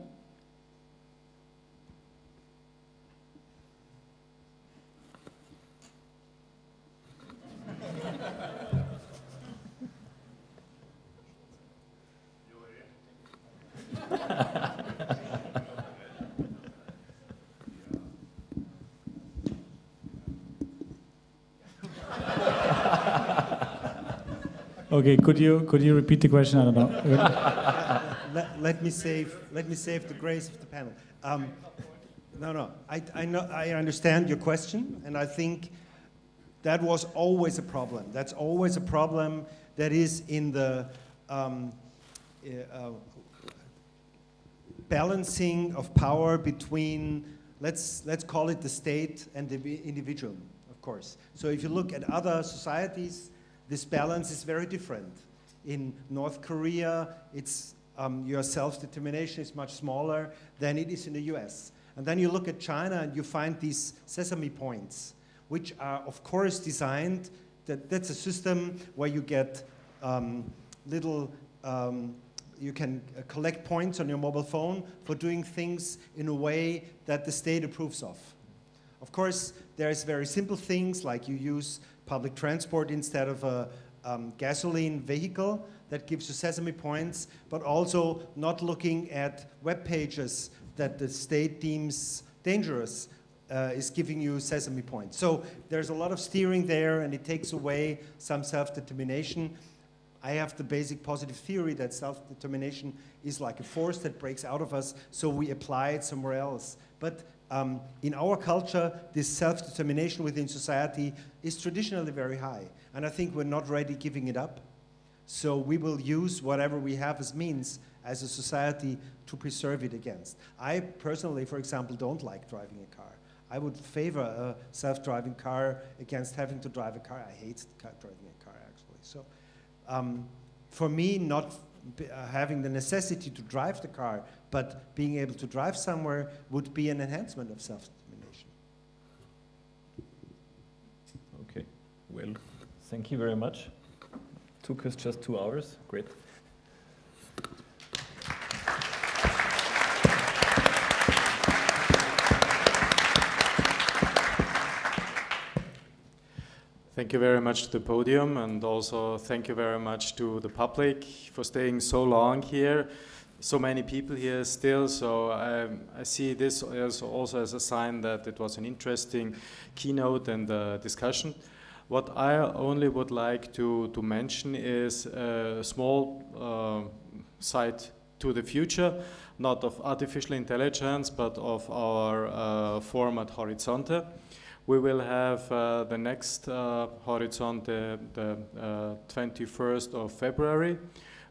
Okay, could you repeat the question? I don't know. let me save the grace of the panel. I understand your question, and I think that was always a problem. That's always a problem that is in the balancing of power between, let's call it the state and the individual, of course. So if you look at other societies, this balance is very different. In North Korea, it's your self-determination is much smaller than it is in the US. And then you look at China and you find these sesame points, which are of course designed, that's a system where you get you can collect points on your mobile phone for doing things in a way that the state approves of. Of course, there's very simple things like you use public transport instead of a gasoline vehicle that gives you sesame points, but also not looking at web pages that the state deems dangerous is giving you sesame points. So there's a lot of steering there, and it takes away some self-determination. I have the basic positive theory that self-determination is like a force that breaks out of us, so we apply it somewhere else. But in our culture, this self-determination within society is traditionally very high, and I think we're not ready giving it up. So we will use whatever we have as means as a society to preserve it against. I personally, for example, don't like driving a car. I would favor a self-driving car against having to drive a car. I hate driving a car, actually. So for me, not having the necessity to drive the car, but being able to drive somewhere would be an enhancement of self-determination. Okay, well, thank you very much. Took us just 2 hours. Great. Thank you very much to the podium, and also thank you very much to the public for staying so long here. So many people here still, so I see this as also as a sign that it was an interesting keynote and discussion. What I only would like to mention is a small side to the future, not of artificial intelligence, but of our format Horizonte. We will have the next Horizonte the 21st of February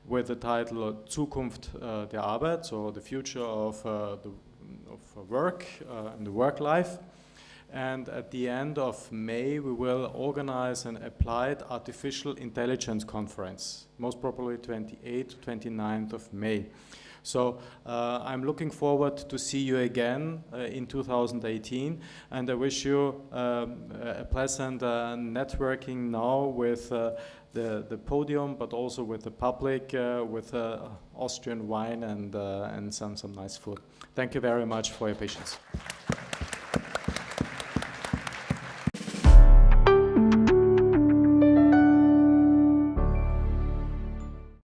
with the title Zukunft der Arbeit, so the future of work and the work life. And at the end of May, we will organize an applied artificial intelligence conference, most probably 28th to 29th of May. So I'm looking forward to see you again in 2018, and I wish you a pleasant networking now with the podium, but also with the public, with Austrian wine and some nice food. Thank you very much for your patience.